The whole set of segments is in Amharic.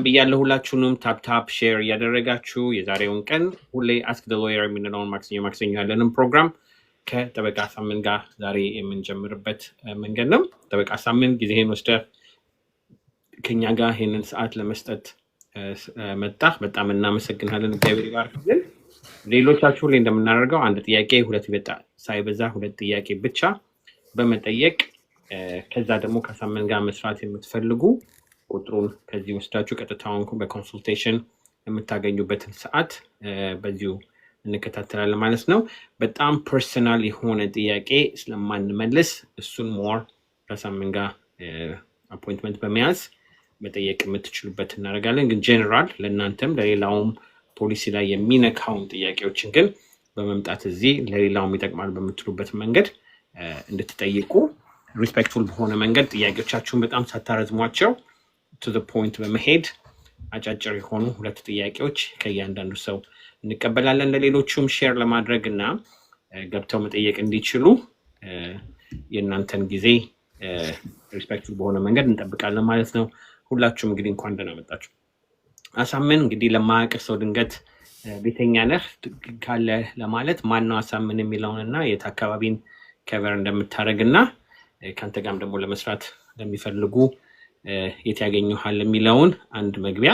ብያለሁ ሁላችሁንም ታፕ ሼር እያደረጋችሁ የዛሬውን ቀን ሁሌ አስክ ዘ ሎየር የምንለውን ማክሰኞ ያለንን ፕሮግራም ከጠበቃ አሳምን ጋር ዛሬ የምንጀምርበት መንገድ ነው። ጠበቃ አሳምን ጊዜህን ወስደህ ከኛ ጋር ይህንን ሰዓት ለመስጠት መጣህ፣ በጣም እናመሰግናለን። እግዚአብሔር ይባርክልን። ሌሎቻችሁ ሁሌ እንደምናደርገው አንድ ጥያቄ ሳይበዛ ሁለት ጥያቄ ብቻ በመጠየቅ ከዛ ደግሞ ከአሳምን ጋር መስራት የምትፈልጉ ቁጥሩን ከዚህ ወስዳችሁ ቀጥታውን በኮንሱልቴሽን የምታገኙበትን ሰዓት በዚሁ እንከታተላለን ማለት ነው። በጣም ፐርሰናል የሆነ ጥያቄ ስለማንመልስ እሱን ሞር ከአሳምን ጋር አፖይንትመንት በመያዝ መጠየቅ የምትችሉበት እናደርጋለን። ግን ጀነራል ለእናንተም ለሌላውም ፖሊሲ ላይ የሚነካውን ጥያቄዎችን ግን በመምጣት እዚህ ለሌላውም ይጠቅማል በምትሉበት መንገድ እንድትጠይቁ ሪስፔክትፉል በሆነ መንገድ ጥያቄዎቻችሁን በጣም ሳታረዝሟቸው ቱ ዘ ፖይንት በመሄድ አጫጭር የሆኑ ሁለት ጥያቄዎች ከእያንዳንዱ ሰው እንቀበላለን። ለሌሎቹም ሼር ለማድረግ እና ገብተው መጠየቅ እንዲችሉ የእናንተን ጊዜ ሪስፔክትፉል በሆነ መንገድ እንጠብቃለን ማለት ነው። ሁላችሁም እንግዲህ እንኳን ደህና መጣችሁ። አሳምን እንግዲህ ለማያውቅ ሰው ድንገት ቤተኛ ነህ ካለ ለማለት ማነው አሳምን የሚለውን እና የት አካባቢን ከቨር እንደምታደርግ እና ከአንተ ጋርም ደግሞ ለመስራት ለሚፈልጉ የት ያገኙሃል የሚለውን አንድ መግቢያ፣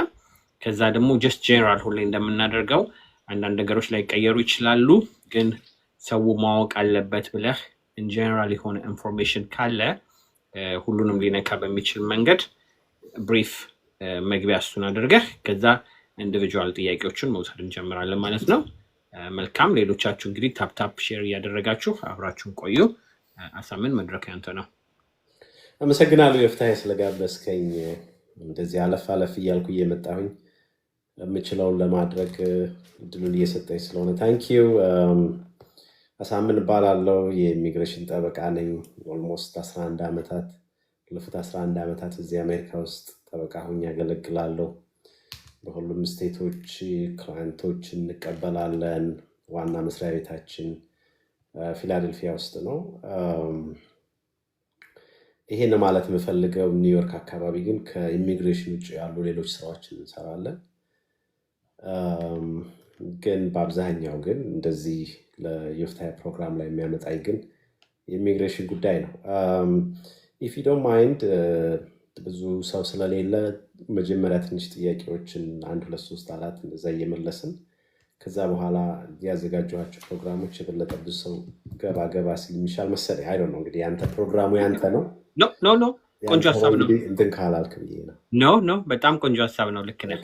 ከዛ ደግሞ ጀስት ጄኔራል ሁሌ እንደምናደርገው አንዳንድ ነገሮች ላይ ቀየሩ ይችላሉ፣ ግን ሰው ማወቅ አለበት ብለህ ጄኔራል የሆነ ኢንፎርሜሽን ካለ ሁሉንም ሊነካ በሚችል መንገድ ብሪፍ መግቢያ እሱን አድርገህ ከዛ ኢንዲቪጁዋል ጥያቄዎችን መውሰድ እንጀምራለን ማለት ነው። መልካም። ሌሎቻችሁ እንግዲህ ታፕ ሼር እያደረጋችሁ አብራችሁን ቆዩ። አሳምን መድረክ ያንተ ነው። አመሰግናለሁ የፍታሄ ስለጋበዝከኝ። እንደዚህ አለፍ እያልኩ እየመጣሁኝ የምችለውን ለማድረግ እድሉን እየሰጠኝ ስለሆነ ታንኪዩ። አሳምን እባላለሁ። የኢሚግሬሽን ጠበቃ ነኝ። ኦልሞስት 11 ዓመታት ለፉት 11 ዓመታት እዚህ አሜሪካ ውስጥ ጠበቃ ሆኜ ያገለግላለሁ። በሁሉም ስቴቶች ክላይንቶች እንቀበላለን። ዋና መስሪያ ቤታችን ፊላደልፊያ ውስጥ ነው። ይሄን ማለት የምፈልገው ኒውዮርክ አካባቢ ግን ከኢሚግሬሽን ውጭ ያሉ ሌሎች ስራዎችን እንሰራለን። ግን በአብዛኛው ግን እንደዚህ ለዮፍታሄ ፕሮግራም ላይ የሚያመጣኝ ግን የኢሚግሬሽን ጉዳይ ነው። ኢፍ ዩ ዶንት ማይንድ ብዙ ሰው ስለሌለ መጀመሪያ ትንሽ ጥያቄዎችን 1 2 3 4 እንደዛ እየመለስን ከዛ በኋላ ያዘጋጀኋቸው ፕሮግራሞች የበለጠ ብዙ ሰው ገባ ሲል የሚሻል መሰለኝ። አይ ዶንት ኖ እንግዲህ ያንተ ፕሮግራሙ ያንተ ነው። ኖ ቆንጆ ሀሳብ ነው። እንትን ካላልክ ብዬ ነው። ኖ በጣም ቆንጆ ሀሳብ ነው። ልክ ነህ።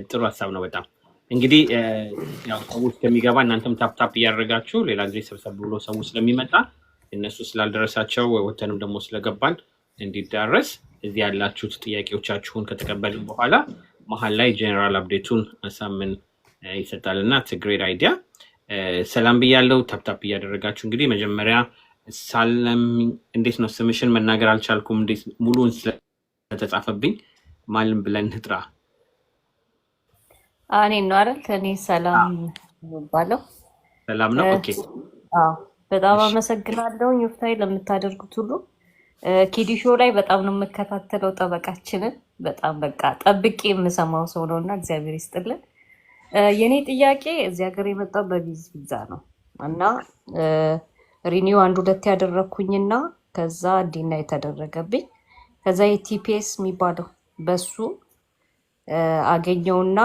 ጥሩ ሀሳብ ነው በጣም። እንግዲህ ያው ሰው ስለሚገባ እናንተም ታፕ እያደረጋችሁ ሌላ ጊዜ ሰብሰብ ብሎ ሰው ስለሚመጣ እነሱ ስላልደረሳቸው ወተንም ደግሞ ስለገባን እንዲዳረስ እዚህ ያላችሁት ጥያቄዎቻችሁን ከተቀበልን በኋላ መሀል ላይ ጀነራል አፕዴቱን አሳምን ይሰጣልና ግሬት አይዲያ። ሰላም ብያለሁ። ታፕ እያደረጋችሁ እንግዲህ መጀመሪያ ሳለም እንዴት ነው ስምሽን መናገር አልቻልኩም። እንዴት ሙሉን ስለተጻፈብኝ ማለም ብለን እንጥራ? እኔ ነው አይደል? እኔ ሰላም ባለው ሰላም ነው። ኦኬ በጣም አመሰግናለሁ ዮፍታሄ ለምታደርጉት ሁሉ። ኪዲ ሾው ላይ በጣም ነው የምከታተለው ጠበቃችንን። በጣም በቃ ጠብቄ የምሰማው ሰው ነውና እግዚአብሔር ይስጥልን። የኔ ጥያቄ እዚህ ሀገር የመጣው በቪዛ ነው እና ሪኒው 1-2 ያደረኩኝና ከዛ ዲና የተደረገብኝ ከዛ የቲፒኤስ የሚባለው በሱ አገኘውና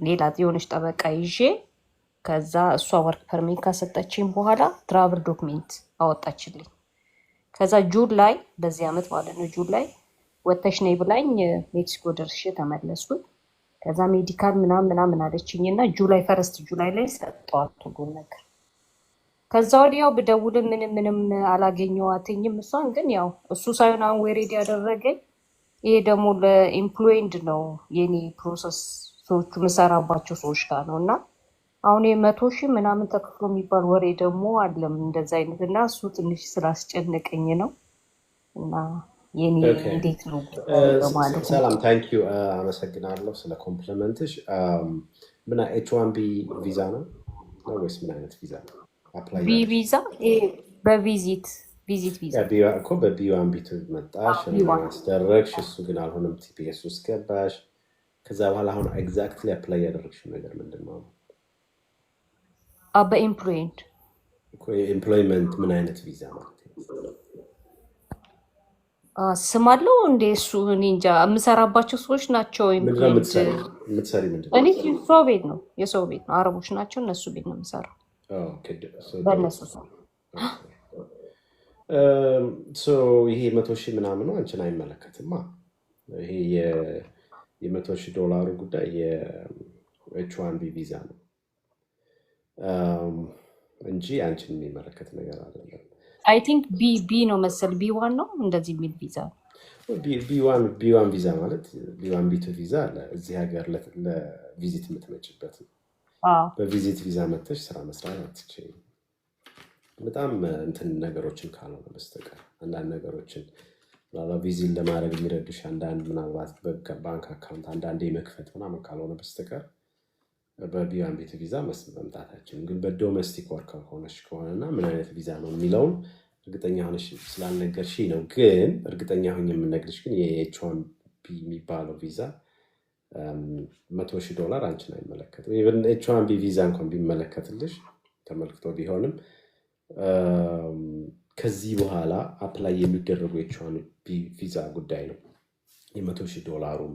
ሌላ የሆነች ጠበቃ ይዤ ከዛ እሷ ወርክ ፐርሚት ካሰጠችኝ በኋላ ትራቭል ዶክሜንት አወጣችልኝ። ከዛ ጁን ላይ በዚህ ዓመት ማለት ነው ጁን ላይ ወተሽ ነይ ብላኝ ሜክሲኮ ደርሼ ተመለስኩኝ። ከዛ ሜዲካል ምናምን አለችኝና ጁላይ ላይ ሰጠዋት ሁሉን ነገር። ከዛ ወዲያው ብደውልም ምንም አላገኘዋትኝም። እሷን ግን ያው እሱ ሳይሆን አሁን ዌሬድ ያደረገኝ ይሄ ደግሞ ለኤምፕሎይንድ ነው የኔ ፕሮሰስ ሰዎቹ ምሰራባቸው ሰዎች ጋር ነው እና አሁን 100,000 ምናምን ተከፍሎ የሚባል ወሬ ደግሞ አለም እንደዛ አይነት እና እሱ ትንሽ ስላስጨነቀኝ ነው እና የኔ እንዴት ነው በማለት። ሰላም ታንኪዩ አመሰግናለሁ ስለ ኮምፕሊመንትሽ። ምን H1B ቪዛ ነው ወይስ ምን አይነት ቪዛ ነው? አፕላይ ቪዛ በቪዚት ቪዛ እኮ በቢዋን ቢቱ መጣሽ ማስደረግሽ፣ እሱ ግን አልሆነም። ቲፒኤስ ውስጥ ገባሽ፣ ከዛ በኋላ አሁን ኤግዛክትሊ አፕላይ ያደረግሽው ነገር ምንድን ነው? ኤምፕሎይመንት ምን አይነት ቪዛ ማለት ነው? ስም አለው እንደ እሱ እኔ እንጃ። የምሰራባቸው ሰዎች ናቸው። ምንድነው የምትሰሪ? ምንድን እኔ ሰው ቤት ነው፣ የሰው ቤት ነው። አረቦች ናቸው፣ እነሱ ቤት ነው የምሰራው። በእነሱ ሰው ይሄ 100,000 ምናምን ነው አንቺን አይመለከትማ። ይሄ $100,000 ጉዳይ የኤች1ቢ ቪዛ ነው እንጂ አንቺን የሚመለከት ነገር አይደለም። አይ ቲንክ ቢ ነው መሰል ቢ1 ነው እንደዚህ የሚል ቪዛ ነው። ቢ1 ቪዛ ማለት ቢ1 ቢ2 ቪዛ አለ። እዚህ ሀገር ለቪዚት የምትመጭበት ነው። በቪዚት ቪዛ መጥተሽ ስራ መስራት አትችይም። በጣም እንትን ነገሮችን ካልሆነ በስተቀር አንዳንድ ነገሮችን ቪዚት ለማድረግ የሚረዱሽ አንዳንድ ምናልባት ባንክ አካውንት አንዳንዴ መክፈት ምናምን ካልሆነ በስተቀር በቢ1 ቢ2 ቪዛ መምጣታችን። ግን በዶሜስቲክ ወርከር ሆነሽ ከሆነና ምን አይነት ቪዛ ነው የሚለውን እርግጠኛ ሆነሽ ስላልነገርሽ ነው። ግን እርግጠኛ ሆኜ የምነግርሽ ግን የኤች1ቢ የሚባለው ቪዛ $100,000 አንቺን አይመለከትም። ኢቨን ኤች1ቢ ቪዛ እንኳን ቢመለከትልሽ ተመልክቶ ቢሆንም ከዚህ በኋላ አፕላይ የሚደረጉ ኤች1ቢ ቪዛ ጉዳይ ነው $100,000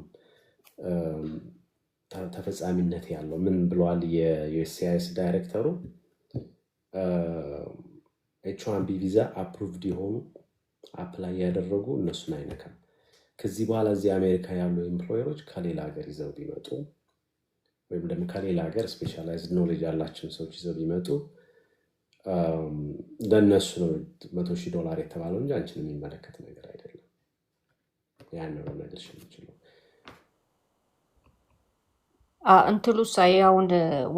ተፈጻሚነት ያለው። ምን ብለዋል የዩኤስሲአይኤስ ዳይሬክተሩ? ኤች1ቢ ቪዛ አፕሩቭድ የሆኑ አፕላይ ያደረጉ እነሱን አይነካም። ከዚህ በኋላ እዚህ አሜሪካ ያሉ ኤምፕሎየሮች ከሌላ ሀገር ይዘው ቢመጡ ወይም ደግሞ ከሌላ ሀገር ስፔሻላይዝድ ኖሌጅ ያላቸውን ሰዎች ይዘው ቢመጡ ለእነሱ ነው $100,000 የተባለው እንጂ አንቺን የሚመለከት ነገር አይደለም። ያን ነው ነገርሽ የምችለው። እንትሉ ሳይሆን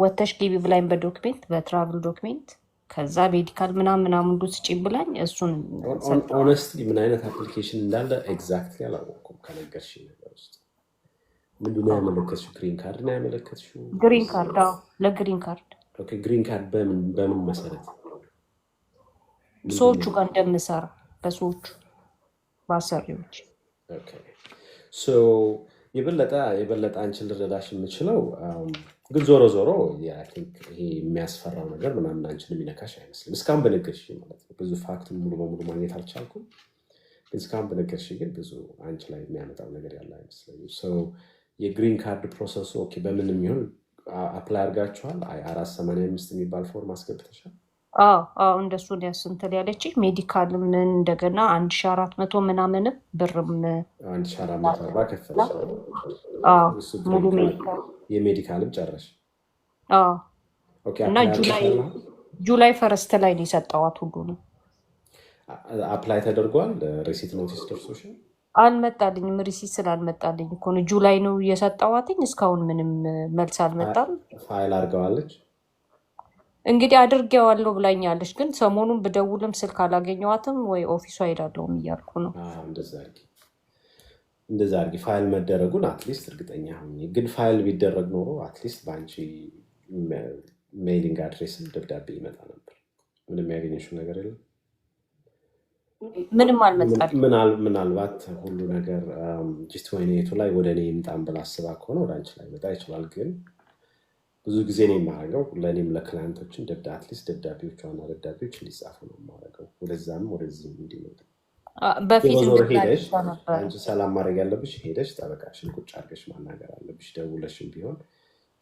ወተሽ ግቢ ብላኝ በዶክሜንት በትራቭል ዶክሜንት ከዛ ሜዲካል ምናምን ስጪ ብላኝ እሱን ኦነስትሊ ምን አይነት አፕሊኬሽን እንዳለ ኤግዛክትሊ አላወቅኩም። ከነገርሽ ነገር ውስጥ ምንድነው ያመለከትሽው? ግሪን ካርድ ነው ያመለከትሽው? ግሪን ካርድ። አዎ ለግሪን ካርድ። ኦኬ ግሪን ካርድ በምን መሰረት? ሰዎቹ ጋር እንደምሰራ በሰዎቹ በአሰሪዎች። ኦኬ ሶ የበለጠ አንቺን ልረዳሽ የምችለው ግን ዞሮ አይ ቲንክ ይሄ የሚያስፈራው ነገር ምናምን አንቺን የሚነካሽ አይመስልም። እስካሁን በነገርሽ ማለት ነው። ብዙ ፋክቱን ሙሉ በሙሉ ማግኘት አልቻልኩም። ግን እስካሁን በነገርሽ ግን ብዙ አንቺ ላይ የሚያመጣው ነገር ያለ አይመስለኝም። የግሪን ካርድ ፕሮሰሱ ኦኬ በምን የሚሆን አፕላይ አድርጋችኋል? 485 የሚባል ፎርም አስገብተሻል? አዎ እንደሱ እንትን ያለች ሜዲካል ምን እንደገና 1400 ምናምንም ብርም 1440 ከፈልሽ? ሙሉ ሜዲካል የሜዲካልም ጨረሽ? እና ጁላይ ፈረስት ላይ ነው የሰጠዋት ሁሉንም። አፕላይ ተደርጓል? ሪሲት ኖቲስ ደርሶሽ? አልመጣልኝም። ሪሲት ስላልመጣልኝ እኮ ነው ጁላይ ነው የሰጠዋትኝ። እስካሁን ምንም መልስ አልመጣም። ፋይል አድርገዋለች? እንግዲህ አድርጌዋለሁ ብላኛለች። ግን ሰሞኑን ብደውልም ስልክ አላገኘዋትም። ወይ ኦፊሷ ሄዳለሁም እያልኩ ነው። እንደዛ አድርጊ። ፋይል መደረጉን አትሊስት እርግጠኛ ሁኚ። ግን ፋይል ቢደረግ ኖሮ አትሊስት በአንቺ ሜይሊንግ አድሬስ ደብዳቤ ይመጣ ነበር። ምንም ያገኘሽው ነገር የለም? ምንም አልመጣልኝ። ምናልባት ሁሉ ነገር ጂት28 ላይ ወደ እኔ ይምጣን ብላ አስባ ከሆነ ወደ አንቺ ላይ መጣ ይችላል። ግን ብዙ ጊዜ ነው የማደርገው ለእኔም ለክላይንቶችን አትሊስት ደብዳቤዎች ዋና ደብዳቤዎች እንዲጻፉ ነው የማደርገው። ወደዛም ወደዚህም እንዲመጡ በፊት ሄደሽ አንቺ ሰላም ማድረግ ያለብሽ ሄደሽ ጠበቃሽን ቁጭ አድርገሽ ማናገር አለብሽ። ደውለሽም ቢሆን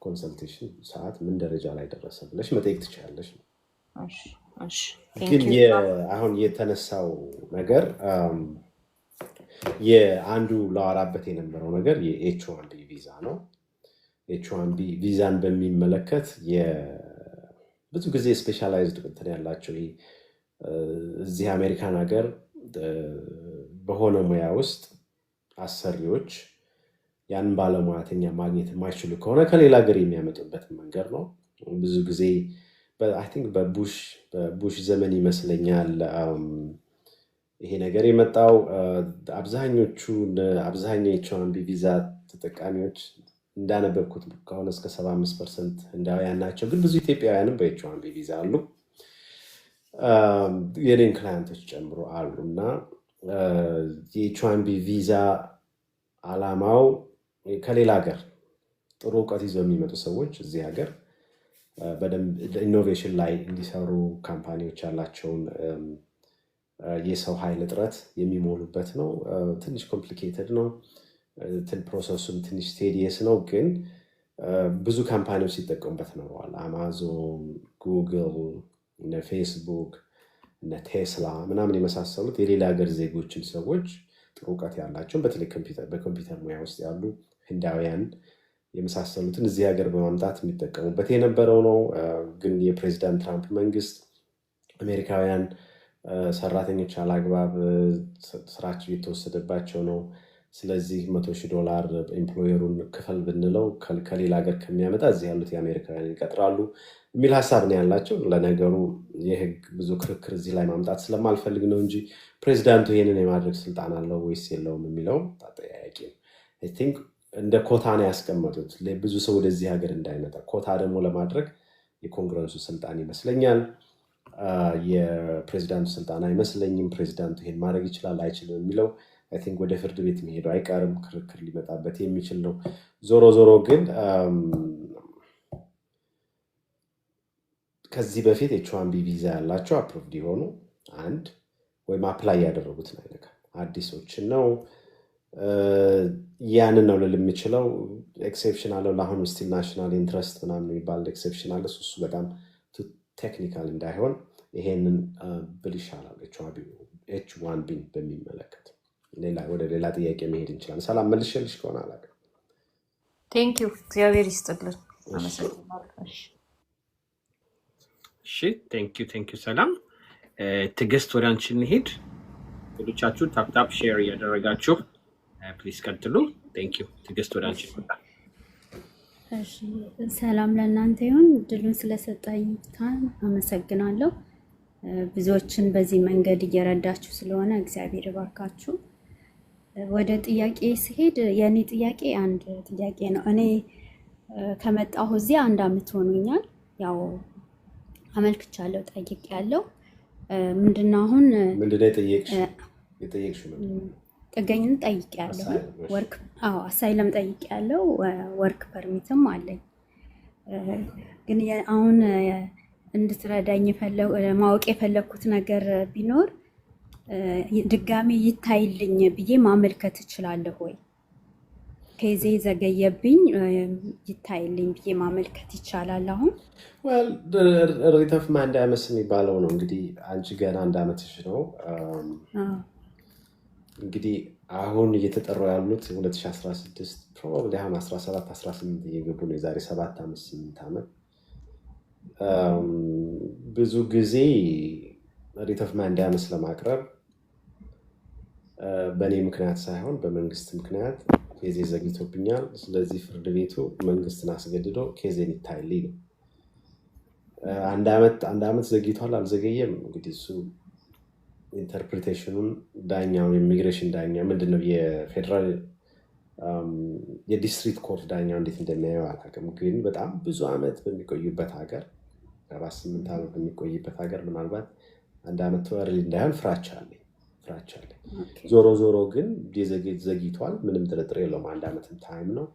ኮንሰልቴሽን ሰዓት ምን ደረጃ ላይ ደረሰ ብለሽ መጠየቅ ትችላለሽ ነው። ግን አሁን የተነሳው ነገር የአንዱ ላወራበት የነበረው ነገር የኤች1ቢ ቪዛ ነው። ኤች1ቢ ቪዛን በሚመለከት ብዙ ጊዜ ስፔሻላይዝድ እንትን ያላቸው እዚህ አሜሪካን ሀገር በሆነ ሙያ ውስጥ አሰሪዎች ያን ባለሙያተኛ ማግኘት የማይችሉ ከሆነ ከሌላ ሀገር የሚያመጡበት መንገድ ነው። ብዙ ጊዜ አይ ቲንክ በቡሽ ዘመን ይመስለኛል ይሄ ነገር የመጣው። አብዛኛው ኤች1ቢ ቪዛ ተጠቃሚዎች እንዳነበብኩት ከሆነ እስከ 75% ህንዳውያን ናቸው። ግን ብዙ ኢትዮጵያውያንም በኤች1ቢ ቪዛ አሉ፣ የኔን ክላይንቶች ጨምሮ አሉ። እና የኤች1ቢ ቪዛ አላማው ከሌላ ሀገር ጥሩ እውቀት ይዘው የሚመጡ ሰዎች እዚህ ሀገር በደንብ ኢኖቬሽን ላይ እንዲሰሩ ካምፓኒዎች ያላቸውን የሰው ኃይል እጥረት የሚሞሉበት ነው። ትንሽ ኮምፕሊኬትድ ነው። ፕሮሰሱም ትንሽ ቴዲየስ ነው፣ ግን ብዙ ካምፓኒዎች ሲጠቀሙበት ኖረዋል። አማዞን፣ ጉግል፣ እነ ፌስቡክ፣ እነ ቴስላ ምናምን የመሳሰሉት የሌላ ሀገር ዜጎችን ሰዎች ጥሩ እውቀት ያላቸውን በተለይ በኮምፒውተር ሙያ ውስጥ ያሉ ህንዳውያን የመሳሰሉትን እዚህ ሀገር በማምጣት የሚጠቀሙበት የነበረው ነው። ግን የፕሬዚዳንት ትራምፕ መንግስት አሜሪካውያን ሰራተኞች አላግባብ ስራቸው የተወሰደባቸው ነው፣ ስለዚህ $100,000 ኤምፕሎየሩን ክፈል ብንለው ከሌላ ሀገር ከሚያመጣ እዚህ ያሉት የአሜሪካውያን ይቀጥራሉ የሚል ሀሳብ ነው ያላቸው። ለነገሩ የህግ ብዙ ክርክር እዚህ ላይ ማምጣት ስለማልፈልግ ነው እንጂ ፕሬዚዳንቱ ይህንን የማድረግ ስልጣን አለው ወይስ የለውም የሚለው ተጠያቂ ነው። አይ ቲንክ እንደ ኮታ ነው ያስቀመጡት ብዙ ሰው ወደዚህ ሀገር እንዳይመጣ። ኮታ ደግሞ ለማድረግ የኮንግረሱ ስልጣን ይመስለኛል፣ የፕሬዚዳንቱ ስልጣን አይመስለኝም። ፕሬዚዳንቱ ይሄን ማድረግ ይችላል አይችልም የሚለው አይ ቲንክ ወደ ፍርድ ቤት መሄዱ አይቀርም፣ ክርክር ሊመጣበት የሚችል ነው። ዞሮ ዞሮ ግን ከዚህ በፊት H1B ቪዛ ያላቸው አፕሮቭድ የሆኑ አንድ ወይም አፕላይ ያደረጉትን አይነካ አዲሶችን ነው። ያንን ነው ልል የምችለው። ኤክሴፕሽን አለው ለአሁኑ ስቲል ናሽናል ኢንትረስት ምናምን የሚባል ኤክሴፕሽን አለ። እሱ በጣም ቴክኒካል እንዳይሆን ይሄንን ብል ይሻላል። H1B በሚመለከት ወደ ሌላ ጥያቄ መሄድ እንችላለን። ሰላም መልሼልሽ ከሆነ አላውቅም። ቴንክ ዩ እግዚአብሔር ይስጥልን። አመሰግናለሁ። እሺ ቴንክ ዩ ሰላም። ትዕግስት ወደ አንቺ እንሂድ። ሌሎቻችሁ ታፕታፕ ሼር እያደረጋችሁ ፕሊዝ ቀጥሉ። ቴንክ ዩ ትዕግስት ወደ አንቺ ይመጣል። እሺ ሰላም ለእናንተ ይሁን። ድሉን ስለሰጣኝ አመሰግናለሁ። ብዙዎችን በዚህ መንገድ እየረዳችሁ ስለሆነ እግዚአብሔር ይባርካችሁ። ወደ ጥያቄ ሲሄድ የኔ ጥያቄ አንድ ጥያቄ ነው። እኔ ከመጣሁ እዚህ 1 ዓመት ሆኖኛል። ያው አመልክቻለሁ፣ ጠይቄያለሁ። ምንድነው አሁን ምንድነው የጠየቅሽው? ጥገኝነት ጠይቄያለሁ። አሳይለም ጠይቄያለሁ። ወርክ ፐርሚትም አለኝ። ግን አሁን እንድትረዳኝ ማወቅ የፈለኩት ነገር ቢኖር ድጋሚ ይታይልኝ ብዬ ማመልከት እችላለሁ ወይ? ከዜ ዘገየብኝ ይታይልኝ ብዬ ማመልከት ይቻላል? አሁን ሪት ኦፍ ማንዳመስ የሚባለው ነው እንግዲህ። አንቺ ገና 1 ዓመትሽ ነው እንግዲህ። አሁን እየተጠሩ ያሉት 2016 ፕሮባብሊ አሁን 17 18 እየገቡ ነው። የዛሬ 7 ዓመት 8 ዓመት ብዙ ጊዜ ሪት ኦፍ ማንዳመስ ለማቅረብ በእኔ ምክንያት ሳይሆን በመንግስት ምክንያት ኬዜ ዘግይቶብኛል፣ ስለዚህ ፍርድ ቤቱ መንግስትን አስገድዶ ኬዜን ይታይልኝ ነው። 1 ዓመት ዘግይቷል አልዘገየም እንግዲህ እሱ ኢንተርፕሪቴሽኑን ዳኛው ኢሚግሬሽን ዳኛ ምንድነው የፌደራል የዲስትሪክት ኮርት ዳኛው እንዴት እንደሚያየው አላውቅም። ግን በጣም ብዙ ዓመት በሚቆዩበት ሀገር 48 ዓመት በሚቆይበት ሀገር ምናልባት 1 ዓመት ተወርሊ እንዳይሆን ፍራቻ አለኝ። ዞሮ ዞሮ ግን ዘግይቷል፣ ምንም ጥርጥር የለውም። 1 ዓመትም ታይም ነው።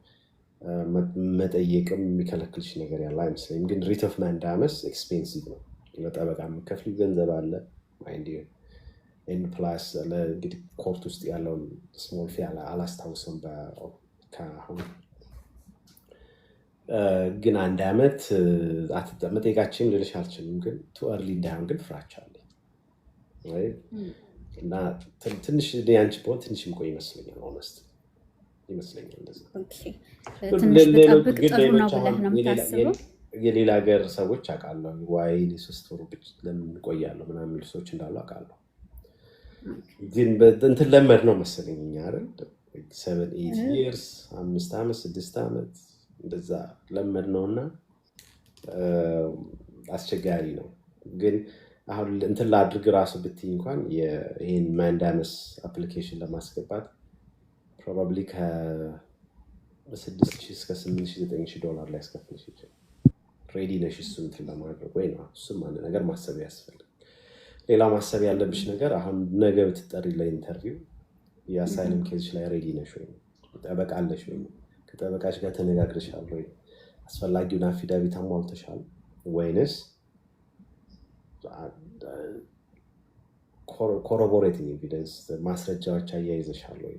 መጠየቅም የሚከለክልሽ ነገር ያለ አይመስለኝም። ግን ሪት ኦፍ ማንዳመስ ኤክስፔንሲቭ ነው። ለጠበቃ የምከፍል ገንዘብ አለ ማይንድ ኤን ፕላስ እንግዲህ ኮርት ውስጥ ያለውን ስሞል ፊ አላስታውሰም ከአሁን ግን 1 ዓመት መጠየቃችን ልልሽ አልችልም። ግን ቱ እርሊ እንዳይሆን ግን ፍራቻ አለኝ እና ትንሽ ያንቺ ፖን ትንሽ የሚቆይ ይመስለኛል። ሆነስት ይመስለኛል እንደዛ። የሌላ ሀገር ሰዎች አውቃለሁ ዋይ 3 ወር ብቻ ለምን ቆያለሁ ምናምን የሚሉ ሰዎች እንዳሉ አውቃለሁ። ግን እንትን ለመድ ነው መሰለኝ እኛ አይደል 7 8 years 5 ዓመት 6 ዓመት እንደዛ ለመድ ነውና አስቸጋሪ ነው። ግን አሁን እንትን ላድርግ ራሱ ብትይ እንኳን ይሄን ማንዳመስ አፕሊኬሽን ለማስገባት ፕሮባብሊ ከ$6,000 እስከ $8,000 $9,000 ላይ ያስከፍልሽ ይችላል። ሬዲ ነሽ እሱን እንትን ለማድረግ ወይ ነው? እሱም አንድ ነገር ማሰብ ያስፈልጋል። ሌላ ማሰብ ያለብሽ ነገር አሁን ነገ ብትጠሪ ለኢንተርቪው የአሳይለም ኬዝሽ ላይ ሬዲ ነሽ ወይ? ጠበቃ አለሽ ወይ? ከጠበቃሽ ጋር ተነጋግረሻል ወይ? አስፈላጊውን አፊዳቪት አሟልተሻል ወይንስ ኮሮቦሬቲንግ ኤቪደንስ ማስረጃዎች አያይዘሻል ወይ?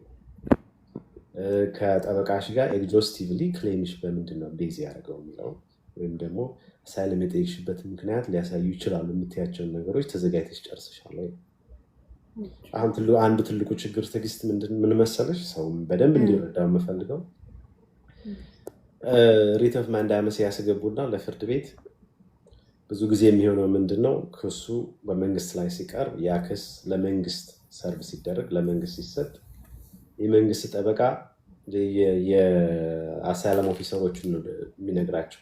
ከጠበቃሽ ጋር ኤግዞስቲቭሊ ክሌምሽ በምንድን ነው ቤዝ ያደርገው የሚለው ወይም ደግሞ አሳይለም የጠየቅሽበት ምክንያት ሊያሳዩ ይችላሉ የምትያቸውን ነገሮች ተዘጋጅተሽ ጨርሰሻል ወይ? አሁን አንዱ ትልቁ ችግር ትዕግስት ምን መሰለሽ፣ ሰውም በደንብ እንዲረዳው የምፈልገው ሪት ኦፍ ማንዳመስ ያስገቡና ለፍርድ ቤት ብዙ ጊዜ የሚሆነው ምንድነው ክሱ በመንግስት ላይ ሲቀርብ ያ ክስ ለመንግስት ሰርቪስ ሲደረግ ለመንግስት ሲሰጥ የመንግስት ጠበቃ የአሳይለም ኦፊሰሮችን የሚነግራቸው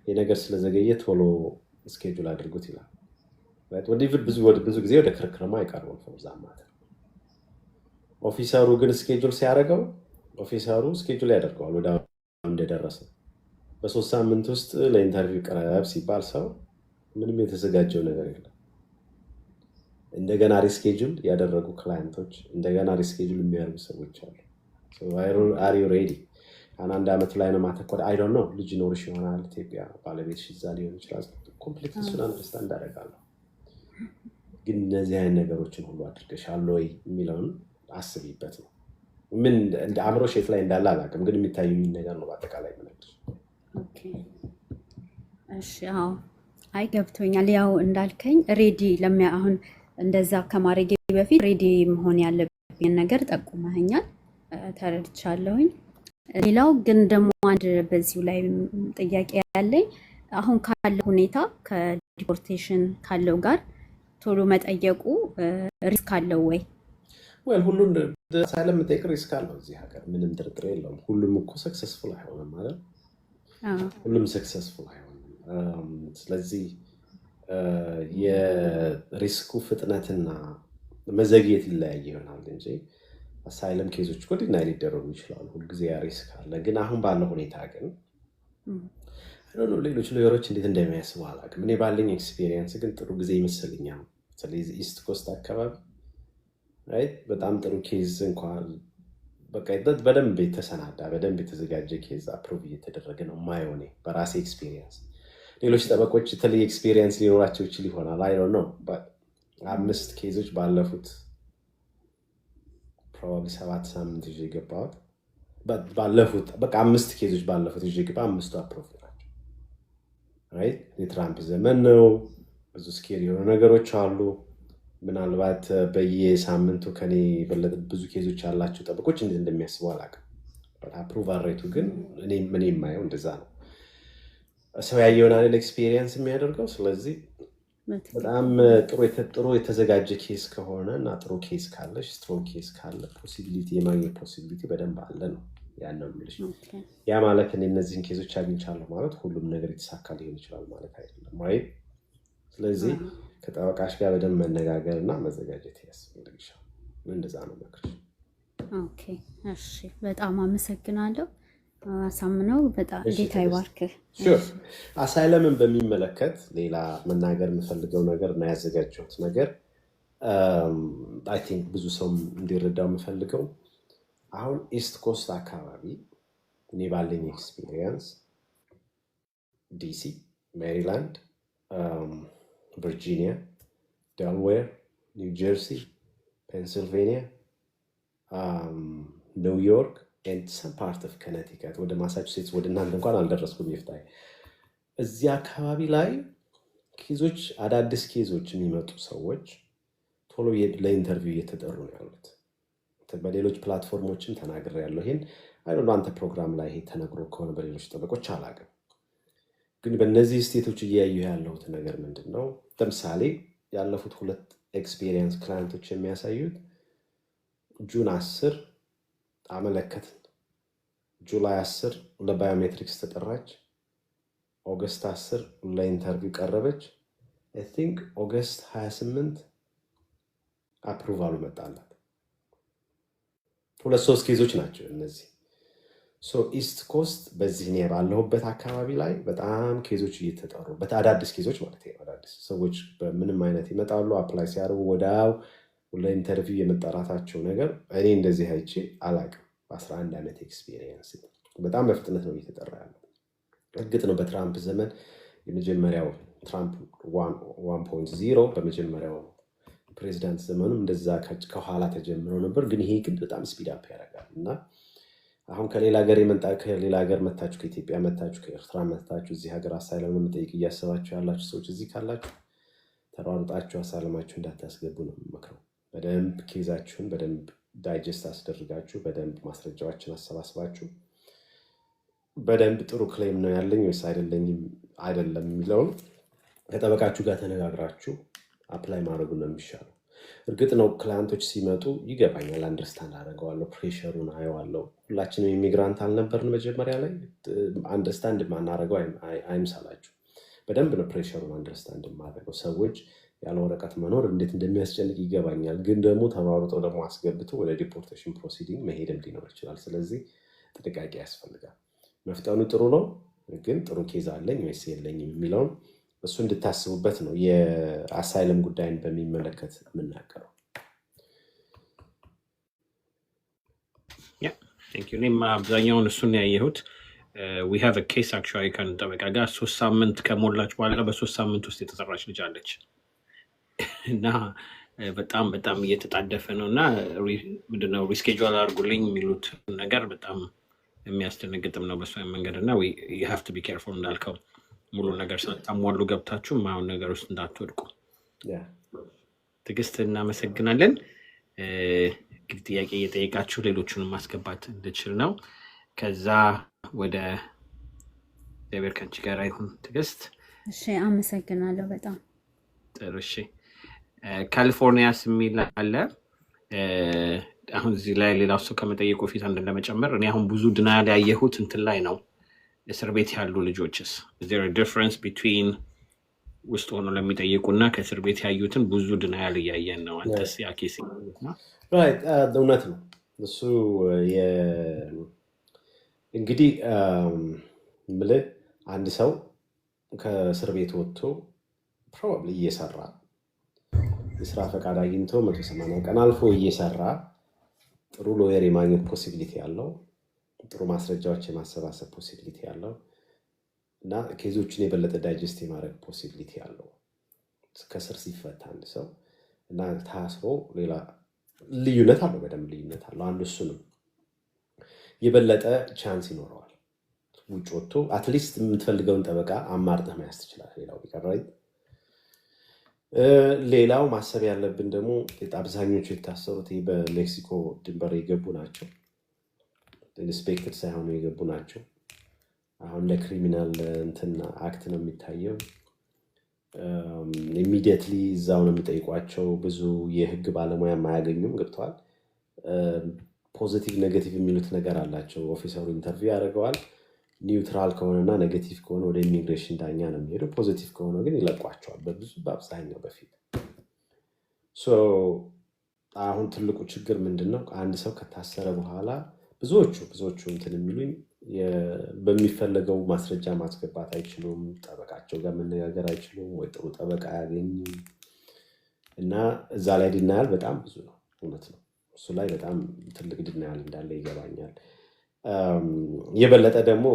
የነገር ስለዘገየ ቶሎ ስኬጁል አድርጉት ይላል። ብዙ ጊዜ ወደ ክርክርማ አይቀርቡም። ፎርዛ ማለት ኦፊሰሩ ግን ስኬጁል ሲያደርገው ኦፊሰሩ ስኬጁል ያደርገዋል ወደ እንደደረሰ በ3 ሳምንት ውስጥ ለኢንተርቪው ቀረብ ሲባል ሰው ምንም የተዘጋጀው ነገር የለም። እንደገና ሪስኬጁል ያደረጉ ክላይንቶች እንደገና ሪስኬጁል የሚያደርጉ ሰዎች አሉ። አር ዩ ሬዲ? አንድ ዓመት ላይ ነው ማተኮር። አይ ዶንት ኖ ልጅ ኖርሽ ይሆናል ኢትዮጵያ ባለቤትሽ እዛ ሊሆን ይችላል። ኮምፕሊት እሱን አንደርስታንድ አደርጋለሁ። ግን እነዚህ አይነት ነገሮችን ሁሉ አድርገሻል ወይ የሚለውን አስቢበት ነው። ምን እንደ አእምሮሽ የት ላይ እንዳለ አላውቅም፣ ግን የሚታየኝ ነገር ነው በአጠቃላይ የምነግርሽ። ኦኬ እሺ። አዎ አይ ገብቶኛል። ያው እንዳልከኝ ሬዲ አሁን እንደዛ ከማድረጌ በፊት ሬዲ መሆን ያለብኝ ነገር ጠቁመኸኛል፣ ተረድቻለሁኝ። ሌላው ግን ደግሞ አንድ በዚሁ ላይ ጥያቄ ያለኝ አሁን ካለው ሁኔታ ከዲፖርቴሽን ካለው ጋር ቶሎ መጠየቁ ሪስክ አለው ወይ? ሁሉን አሳይለም መጠየቅ ሪስክ አለው እዚህ ሀገር፣ ምንም ጥርጥር የለውም። ሁሉም እኮ ሰክሰስፉል አይሆንም ማለት ሁሉም ሰክሰስፉል አይሆንም። ስለዚህ የሪስኩ ፍጥነትና መዘግየት ይለያይ ይሆናል እንጂ አሳይለም ኬዞች እኮ ዲናይ ሊደረጉ ይችላሉ። ሁልጊዜ ያ ሪስክ አለ። ግን አሁን ባለው ሁኔታ ግን ሌሎች ሎየሮች እንዴት እንደሚያስቡ አላውቅም። እኔ ባለኝ ኤክስፔሪየንስ ግን ጥሩ ጊዜ ይመስልኛል። ስለዚህ ኢስት ኮስት አካባቢ በጣም ጥሩ ኬዝ እንኳን በደንብ የተሰናዳ በደንብ የተዘጋጀ ኬዝ አፕሮቭ እየተደረገ ነው ማየው እኔ በራሴ ኤክስፔሪየንስ። ሌሎች ጠበቆች የተለየ ኤክስፔሪየንስ ሊኖራቸው ይችል ይሆናል። አይ ዶንት ኖ 5 ኬዞች ባለፉት ፕሮባብሊ 7 ሳምንት ይዤ የገባሁት ባለፉት 5 ኬዞች ባለፉት ይዤ ገባ 5ቱ አፕሮቭ ናቸው። የትራምፕ ዘመን ነው። ብዙ ስኬር የሆኑ ነገሮች አሉ። ምናልባት በየሳምንቱ ከኔ የበለጠ ብዙ ኬዞች ያላቸው ጠበቆች እንዴት እንደሚያስቡ አላውቅም። አፕሩቫል ሬቱ ግን እኔ የማየው እንደዛ ነው። ሰው ያየውን አይደል ኤክስፔሪየንስ የሚያደርገው። ስለዚህ በጣም ጥሩ የተዘጋጀ ኬስ ከሆነ እና ጥሩ ኬስ ካለሽ ስትሮንግ ኬስ ካለ ፖሲቢሊቲ የማግኘት ፖሲቢሊቲ በደንብ አለ ነው ያለው የምልሽ። ያ ማለት እኔ እነዚህን ኬዞች አግኝቻለሁ ማለት ሁሉም ነገር የተሳካ ሊሆን ይችላል ማለት አይደለም ማለት። ስለዚህ ከጠበቃሽ ጋር በደንብ መነጋገር እና መዘጋጀት ያስፈልግሻል። እንደዛ ነው መክርሽ። ኦኬ እሺ፣ በጣም አመሰግናለሁ አሳምነው። በጣም ጌታ ይባርክህ። አሳይለምን በሚመለከት ሌላ መናገር የምፈልገው ነገር እና ያዘጋጀሁት ነገር አይ ቲንክ ብዙ ሰው እንዲረዳው የምፈልገው አሁን ኢስት ኮስት አካባቢ እኔ ባለኝ ኤክስፒሪየንስ ዲሲ፣ ሜሪላንድ፣ ቨርጂኒያ፣ ዴልዌር፣ ኒው ጀርሲ፣ ፔንሲልቬኒያ፣ ኒውዮርክ and some part of Connecticut ወደ ማሳቹሴትስ ወደ እናንተ እንኳን አልደረስኩም ይፍታይ። እዚህ አካባቢ ላይ ኬዞች አዳዲስ ኬዞች የሚመጡ ሰዎች ቶሎ ለኢንተርቪው እየተጠሩ ነው ያሉት። በሌሎች ፕላትፎርሞችም ተናግሬያለሁ። ይሄን አንተ ፕሮግራም ላይ ይሄ ተነግሮ ከሆነ በሌሎች ጠበቆች አላውቅም። ግን በእነዚህ ስቴቶች እያዩ ያለሁት ነገር ምንድን ነው? ለምሳሌ ያለፉት 2 ኤክስፔሪየንስ ክላይንቶች የሚያሳዩት ጁን 10 አመለከትን፣ ጁላይ 10 ለባዮሜትሪክስ ተጠራች፣ ኦገስት 10 ለኢንተርቪው ቀረበች፣ አይ ቲንክ ኦገስት 28 አፕሩቫሉ መጣላት። 2-3 ኬዞች ናቸው እነዚህ። ኢስት ኮስት በዚህ እኔ ባለሁበት አካባቢ ላይ በጣም ኬዞች እየተጠሩ አዳዲስ ኬዞች ማለት ነው። አዳዲስ ሰዎች በምንም አይነት ይመጣሉ፣ አፕላይ ሲያደርጉ ወዲያው ለኢንተርቪው የመጠራታቸው ነገር እኔ እንደዚህ አይቼ አላውቅም በ11 ዓመት ኤክስፒሪየንስ። በጣም በፍጥነት ነው እየተጠራ ያለው። እርግጥ ነው በትራምፕ ዘመን የመጀመሪያው ትራምፕ 1.0 በመጀመሪያው ፕሬዚዳንት ዘመኑም እንደዛ ከኋላ ተጀምሮ ነበር። ግን ይሄ ግን በጣም ስፒድ አፕ ያደርጋል እና አሁን ከሌላ ሀገር መታችሁ፣ ከኢትዮጵያ መታችሁ፣ ከኤርትራ መታችሁ እዚህ ሀገር አሳይለም ለመጠየቅ እያሰባችሁ ያላችሁ ሰዎች እዚህ ካላችሁ ተሯሩጣችሁ አሳይለማችሁ እንዳታስገቡ ነው የምመክረው። በደንብ ኬዛችሁን በደንብ ዳይጀስት አስደርጋችሁ በደንብ ማስረጃዎችን አሰባስባችሁ በደንብ ጥሩ ክሌም ነው ያለኝ ወይስ አይደለም የሚለውን ከጠበቃችሁ ጋር ተነጋግራችሁ አፕላይ ማድረጉ ነው የሚሻለው። እርግጥ ነው ክላይንቶች ሲመጡ ይገባኛል፣ አንደርስታንድ አደርገዋለሁ፣ ፕሬሸሩን አየዋለሁ። ሁላችንም ኢሚግራንት አልነበርን መጀመሪያ ላይ። አንደርስታንድ ማናደርገው አይምሳላችሁ። በደንብ ነው ፕሬሸሩን አንደርስታንድ የማደርገው። ሰዎች ያለ ወረቀት መኖር እንዴት እንደሚያስጨንቅ ይገባኛል። ግን ደግሞ ተሯሩጠው ደግሞ አስገብተው ወደ ዲፖርቴሽን ፕሮሲዲንግ መሄድም ሊኖር ይችላል። ስለዚህ ጥንቃቄ ያስፈልጋል። መፍጠኑ ጥሩ ነው፣ ግን ጥሩ ኬዝ አለኝ ወይስ የለኝም የሚለውን እሱ እንድታስቡበት ነው የአሳይለም ጉዳይን በሚመለከት የምናገረው። እኔም አብዛኛውን እሱን ያየሁት we have a case actually ከጠበቃ ጋር 3 ሳምንት ከሞላች በኋላ በ3 ሳምንት ውስጥ የተሰራች ልጅ አለች እና በጣም በጣም እየተጣደፈ ነው እና ምንድነው ሪስኬጁል አድርጉልኝ የሚሉት ነገር በጣም የሚያስደነግጥም ነው በሱ መንገድ እና you have to be careful እንዳልከው ሙሉ ነገር ሳታሟሉ ገብታችሁ ማሁን ነገር ውስጥ እንዳትወድቁ። ትዕግስት እናመሰግናለን። እንግዲህ ጥያቄ እየጠየቃችሁ ሌሎቹንም ማስገባት እንድችል ነው። ከዛ ወደ እግዚአብሔር ከአንቺ ጋር ይሁን ትዕግስት። እሺ አመሰግናለሁ በጣም ጥሩ። እሺ ካሊፎርኒያስ የሚል አለ። አሁን እዚህ ላይ ሌላው ሰው ከመጠየቁ ፊት አንድ ለመጨመር እኔ አሁን ብዙ ድናያል ያየሁት እንትን ላይ ነው እስር ቤት ያሉ ልጆችስ is there a difference between ውስጥ ሆኖ ለሚጠይቁና ከእስር ቤት ያዩትን ብዙ ድናያል እያየን ነው። አንተስ ያኬስ ነው? እውነት ነው እሱ። እንግዲህ ምልህ አንድ ሰው ከእስር ቤት ወጥቶ ፕሮባብሊ እየሰራ የስራ ፈቃድ አግኝቶ 180 ቀን አልፎ እየሰራ ጥሩ ሎየር የማግኘት ፖሲቢሊቲ ያለው፣ ጥሩ ማስረጃዎች የማሰባሰብ ፖሲቢሊቲ ያለው እና ኬዞችን የበለጠ ዳይጀስት የማድረግ ፖሲቢሊቲ ያለው ከስር ሲፈታ አንድ ሰው እና ታስሮ ሌላ ልዩነት አለው፣ በደንብ ልዩነት አለው። አንዱ እሱ ነው። የበለጠ ቻንስ ይኖረዋል። ውጭ ወጥቶ አትሊስት የምትፈልገውን ጠበቃ አማርጠህ መያዝ ትችላለህ። ሌላው ቢቀር ሌላው ማሰብ ያለብን ደግሞ አብዛኞቹ የታሰሩት በሜክሲኮ ድንበር የገቡ ናቸው። ኢንስፔክተር ሳይሆኑ የገቡ ናቸው። አሁን ለክሪሚናል እንትና አክት ነው የሚታየው። ኢሚዲየትሊ እዛው ነው የሚጠይቋቸው። ብዙ የህግ ባለሙያ አያገኙም። ገብተዋል። ፖዚቲቭ ኔጌቲቭ የሚሉት ነገር አላቸው። ኦፊሰሩ ኢንተርቪው ያደርገዋል። ኒውትራል ከሆነና ኔጌቲቭ ከሆነ ወደ ኢሚግሬሽን ዳኛ ነው የሚሄዱ። ፖዚቲቭ ከሆነ ግን ይለቋቸዋል። በአብዛኛው በፊት አሁን ትልቁ ችግር ምንድን ነው? አንድ ሰው ከታሰረ በኋላ ብዙዎቹ እንትን የሚሉኝ በሚፈለገው ማስረጃ ማስገባት አይችሉም። ጠበቃቸው ጋር መነጋገር አይችሉም ወይ ጥሩ ጠበቃ አያገኙም እና እዛ ላይ ድናያል በጣም ብዙ ነው። እውነት ነው። እሱ ላይ በጣም ትልቅ ድናያል እንዳለ ይገባኛል። የበለጠ ደግሞ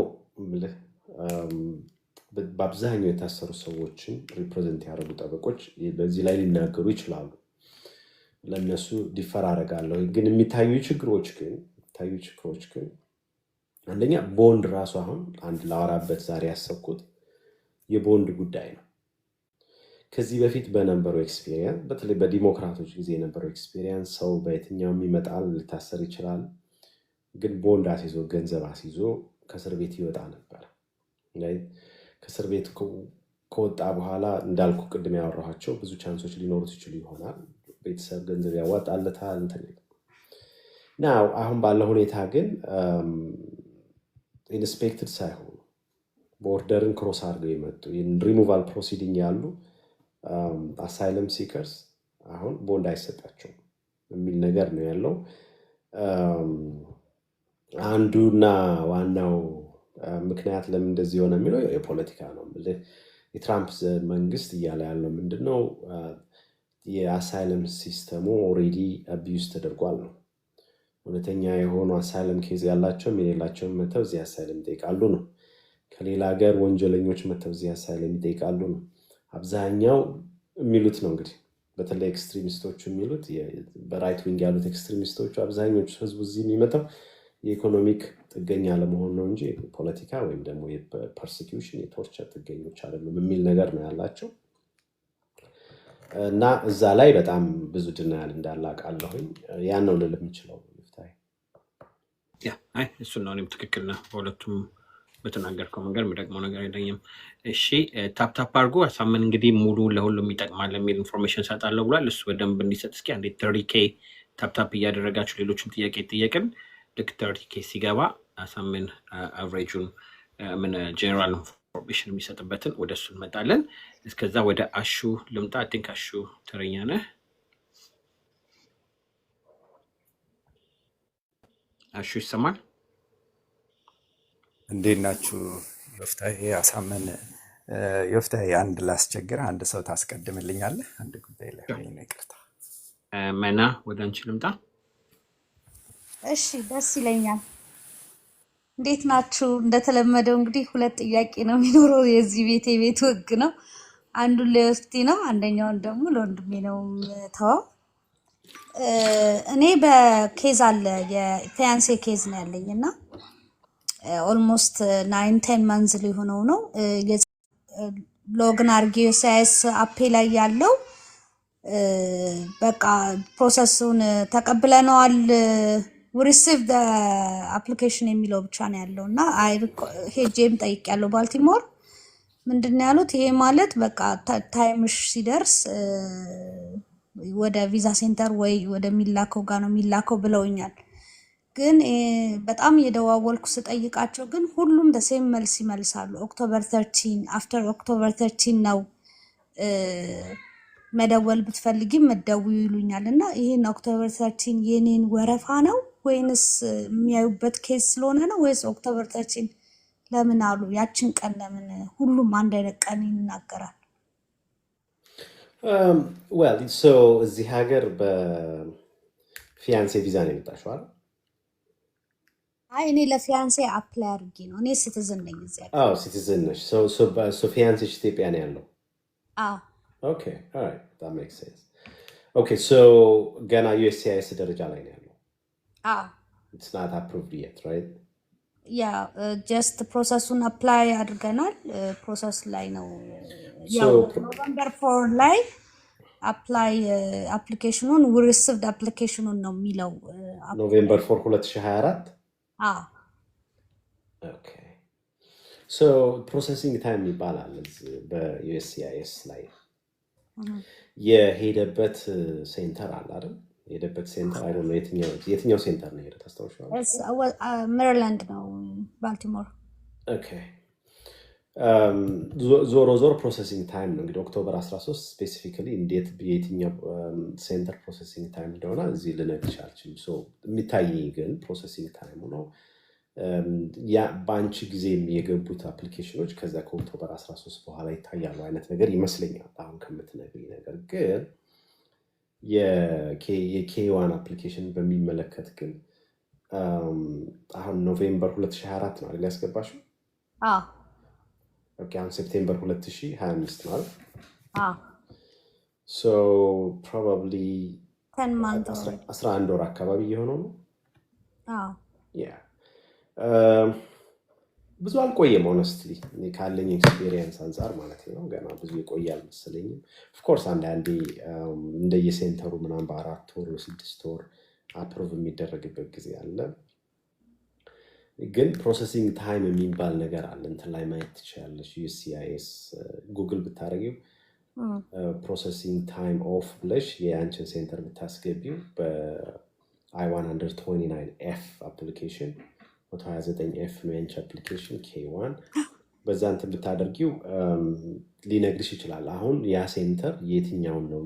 በአብዛኛው የታሰሩ ሰዎችን ሪፕሬዘንት ያደረጉ ጠበቆች በዚህ ላይ ሊናገሩ ይችላሉ። ለእነሱ ዲፈር አደርጋለሁ። ግን የሚታዩ ችግሮች ግን አንደኛ ቦንድ ራሱ አሁን አንድ ላወራበት ዛሬ ያሰብኩት የቦንድ ጉዳይ ነው። ከዚህ በፊት በነበረው ኤክስፔሪየንስ፣ በተለይ በዲሞክራቶች ጊዜ የነበረው ኤክስፔሪየንስ ሰው በየትኛውም ይመጣል፣ ሊታሰር ይችላል። ግን ቦንድ አስይዞ ገንዘብ አስይዞ ከእስር ቤት ይወጣ ነበር። ከእስር ቤት ከወጣ በኋላ እንዳልኩ ቅድም ያወራኋቸው ብዙ ቻንሶች ሊኖሩት ይችሉ ይሆናል። ቤተሰብ ገንዘብ ያዋጣለታል እንትን ናው። አሁን ባለው ሁኔታ ግን ኢንስፔክትድ ሳይሆኑ ቦርደርን ክሮስ አድርገው የመጡ ሪሙቫል ፕሮሲዲንግ ያሉ አሳይለም ሲከርስ አሁን ቦንድ አይሰጣቸውም የሚል ነገር ነው ያለው። አንዱና ዋናው ምክንያት ለምን እንደዚህ ሆነ የሚለው የፖለቲካ ነው። የትራምፕ መንግስት እያለ ያለው ምንድነው? የአሳይለም ሲስተሙ ኦልሬዲ አቢዩዝ ተደርጓል ነው። እውነተኛ የሆኑ አሳይለም ኬዝ ያላቸውም የሌላቸውም መተው እዚህ አሳይለም ይጠይቃሉ ነው። ከሌላ ሀገር ወንጀለኞች መተው እዚህ አሳይለም ይጠይቃሉ ነው። አብዛኛው የሚሉት ነው እንግዲህ በተለይ ኤክስትሪሚስቶቹ የሚሉት በራይት ዊንግ ያሉት ኤክስትሪሚስቶቹ አብዛኞቹ ህዝቡ እዚህ የሚመጣው የኢኮኖሚክ ጥገኛ ለመሆን ነው እንጂ ፖለቲካ ወይም ደግሞ የፐርሲኪዩሽን የቶርቸር ጥገኞች አይደሉም የሚል ነገር ነው ያላቸው። እና እዛ ላይ በጣም ብዙ ድናያል እንዳለ አውቃለሁኝ። ያን ነው ልል የምችለው። እሱን ነው እኔም ትክክል ነው። በሁለቱም በተናገርከው መንገድ የሚጠቅመው ነገር የለኝም። እሺ ታፕታፕ አድርጎ አሳምን እንግዲህ ሙሉ ለሁሉም ይጠቅማል የሚል ኢንፎርሜሽን ሰጣለሁ ብሏል። እሱ በደንብ እንዲሰጥ እስኪ አንዴ 30K ታፕታፕ እያደረጋችሁ ሌሎችም ጥያቄ ጠየቅን። ልክ 30K ሲገባ አሳምን አቨሬጁን ምን ጀነራል ኢንፎርሜሽን የሚሰጥበትን ወደ እሱ እንመጣለን። እስከዛ ወደ አሹ ልምጣ። አይ ቲንክ አሹ ተረኛ ነህ። አሹ ይሰማል? እንዴት ናችሁ? ዮፍታሔ አሳመን ዮፍታሔ አንድ ላስቸግር፣ አንድ ሰው ታስቀድምልኛለህ? አንድ ጉዳይ ላይ ሆኜ ነው። ይቅርታ። መና ወደ አንቺ ልምጣ። እሺ ደስ ይለኛል። እንዴት ናችሁ? እንደተለመደው እንግዲህ ሁለት ጥያቄ ነው የሚኖረው። የዚህ ቤት የቤቱ ህግ ነው። አንዱን ለዮፍቲ ነው፣ አንደኛውን ደግሞ ለወንድሜ ነው ተዋው። እኔ በኬዝ አለ የፊያንሴ ኬዝ ነው ያለኝ እና ኦልሞስት 9-10 መንዝ ሊሆነው ነው። ሎግን አድርጌ ዩኤስሲአይኤስ አፔ ላይ ያለው በቃ ፕሮሰሱን ተቀብለነዋል ሪሲቭ አፕሊኬሽን የሚለው ብቻ ነው ያለው እና ሄጄም ጠይቄያለሁ ባልቲሞር። ምንድን ነው ያሉት? ይሄ ማለት በቃ ታይምሽ ሲደርስ ወደ ቪዛ ሴንተር ወይ ወደሚላከው ጋር ነው የሚላከው ብለውኛል። ግን በጣም እየደዋወልኩ ስጠይቃቸው ግን ሁሉም ደሴም መልስ ይመልሳሉ። ኦክቶበር 13 አፍተር ኦክቶበር 13 ነው መደወል ብትፈልጊም መደውዩ ይሉኛል። እና ይሄን ኦክቶበር 13 የኔን ወረፋ ነው ወይንስ የሚያዩበት ኬስ ስለሆነ ነው ወይስ ኦክቶበር 13 ለምን አሉ? ያችን ቀን ለምን ሁሉም አንድ አይነት ቀን ይናገራል? ዌል ሶ እዚህ ሀገር በፊያንሴ ቪዛ ነው የመጣሽው አይደል? አይ እኔ ለፊያንሴ አፕላይ አድርጌ ነው። እኔ ሲቲዝን ነኝ እዚህ ሀገር። አዎ ሲቲዝን ነሽ። ሶ ፊያንሴሽ ኢትዮጵያ ነው ያለው? አዎ ኦኬ ኦልራይት that makes sense. ኦኬ ሶ ገና ዩኤስሲአይኤስ ደረጃ ላይ ነው ያለው? አዎ it's not approved yet, right? ያ ጀስት ፕሮሰሱን አፕላይ አድርገናል። ፕሮሰስ ላይ ነው ያው ኖቨምበር 4 ላይ አፕላይ አፕሊኬሽኑን we received አፕሊኬሽኑን ነው የሚለው ኖቬምበር 4 2024? አዎ ኦኬ ሶ ፕሮሰሲንግ ታይም ይባላል በዩኤስሲአይኤስ ላይ የሄደበት ሴንተር አለ አይደል? የሄደበት ሴንተር አይ ዶንት ኖ የትኛው ሴንተር ነው የሄደው ታስታውሻለሽ? ሜሪላንድ ነው ባልቲሞር። ኦኬ ዞሮ ፕሮሰሲንግ ታይም ነው እንግዲህ ኦክቶበር 13 ስፔሲፊካሊ እንዴት የትኛው ሴንተር ፕሮሰሲንግ ታይም እንደሆነ እዚህ ልነግርሽ አልችልም። ሶ የሚታየኝ ግን ፕሮሰሲንግ ታይሙ ነው ያ በአንቺ ጊዜ የገቡት አፕሊኬሽኖች ከዛ ከኦክቶበር 13 በኋላ ይታያሉ አይነት ነገር ይመስለኛል አሁን ከምትነግሪኝ ነገር። ግን የኬዋን አፕሊኬሽን በሚመለከት ግን አሁን ኖቬምበር 2024 ነው አይደል ያስገባሽው? አዎ ኦኬ አሁን ሴፕቴምበር 2025 ነው አይደል? አዎ ሶ ፕሮባብሊ 10 month 11 ወር አካባቢ የሆነው ነው። አዎ ያ ብዙ አልቆየም ሆነስትሊ ካለኝ ኤክስፒሪየንስ አንጻር ማለት ነው። ገና ብዙ የቆየ አልመሰለኝም። ኦፍኮርስ አንዳንዴ እንደየሴንተሩ ምናምን በ4 ወር 6 ወር አፕሮቭ የሚደረግበት ጊዜ አለ። ግን ፕሮሰሲንግ ታይም የሚባል ነገር አለ። እንትን ላይ ማየት ትችላለሽ። ዩኤስሲአይኤስ ጉግል ብታደርጊው ፕሮሰሲንግ ታይም ኦፍ ብለሽ የአንችን ሴንተር ብታስገቢው በI-129F አፕሊኬሽን 129F ነው የአንቺ አፕሊኬሽን K1 በዛ እንትን ብታደርጊው ሊነግርሽ ይችላል። አሁን ያ ሴንተር የትኛውን ነው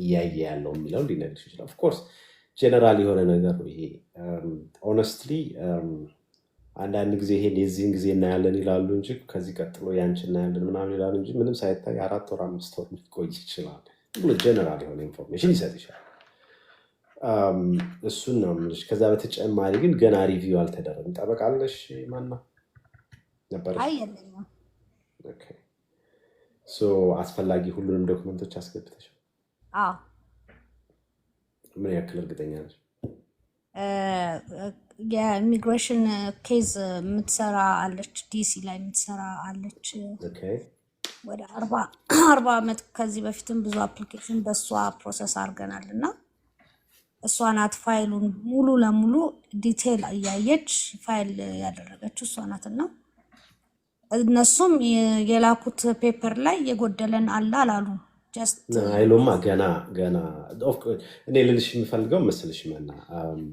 እያየ ያለው የሚለውን ሊነግርሽ ይችላል። ኦፍኮርስ ጀነራል የሆነ ነገር ነው ይሄ። ኦነስትሊ አንዳንድ ጊዜ ይሄን የዚህን ጊዜ እናያለን ይላሉ እንጂ ከዚህ ቀጥሎ ያንቺ እናያለን ምናምን ይላሉ እንጂ ምንም ሳይታይ 4 ወር 5 ወር ሊቆይ ይችላል ብሎ ጀነራል የሆነ ኢንፎርሜሽን ይሰጥ ይችላል። እሱን ነው የምልሽ። ከዛ በተጨማሪ ግን ገና ሪቪው አልተደረገም። ጠበቃለሽ ማን ነው ነበረሽ? አይ የለኝም። ኦኬ ሶ አስፈላጊ ሁሉንም ዶክመንቶች አስገብተሽ አዎ ምን ያክል እርግጠኛ ነሽ? የኢሚግሬሽን ኬዝ የምትሰራ አለች፣ ዲሲ ላይ የምትሰራ አለች። ኦኬ ወደ 40 ዓመት ከዚህ በፊትም ብዙ አፕሊኬሽን በእሷ ፕሮሰስ አድርገናል እና እሷ ናት ፋይሉን ሙሉ ለሙሉ ዲቴል እያየች ፋይል ያደረገችው እሷ ናት። እና እነሱም የላኩት ፔፐር ላይ የጎደለን አለ አላሉ። አይሉማ ገና እኔ ልልሽ የምፈልገው መስልሽ መና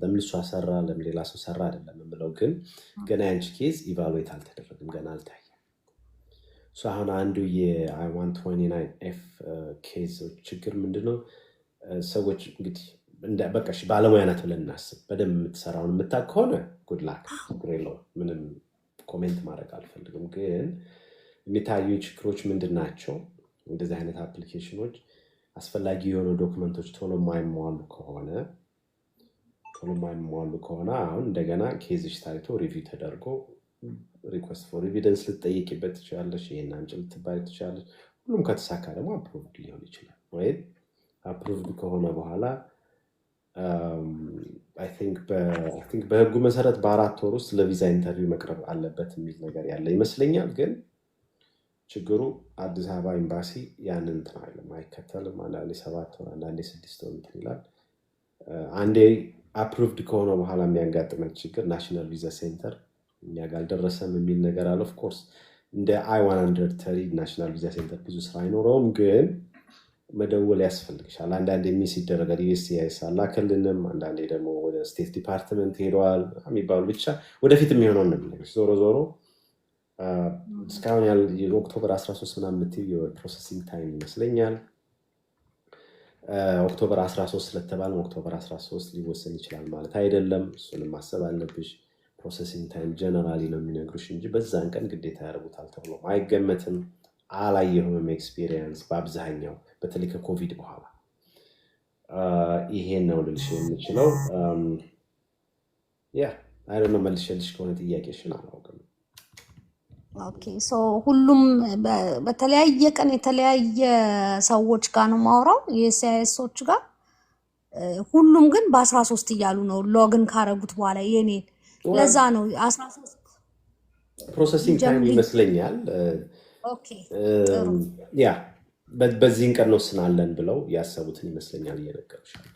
ለምን እሷ ሰራ ለምን ሌላ ሰው ሰራ አይደለም የምለው፣ ግን ገና ያንቺ ኬዝ ኢቫሉዌት አልተደረገም፣ ገና አልታየም። አሁን አንዱ የ I-129F ኬዝ ችግር ምንድነው? ሰዎች እንግዲህ በቃ እሺ ባለሙያ ናት ብለን እናስብ። በደንብ የምትሰራውን የምታውቅ ከሆነ ጉድ ላክ፣ ችግር የለውም፣ ምንም ኮሜንት ማድረግ አልፈልግም። ግን የሚታዩ ችግሮች ምንድን ናቸው? እንደዚህ አይነት አፕሊኬሽኖች አስፈላጊ የሆኑ ዶክመንቶች ቶሎ የማይሟሉ ከሆነ አሁን እንደገና ኬዝሽ ታይቶ ሪቪው ተደርጎ ሪኩዌስት ፎር ኤቪደንስ ልትጠይቂበት ትችላለሽ፣ ይሄን አምጪ ልትባይ ትችላለሽ። ሁሉም ከተሳካ ደግሞ አፕሩቭድ ሊሆን ይችላል። ወይ አፕሩቭድ ከሆነ በኋላ አይ ቲንክ በህጉ መሰረት በ4 ወር ውስጥ ለቪዛ ኢንተርቪው መቅረብ አለበት የሚል ነገር ያለ ይመስለኛል። ግን ችግሩ አዲስ አበባ ኤምባሲ ያንን እንትን አይልም፣ አይከተልም። አንዳንዴ 7 ወር አንዳንዴ 6 ወር እንትን ይላል። አንዴ አፕሩቭድ ከሆነ በኋላ የሚያጋጥመን ችግር ናሽናል ቪዛ ሴንተር እኛ ጋር አልደረሰም የሚል ነገር አለ። ኦፍኮርስ እንደ I-130 ናሽናል ቪዛ ሴንተር ብዙ ስራ አይኖረውም፣ ግን መደወል ያስፈልግሻል። አንዳንዴ ሚስ ይደረጋል። USCIS አላከልንም፣ አንዳንዴ ደግሞ ወደ ስቴት ዲፓርትመንት ሄደዋል የሚባሉ ብቻ ወደፊት የሚሆነው ነው የሚነግርሽ። ዞሮ እስካሁን ኦክቶበር 13 ምናምን የምትይው የፕሮሰሲንግ ታይም ይመስለኛል። ኦክቶበር 13 ስለተባለ ኦክቶበር 13 ሊወሰን ይችላል ማለት አይደለም። እሱንም ማሰብ አለብሽ። ፕሮሰሲንግ ታይም ጀነራሊ ነው የሚነግሩሽ እንጂ በዛን ቀን ግዴታ ያደርጉታል ተብሎ አይገመትም። አላየሁም ኤክስፒሪየንስ በአብዛኛው በተለይ ከኮቪድ በኋላ ይሄን ነው ልልሽ የምችለው። አይ ዶንት ኖ መልሼልሽ ከሆነ ጥያቄሽን አላውቅም። ኦኬ ሶ ሁሉም በተለያየ ቀን የተለያየ ሰዎች ጋር ነው ማውራው የሲአይኤሶች ጋር ሁሉም ግን በ13 እያሉ ነው ሎግን ካረጉት በኋላ የኔን ለዛ ነው 13 ፕሮሰሲንግ ታይም ይመስለኛል። ኦኬ ጥሩ በዚህን ቀን ወስናለን ብለው ያሰቡትን ይመስለኛል እየነገሩሻል።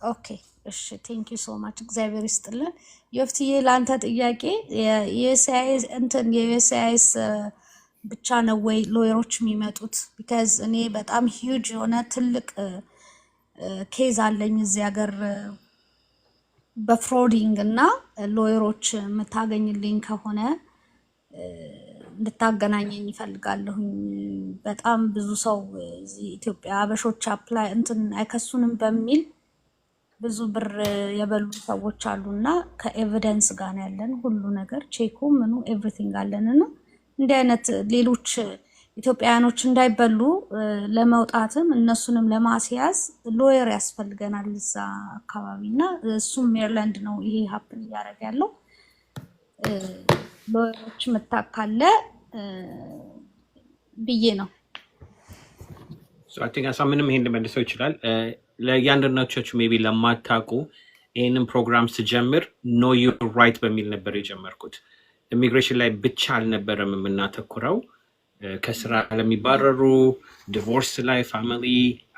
ኦኬ እሺ ቴንክ ዩ ሶ ማች እግዚአብሔር ይስጥልን። የፍትዬ ለአንተ ጥያቄ የዩኤስሲአይኤስ ብቻ ነው ወይ ሎየሮች የሚመጡት? ቢካዝ እኔ በጣም ሂውጅ የሆነ ትልቅ ኬዝ አለኝ እዚህ ሀገር በፍሮዲንግ እና ሎየሮች የምታገኝልኝ ከሆነ እንድታገናኘኝ ይፈልጋለሁኝ። በጣም ብዙ ሰው እዚህ ኢትዮጵያ አበሾች አፕላይ እንትን አይከሱንም በሚል ብዙ ብር የበሉ ሰዎች አሉና ከኤቪደንስ ጋር ያለን ሁሉ ነገር ቼኩ ምኑ ኤቭሪቲንግ አለንና እንዲህ አይነት ሌሎች ኢትዮጵያውያኖች እንዳይበሉ ለመውጣትም እነሱንም ለማስያዝ ሎየር ያስፈልገናል እዛ አካባቢና እሱም ሜሪላንድ ነው ይሄ ሀፕን እያደረገ ያለው። ሎየሮች መታካለ ብዬ ነው። አይ ቲንክ አሳምንም ይሄን ልመልሰው ይችላል። ለእያንዳንዳችሁ ሜቢ ለማታውቁ ይህንን ፕሮግራም ስጀምር ኖ ዩር ራይት በሚል ነበር የጀመርኩት። ኢሚግሬሽን ላይ ብቻ አልነበረም የምናተኩረው፣ ከስራ ለሚባረሩ፣ ዲቮርስ ላይ፣ ፋሚሊ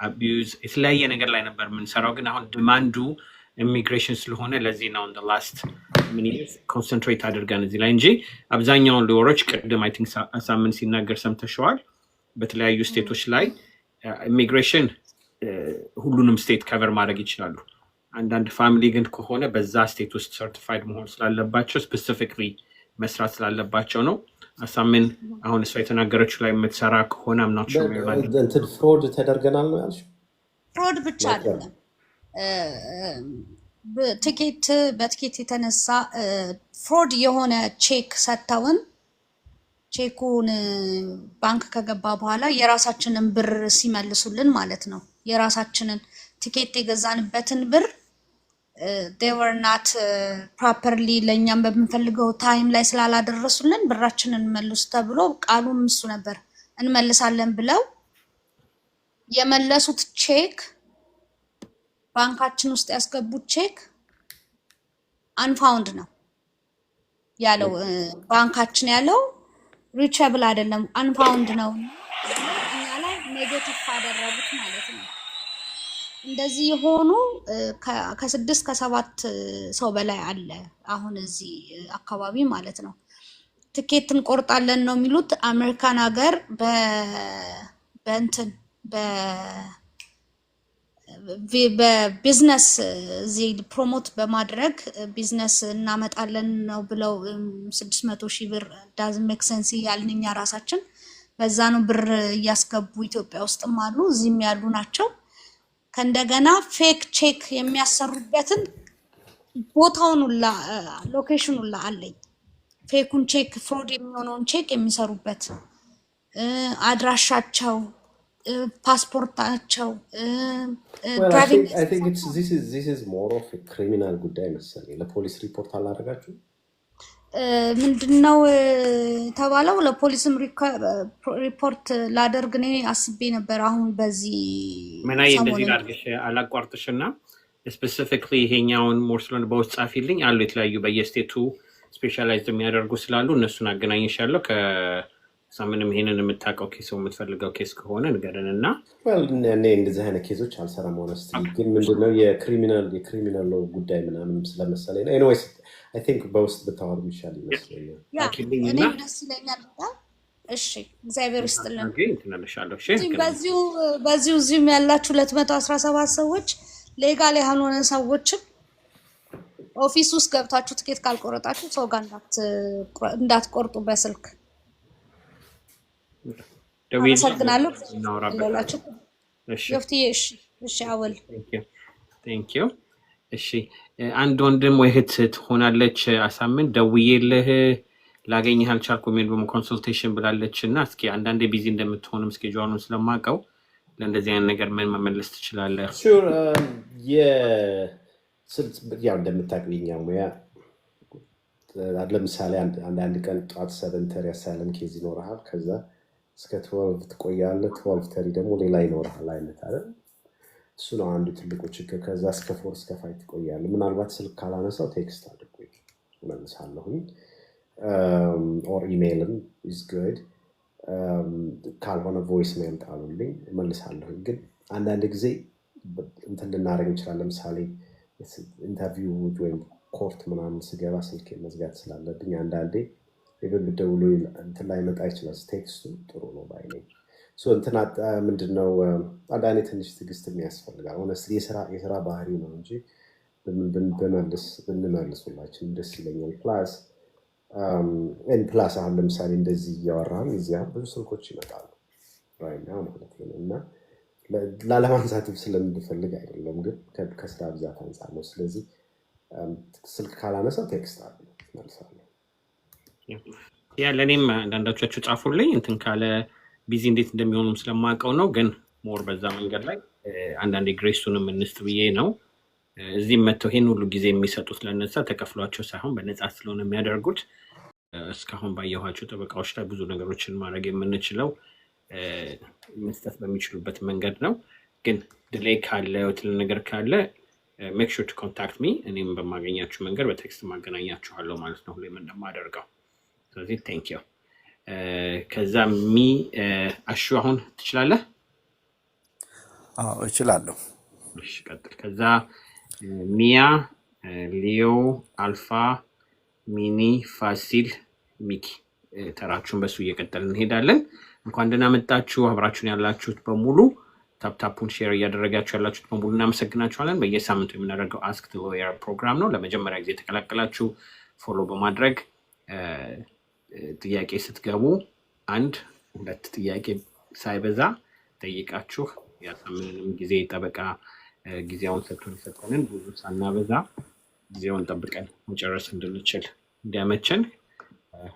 አቢዩዝ የተለያየ ነገር ላይ ነበር የምንሰራው። ግን አሁን ዲማንዱ ኢሚግሬሽን ስለሆነ ለዚህ ነው እንደ ላስት ሚኒት ኮንሰንትሬት አድርገን እዚህ ላይ እንጂ አብዛኛውን ሎየሮች ቅድም አይ ቲንክ አሳምን ሲናገር ሰምተሸዋል። በተለያዩ ስቴቶች ላይ ኢሚግሬሽን ሁሉንም ስቴት ከቨር ማድረግ ይችላሉ። አንዳንድ ፋሚሊ ግን ከሆነ በዛ ስቴት ውስጥ ሰርቲፋይድ መሆን ስላለባቸው ስፔሲፊክሊ መስራት ስላለባቸው ነው። አሳምን አሁን እሷ የተናገረችው ላይ የምትሰራ ከሆነ አምናቸው እንትን ፍሮድ ተደርገናል ነው ያልሽው? ፍሮድ ብቻ አይደለም በትኬት የተነሳ ፍሮድ የሆነ ቼክ ሰጥተውን ቼኩን ባንክ ከገባ በኋላ የራሳችንን ብር ሲመልሱልን ማለት ነው። የራሳችንን ቲኬት የገዛንበትን ብር they were not properly ለኛም በምንፈልገው ታይም ላይ ስላላደረሱልን ብራችንን መልሱ ተብሎ ቃሉም እሱ ነበር እንመልሳለን ብለው የመለሱት ቼክ ባንካችን ውስጥ ያስገቡት ቼክ አንፋውንድ ነው ያለው ባንካችን ያለው ሪቸብል አይደለም አንፋውንድ ነው እኛ ላይ ኔጌቲቭ አደረጉት ማለት ነው እንደዚህ የሆኑ ከ6 ከ7 ሰው በላይ አለ አሁን እዚህ አካባቢ ማለት ነው ቲኬት እንቆርጣለን ነው የሚሉት አሜሪካን ሀገር በእንትን በቢዝነስ እዚህ ፕሮሞት በማድረግ ቢዝነስ እናመጣለን ነው ብለው 600,000 ብር ዳዝንት ሜክ ሴንስ ያልንኛ ራሳችን በዛ ነው ብር ያስገቡ ኢትዮጵያ ውስጥም አሉ እዚህም ያሉ ናቸው ከእንደገና ፌክ ቼክ የሚያሰሩበትን ቦታውን ሁላ ሎኬሽን ሁላ አለኝ ፌኩን ቼክ ፍሮድ የሚሆነውን ቼክ የሚሰሩበት አድራሻቸው ፓስፖርታቸው ድራይቪንግ I think this is more of a criminal ጉዳይ መሰለኝ ለፖሊስ ሪፖርት አላደረጋችሁ ምንድነው ተባለው ለፖሊስም ሪፖርት ላደርግ እኔ አስቤ ነበር አሁን በዚህ ምናይ እንደዚህ አድርገሽ አላቋርጥሽና ስፔሲፊካሊ ይሄኛውን ሞርስሎን በውስጥ ጻፊልኝ አሉ የተለያዩ በየስቴቱ ስፔሻላይዝድ የሚያደርጉ ስላሉ እነሱን አገናኝሻለሁ ከሳምንም ይሄንን የምታውቀው ኬስ የምትፈልገው ኬስ ከሆነ ንገረንና እኔ እንደዚህ አይነት ኬዞች አልሰራም ሆነስቲ ግን ምንድነው የክሪሚናል ጉዳይ ምናምን ስለመሰለኝ ነው ኤኒዌይስ I think በውስጥ ብታወሩ ይሻል ይመስለኛል እኔ ደስ ይለኛል እሺ እግዚአብሔር ይስጥልን ግን ተነለሻለሁ እሺ በዚሁ እዚህም ያላችሁ 217 ሰዎች ሌጋል ያልሆነ ሰዎች ኦፊስ ውስጥ ገብታችሁ ትኬት ካልቆረጣችሁ ሰው ጋር እንዳትቆርጡ በስልክ አመሰግናለሁ እናወራበታለን እሺ ይፍትዬ እሺ አወል thank you እሺ አንድ ወንድም ወይ እህት ትሆናለች አሳምን ደውዬልህ ላገኝህ አልቻልኩም የሚል ኮንሰልቴሽን ብላለችና እስኪ አንዳንዴ ቢዚ እንደምትሆንም ስኬጁሉን ስለማውቀው ለእንደዚህ አይነት ነገር ምን መመለስ ትችላለህ ሹር ያው እንደምታውቁኝ ሙያ ለምሳሌ አንዳንድ ቀን ጧት 7:30 ያሳለም ኬዝ ይኖርሃል ከዛ እስከ 12 ትቆያለህ 12:30 ደግሞ ሌላ ይኖርሃል አይነት አይደል እሱ ነው አንዱ ትልቁ ችግር ከዛ እስከ 4 እስከ 5 ትቆያለህ ምናልባት ስልክ ካላነሳው ቴክስት አድርጉኝ መልሳለሁኝ or ኢሜይልም is good ካልሆነ ቮይስ ሜል ጣሉልኝ መልሳለሁኝ ግን አንዳንድ ጊዜ እንትን ልናደርግ እንችላለን ለምሳሌ ኢንተርቪው ወይም ኮርት ምናምን ስገባ ስልክ መዝጋት ስላለብኝ አንዳንዴ የበደውሉ እንትን ላይ መጣ ይችላል ቴክስቱ ጥሩ ነው ባይነኝ ሶ እንትና ምንድነው አንዳንዴ ትንሽ ትግስት የሚያስፈልጋል ሆነስሊ የሥራ ባህሪ ነው እንጂ ብንመልሱላችን ደስ ይለኛል ፕላስ አሁን ለምሳሌ እንደዚህ እያወራን እዚያ ብዙ ስልኮች ይመጣሉ right now ማለት ነው እና ላለማንሳትም ስለምንፈልግ አይደለም ግን ከስራ ብዛት አንፃር ነው ስለዚህ ስልክ ካላነሳው ቴክስት አድርጉ መልሳለሁ ያ ለኔም አንዳንዶቻችሁ ጻፉልኝ እንትን ካለ ቢዚ እንዴት እንደሚሆኑም ስለማውቀው ነው ግን ሞር በዛ መንገድ ላይ አንዳንዴ ግሬሱንም እንስት ብዬ ነው እዚህም መተው ይሄን ሁሉ ጊዜ የሚሰጡት ለነሳ ተከፍሏቸው ሳይሆን በነፃ ስለሆነ የሚያደርጉት እስካሁን ባየኋቸው ጠበቃዎች ላይ ብዙ ነገሮችን ማድረግ የምንችለው መስጠት በሚችሉበት መንገድ ነው ግን ዲሌይ ካለ ወትል ነገር ካለ make sure to contact me እኔም በማገኛችሁ መንገድ በቴክስት ማገናኛችኋለሁ ማለት ነው ሁሌም እንደማደርገው ስለዚህ thank you ከዛ አሹ አሁን ትችላለህ እችላለሁ እሺ ቀጥል ከዛ ሚያ ሊዮ አልፋ ሚኒ ፋሲል ሚኪ ተራችሁን በሱ እየቀጠልን እንሄዳለን እንኳን ደህና መጣችሁ አብራችሁን ያላችሁት በሙሉ ታፕታፑን ሼር እያደረጋችሁ ያላችሁት በሙሉ እናመሰግናችኋለን በየሳምንቱ የምናደርገው አስክ ዘ ሎየር ፕሮግራም ነው ለመጀመሪያ ጊዜ ተቀላቀላችሁ ፎሎ በማድረግ ጥያቄ ስትገቡ 1-2 ጥያቄ ሳይበዛ ጠይቃችሁ ያሳምንንም ጊዜ ጠበቃ ጊዜውን ሰጥቶን ብዙ ሳናበዛ ጊዜውን ጠብቀን መጨረስ እንድንችል እንዲያመቸን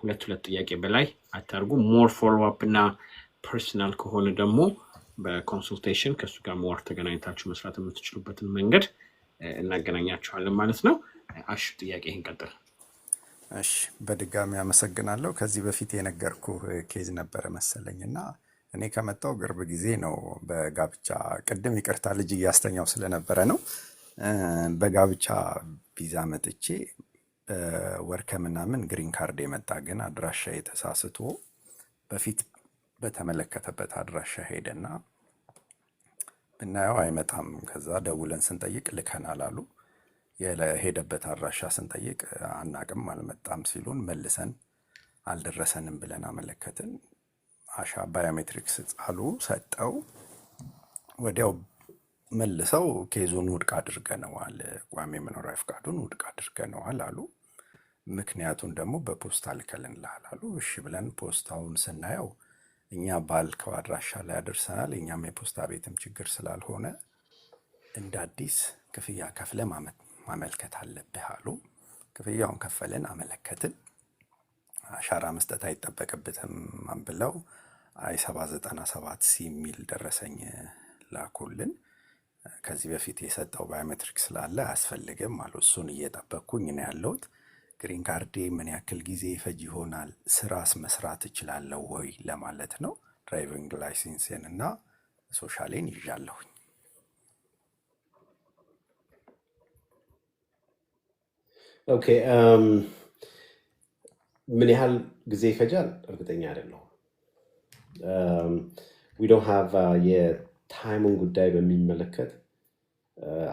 2 ጥያቄ በላይ አታርጉ ሞር ፎሎ አፕ እና ፐርሰናል ከሆነ ደግሞ በኮንሱልቴሽን ከሱ ጋር ሞር ተገናኝታችሁ መስራት የምትችሉበትን መንገድ እናገናኛችኋለን ማለት ነው። አሹ ጥያቄህን ቀጥል። እሺ በድጋሚ አመሰግናለሁ። ከዚህ በፊት የነገርኩ ኬዝ ነበረ መሰለኝና እኔ ከመጣው ቅርብ ጊዜ ነው በጋብቻ ቅድም ይቅርታ ልጅ እያስተኛው ስለነበረ ነው በጋብቻ ቪዛ መጥቼ ወር ከምናምን ግሪን ካርድ የመጣ ግን አድራሻ የተሳስቶ በፊት በተመለከተበት አድራሻ ሄደና ብናየው አይመጣም። ከዛ ደውለን ስንጠይቅ ልከናል አሉ። የሄደበት አድራሻ ስንጠይቅ አናቅም አልመጣም ሲሉን መልሰን አልደረሰንም ብለን አመለከትን። አሻ ባዮሜትሪክስ ጻሉ ሰጠው። ወዲያው መልሰው ኬዙን ውድቅ አድርገነዋል፣ ቋሚ መኖሪያ ፈቃዱን ውድቅ አድርገነዋል አሉ። ምክንያቱን ደግሞ በፖስታ ልከልንልሃል አሉ። እሺ ብለን ፖስታውን ስናየው እኛ ባልከው አድራሻ ላይ አድርሰናል፣ እኛም የፖስታ ቤትም ችግር ስላልሆነ እንደ አዲስ ክፍያ ከፍለ ማመልከት አለብህ አሉ። ክፍያውን ከፈልን፣ አመለከትን። አሻራ መስጠት አይጠበቅብትም ብለው I797 የሚል ደረሰኝ ላኩልን። ከዚህ በፊት የሰጠው ባዮሜትሪክ ስላለ አያስፈልግም አሉ። እሱን እየጠበቅኩኝ ነው ያለሁት። ግሪን ካርዴ ምን ያክል ጊዜ ይፈጅ ይሆናል? ስራስ መስራት እችላለሁ ወይ ለማለት ነው። ድራይቪንግ ላይሰንስን እና ሶሻሌን ይዣለሁኝ። ኦኬ ምን ያህል ጊዜ ይፈጃል እርግጠኛ አይደለሁም። ዊ ዶንት ሃቭ የታይሙን ጉዳይ በሚመለከት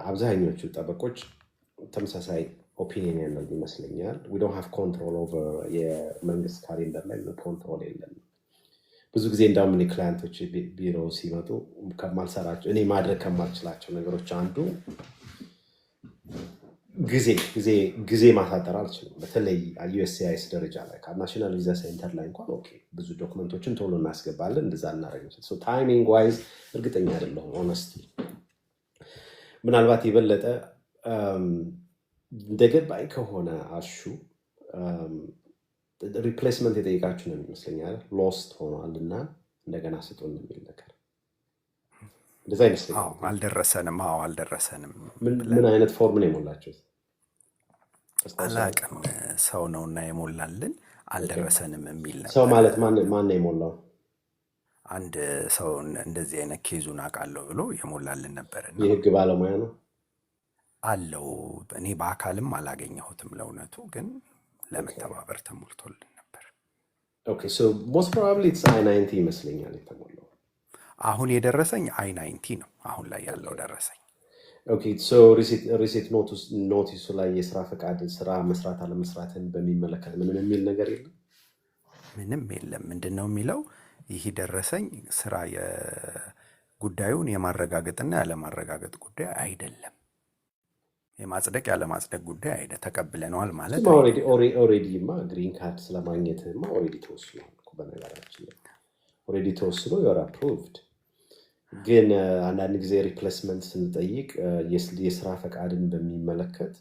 አብዛኞቹ ጠበቆች ተመሳሳይ ኦፒኒየን ያለው ይመስለኛል። ዊ ዶንት ሃቭ ኮንትሮል ኦቨር የመንግስት ካሌንደር ላይ ኮንትሮል የለም። ብዙ ጊዜ እንዳውም እኔ ክላይንቶች ቢሮ ሲመጡ ከማልሰራቸው እኔ ማድረግ ከማልችላቸው ነገሮች አንዱ ጊዜ ማሳጠር አልችልም። በተለይ ዩኤስሲአይኤስ ደረጃ ላይ ከናሽናል ቪዛ ሴንተር ላይ እንኳን ኦኬ ብዙ ዶክመንቶችን ቶሎ እናስገባለን፣ እንደዛ እናደርግ። ታይሚንግ ዋይዝ እርግጠኛ አይደለሁም ሆነስቲ። ምናልባት የበለጠ እንደገባኝ ከሆነ አሹ ሪፕሌስመንት የጠየቃችሁ ነው ይመስለኛል። ሎስት ሆኗል እና እንደገና ስጡን የሚል ነገር እንደዛ ይመስለኛል። አልደረሰንም። አልደረሰንም። ምን አይነት ፎርም ነው የሞላችሁት? አላቅም። ሰው ነውና የሞላልን አልደረሰንም የሚል ነበር። ሰው ማለት ማን ነው የሞላው? አንድ ሰው እንደዚህ አይነት ኬዙን አውቃለሁ ብሎ የሞላልን ነበር። የህግ ባለሙያ ነው አለው። እኔ በአካልም አላገኘሁትም ለእውነቱ፣ ግን ለመተባበር ተሞልቶልን ነበር። ኦኬ ሶ ሞስት ፕሮባብሊ ኢትስ I-90 ይመስለኛል የተሞላው። አሁን የደረሰኝ I-90 ነው አሁን ላይ ያለው ደረሰኝ። ኦኬ ሶ ሪሲት ኖቲሱ ላይ የስራ ፈቃድ ስራ መስራት አለመስራትን በሚመለከት ምንም የሚል ነገር የለም። ምንም የለም። ምንድነው የሚለው? ይህ ደረሰኝ ስራ ጉዳዩን የማረጋገጥና ያለማረጋገጥ ጉዳይ አይደለም፣ የማጽደቅ ያለማጽደቅ ጉዳይ አይደለም። ተቀብለነዋል ማለት ኦሬዲማ ግሪን ካርድ ስለማግኘትማ ኦሬዲ ተወስኗል እኮ በነገራችን ላይ ኦሬዲ ተወስኖ ዩር አፕሩቭድ። ግን አንዳንድ ጊዜ ሪፕሌስመንት ስንጠይቅ የስራ ፈቃድን በሚመለከት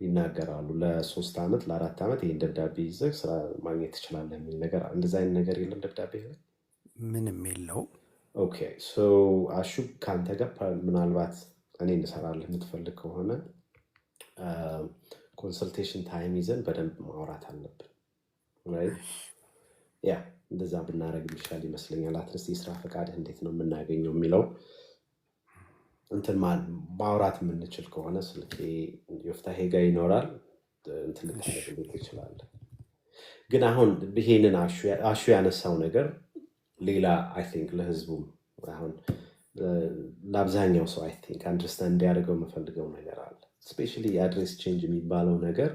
ይናገራሉ። ለ3 ዓመት ለ4 ዓመት ይህን ደብዳቤ ይዘህ ስራ ማግኘት ትችላለህ የሚል ነገር፣ እንደዛ አይነት ነገር የለም ደብዳቤ ላይ ምንም የለው። ኦኬ ሶ አሹ ከአንተ ጋር ምናልባት እኔ እንሰራለን የምትፈልግ ከሆነ ኮንሰልቴሽን ታይም ይዘን በደንብ ማውራት አለብን። ያ እንደዛ ብናደርግ የሚሻል ይመስለኛል። አትሊስት የስራ ፈቃድህ እንዴት ነው የምናገኘው የሚለው እንትን ማውራት የምንችል ከሆነ ስልኬ ዮፍታሔ ጋር ይኖራል፣ እንትን ልታደርግ ትችላለህ። ግን አሁን ይሄንን አሹ ያነሳው ነገር ሌላ አይ ቲንክ ለህዝቡም አሁን ለአብዛኛው ሰው አይ ቲንክ አንደርስታንድ እንዲያደርገው የምፈልገው ነገር አለ። ስፔሻሊ የአድሬስ ቼንጅ የሚባለው ነገር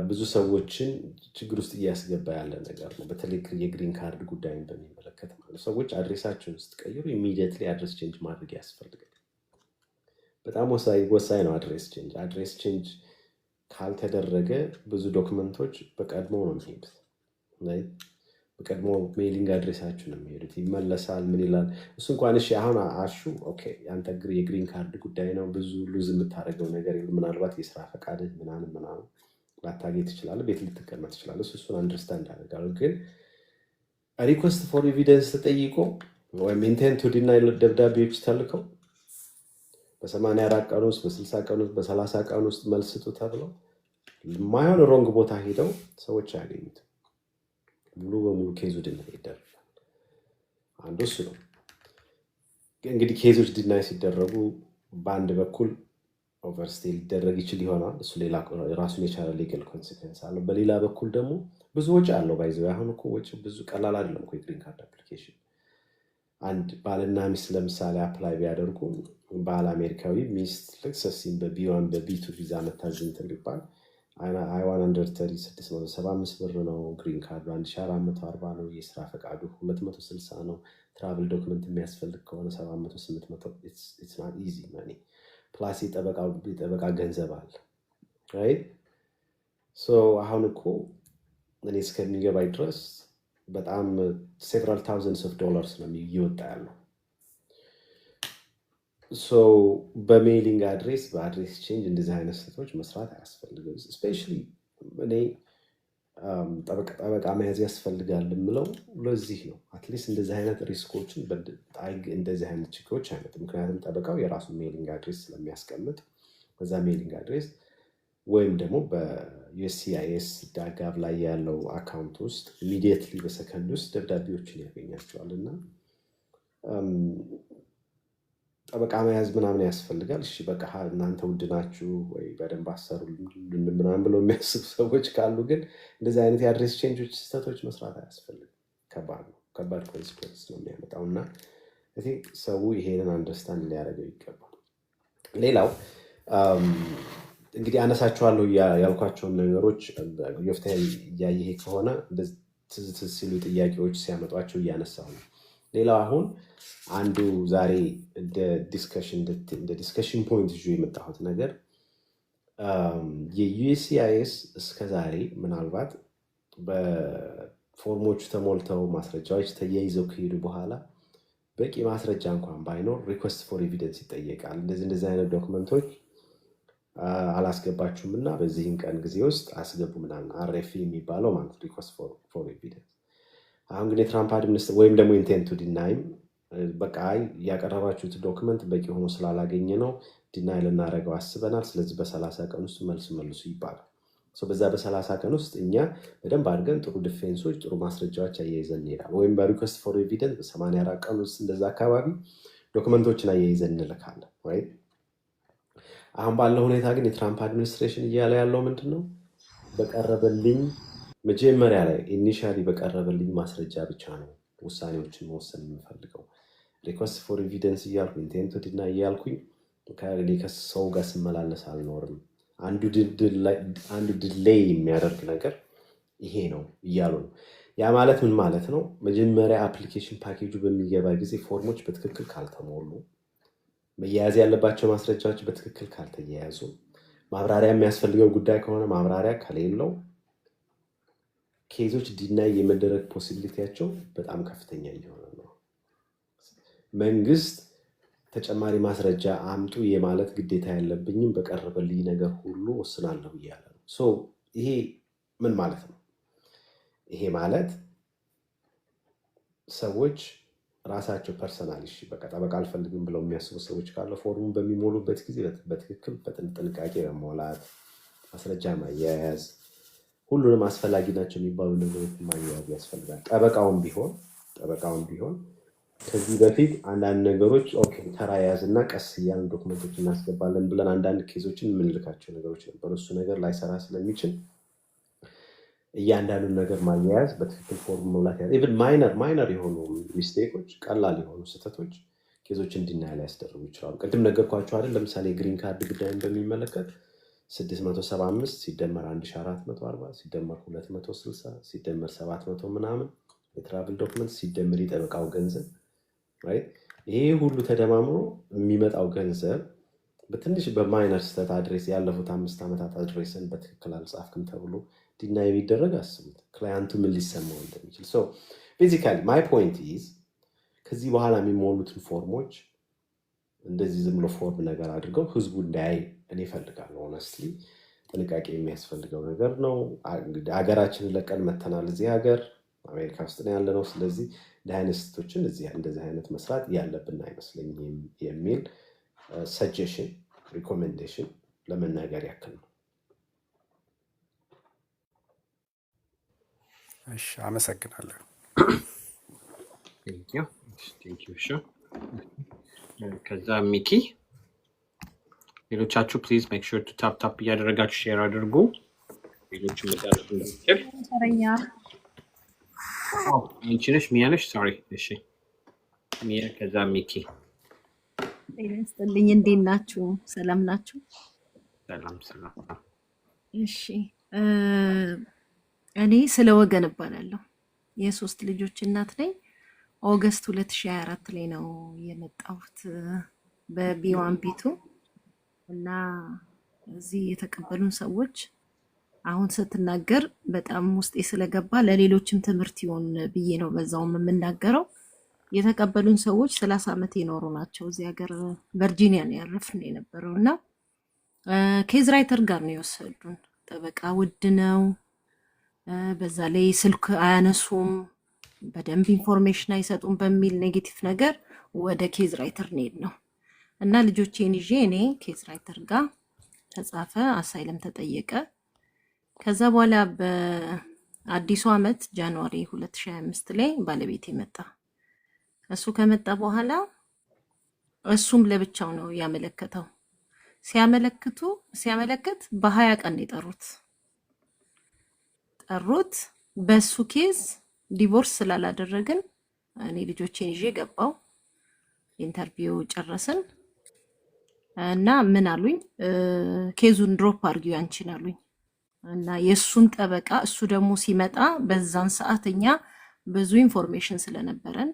ብዙ ሰዎችን ችግር ውስጥ እያስገባ ያለ ነገር ነው። በተለይ የግሪን ካርድ ጉዳይን በሚመለከት ማለት ሰዎች አድሬሳቸውን ስትቀይሩ ኢሚዲየትሊ አድሬስ ቼንጅ ማድረግ ያስፈልጋል። በጣም ወሳኝ ነው አድሬስ ቼንጅ። አድሬስ ቼንጅ ካልተደረገ ብዙ ዶክመንቶች በቀድሞ ነው የሚሄዱት። በቀድሞ ሜሊንግ አድሬሳችሁ ነው የሚሄዱት። ይመለሳል። ምን ይላል እሱ እንኳን እሺ። አሁን አሹ ኦኬ ያንተ የግሪን ካርድ ጉዳይ ነው። ብዙ ሉዝ የምታደርገው ነገር የለም። ምናልባት የስራ ፈቃድህ ምናምን ላታገኝ ትችላለህ፣ ቤት ልትቀመጥ ትችላለህ። እሱን አንደርስታንድ አደርጋለሁ። ግን ሪኩዌስት ፎር ኤቪደንስ ተጠይቆ ወይም ኢንቴንት ቱ ዲናይ ደብዳቤዎች ተልከው በ84 ቀን ውስጥ በ60 ቀን ውስጥ በ30 ቀን ውስጥ መልስ ስጡ ተብለው ማይሆን ሮንግ ቦታ ሄደው ሰዎች ያገኙት ሙሉ በሙሉ ኬዙ ዲናይ ይደረጋል። አንዱ እሱ ነው። እንግዲህ ኬዞች ዲናይ ሲደረጉ በአንድ በኩል ኦቨርስቴ ሊደረግ ይችል ይሆናል። እሱ ሌላ ራሱን የቻለ ሌጋል ኮንሲኩዌንስ አለው። በሌላ በኩል ደግሞ ብዙ ወጪ አለው። ባይዘው አሁን እኮ ወጪ ብዙ ቀላል አይደለም እኮ የግሪን ካርድ አፕሊኬሽን። አንድ ባልና ሚስት ለምሳሌ አፕላይ ቢያደርጉ ባል አሜሪካዊ ሚስት ለክሰሲን በቢ1 በቢ2 ቪዛ መታዘዝ እንትን ሊባል I1 under 675 ብር ነው። ግሪን ካርዱ 1440 ነው። የስራ ፈቃዱ 260 ነው። ትራቭል ዶክመንት የሚያስፈልግ ከሆነ 700 800 it's not easy money ፕላስ የጠበቃ ገንዘብ አለ right so አሁን እኮ እኔ እስከሚገባኝ ድረስ በጣም several thousands of dollars ነው የሚወጣ ያለው። so በሜሊንግ አድሬስ በአድሬስ ቼንጅ እንደዚህ አይነት ስህተቶች መስራት አያስፈልግም። especially እኔ ጠበቃ መያዝ ያስፈልጋል የምለው ለዚህ ነው። አትሊስት እንደዚህ አይነት ሪስኮችን እንደዚህ አይነት ችግሮች አይነት ምክንያቱም ጠበቃው የራሱ ሜሊንግ አድሬስ ስለሚያስቀምጥ በዛ ሜሊንግ አድሬስ ወይም ደግሞ በዩኤስሲአይኤስ ዳጋብ ላይ ያለው አካውንት ውስጥ ኢሚዲየትሊ በሰከንድ ውስጥ ደብዳቤዎችን ያገኛቸዋል እና ጠበቃ መያዝ ምናምን ያስፈልጋል። እሺ በቃ እናንተ ውድ ናችሁ ወይ በደንብ አሰሩልን ምናምን ብለው የሚያስቡ ሰዎች ካሉ ግን እንደዚህ አይነት የአድሬስ ቼንጆች ስህተቶች መስራት አያስፈልግም። ከባድ ነው። ከባድ ኮንሲኩዌንስ ነው የሚያመጣው እና I think ሰው ይሄንን አንደርስታንድ ሊያደርገው ይገባል። ሌላው እንግዲህ አነሳቸዋለሁ ያልኳቸውን ነገሮች ዮፍታሔ እያየህ ከሆነ ትዝ ሲሉ ጥያቄዎች ሲያመጧቸው እያነሳሁ ነው። ሌላው አሁን አንዱ ዛሬ እንደ ዲስከሽን ፖይንት ይዤ የመጣሁት ነገር የዩኤስሲአይኤስ እስከዛሬ ምናልባት በፎርሞቹ ተሞልተው ማስረጃዎች ተያይዘው ከሄዱ በኋላ በቂ ማስረጃ እንኳን ባይኖር ሪኩዌስት ፎር ኤቪደንስ ይጠየቃል። እንደዚህ አይነት ዶክመንቶች አላስገባችሁም እና በዚህን ቀን ጊዜ ውስጥ አስገቡ ምናምን RFE የሚባለው ማለት ሪኩዌስት ፎር ኤቪደንስ። አሁን ግን የትራምፕ አድሚኒስትሬሽን ወይም ደግሞ ኢንቴንት ቱ ዲናይም በቃ ያቀረባችሁት ዶክመንት በቂ ሆኖ ስላላገኘ ነው ዲናይ ልናደርገው አስበናል፣ ስለዚህ በ30 ቀን ውስጥ መልሱ ይባላል። በዛ በ30 ቀን ውስጥ እኛ በደንብ አድርገን ጥሩ ዲፌንሶች ጥሩ ማስረጃዎች አያይዘን እንሄዳለን። ወይም በሪኩዌስት ፎር ኤቪደንስ በ84 ቀን ውስጥ እንደዛ አካባቢ ዶክመንቶችን አያይዘን እንልካለን። አሁን ባለው ሁኔታ ግን የትራምፕ አድሚኒስትሬሽን እያለ ያለው ምንድን ነው? በቀረበልኝ መጀመሪያ ላይ ኢኒሻሊ በቀረበልኝ ማስረጃ ብቻ ነው ውሳኔዎችን መወሰን የምፈልገው። ሪኩዌስት ፎር ኤቪደንስ እያልኩ ኢንቴንት ቱ ዲናይ እያልኩኝ ከሰው ጋር ስመላለስ አልኖርም። አንዱ ድሌይ የሚያደርግ ነገር ይሄ ነው እያሉ ነው። ያ ማለት ምን ማለት ነው? መጀመሪያ አፕሊኬሽን ፓኬጁ በሚገባ ጊዜ ፎርሞች በትክክል ካልተሞሉ፣ መያያዝ ያለባቸው ማስረጃዎች በትክክል ካልተያያዙ፣ ማብራሪያ የሚያስፈልገው ጉዳይ ከሆነ ማብራሪያ ከሌለው ኬዞች ዲናይ የመደረግ ፖሲቢሊቲያቸው በጣም ከፍተኛ እየሆነ ነው። መንግስት ተጨማሪ ማስረጃ አምጡ የማለት ግዴታ ያለብኝም በቀረበልኝ ነገር ሁሉ ወስናለሁ እያለ ነው። ይሄ ምን ማለት ነው? ይሄ ማለት ሰዎች ራሳቸው ፐርሰናል በቃ ጠበቃ አልፈልግም ብለው የሚያስቡ ሰዎች ካለ ፎርሙን በሚሞሉበት ጊዜ በትክክል በጥንቃቄ በመሞላት ማስረጃ ማያያዝ፣ ሁሉንም አስፈላጊ ናቸው የሚባሉ ነገሮች ማያያዝ ያስፈልጋል። ጠበቃውን ቢሆን ከዚህ በፊት አንዳንድ ነገሮች ተራ ያዝና ቀስ እያልን ዶክመንቶች እናስገባለን ብለን አንዳንድ ኬዞችን የምንልካቸው ነገሮች ነበሩ። እሱ ነገር ላይሰራ ስለሚችል እያንዳንዱን ነገር ማያያዝ፣ በትክክል ፎርም መሙላት ኢቭን ማይነር የሆኑ ሚስቴኮች፣ ቀላል የሆኑ ስህተቶች ኬዞችን ዲናይ ሊያስደርጉ ይችላሉ። ቅድም ነገርኳቸው አይደል? ለምሳሌ ግሪን ካርድ ጉዳይን በሚመለከት 675 ሲደመር 1440 ሲደመር 260 ሲደመር 700 ምናምን የትራቭል ዶክመንት ሲደመር የጠበቃው ገንዘብ ይሄ ሁሉ ተደማምሮ የሚመጣው ገንዘብ በትንሽ በማይነር ስህተት አድሬስ ያለፉት 5 ዓመታት አድሬስን በትክክል አልጻፍክም ተብሎ ዲናይ ቢደረግ አስቡት ክላይንቱ ምን ሊሰማው እንደሚችል። ቤዚካሊ ማይ ፖይንት ኢዝ ከዚህ በኋላ የሚሞሉትን ፎርሞች እንደዚህ ዝም ብሎ ፎርም ነገር አድርገው ህዝቡ እንዳያይ እኔ እፈልጋለሁ። ሆነስትሊ ጥንቃቄ የሚያስፈልገው ነገር ነው። ሀገራችንን ለቀን መተናል። እዚህ ሀገር አሜሪካ ውስጥ ነው ያለነው። ስለዚህ ለሃይነስቶችን እንደዚህ አይነት መስራት ያለብን አይመስለኝም የሚል ሰጀሽን ሪኮሜንዴሽን ለመናገር ያክል ነው። እሺ አመሰግናለሁ። ቴንክ ዩ። እሺ ከዛ ሚኪ ሌሎቻችሁ ፕሊዝ ሜክ ሹር ቱ ታፕ እያደረጋችሁ ሼር አድርጉ። ሌሎችም መዳረስ እንደምትችል ተረኛ አንቺ ነሽ ሚያ ነሽ? ሶሪ። እሺ ሚያ ከዛ ሚኪ። ጤና ይስጥልኝ። እንዴት ናችሁ? ሰላም ናችሁ? ሰላም። እሺ እኔ ስለ ወገን እባላለሁ። የሶስት ልጆች እናት ነኝ። ኦገስት 2024 ላይ ነው የመጣሁት በቢ1 ቢ2 እና እዚህ የተቀበሉን ሰዎች አሁን ስትናገር በጣም ውስጤ ስለገባ ለሌሎችም ትምህርት ይሆን ብዬ ነው በዛውም የምናገረው። የተቀበሉን ሰዎች 30 ዓመት የኖሩ ናቸው። እዚህ ሀገር ቨርጂኒያ ነው ያረፍን የነበረው እና ኬዝ ራይተር ጋር ነው የወሰዱን። ጠበቃ ውድ ነው፣ በዛ ላይ ስልክ አያነሱም፣ በደንብ ኢንፎርሜሽን አይሰጡም በሚል ኔጌቲቭ ነገር ወደ ኬዝ ራይተር ነው እና ልጆቼን ይዤ እኔ ኬዝ ራይተር ጋር ተጻፈ፣ አሳይለም ተጠየቀ። ከዛ በኋላ በአዲሱ ዓመት ጃንዋሪ 2025 ላይ ባለቤቴ መጣ። እሱ ከመጣ በኋላ እሱም ለብቻው ነው ያመለከተው። ሲያመለክት በ20 ቀን ጠሩት። በሱ ኬዝ ዲቮርስ ስላላደረግን እኔ ልጆቼን ይዤ ገባው። ኢንተርቪው ጨረስን እና ምን አሉኝ፣ ኬዙን ድሮፕ አድርጊው አንቺን አሉኝ። እና የሱን ጠበቃ እሱ ደግሞ ሲመጣ በዛን ሰዓት እኛ ብዙ ኢንፎርሜሽን ስለነበረን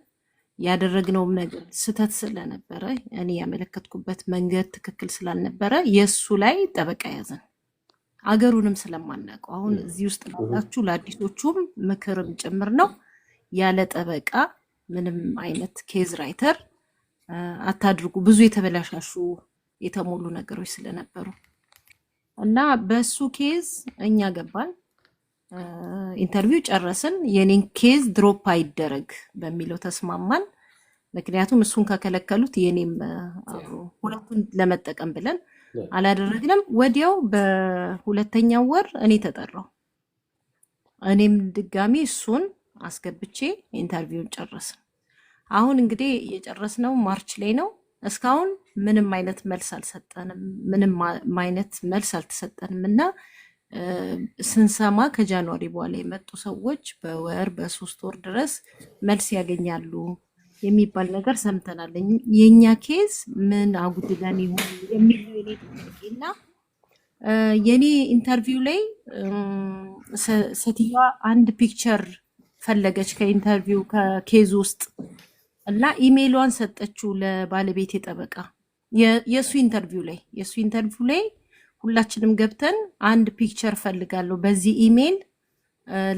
ያደረግነውም ነገር ስተት ስለነበረ እኔ ያመለከትኩበት መንገድ ትክክል ስላልነበረ የሱ ላይ ጠበቃ ያዘን። አገሩንም ስለማናውቀው አሁን እዚህ ውስጥ ላላችሁ ለአዲሶቹም ምክርም ጭምር ነው፣ ያለ ጠበቃ ምንም አይነት ኬዝ ራይተር አታድርጉ። ብዙ የተበላሻሹ የተሞሉ ነገሮች ስለነበሩ እና በሱ ኬዝ እኛ ገባን፣ ኢንተርቪው ጨረስን። የኔን ኬዝ ድሮፕ አይደረግ በሚለው ተስማማን። ምክንያቱም እሱን ከከለከሉት የኔም ሁለቱን ለመጠቀም ብለን አላደረግንም። ወዲያው በሁለተኛው ወር እኔ ተጠራው። እኔም ድጋሚ እሱን አስገብቼ ኢንተርቪውን ጨረስን። አሁን እንግዲህ የጨረስነው ማርች ላይ ነው። እስካሁን ምንም አይነት መልስ አልተሰጠንም እና ስንሰማ ከጃንዋሪ በኋላ የመጡ ሰዎች በወር በ3 ወር ድረስ መልስ ያገኛሉ የሚባል ነገር ሰምተናል። የኛ ኬዝ ምን አጉድለን ይሆን የሚለው የኔ ጥያቄ እና የኔ ኢንተርቪው ላይ ሴትዮዋ አንድ ፒክቸር ፈለገች ከኢንተርቪው ከኬዝ ውስጥ እና ኢሜይሏን ሰጠችው ለባለቤቴ ጠበቃ። የሱ ኢንተርቪው ላይ ሁላችንም ገብተን አንድ ፒክቸር ፈልጋለሁ በዚህ ኢሜይል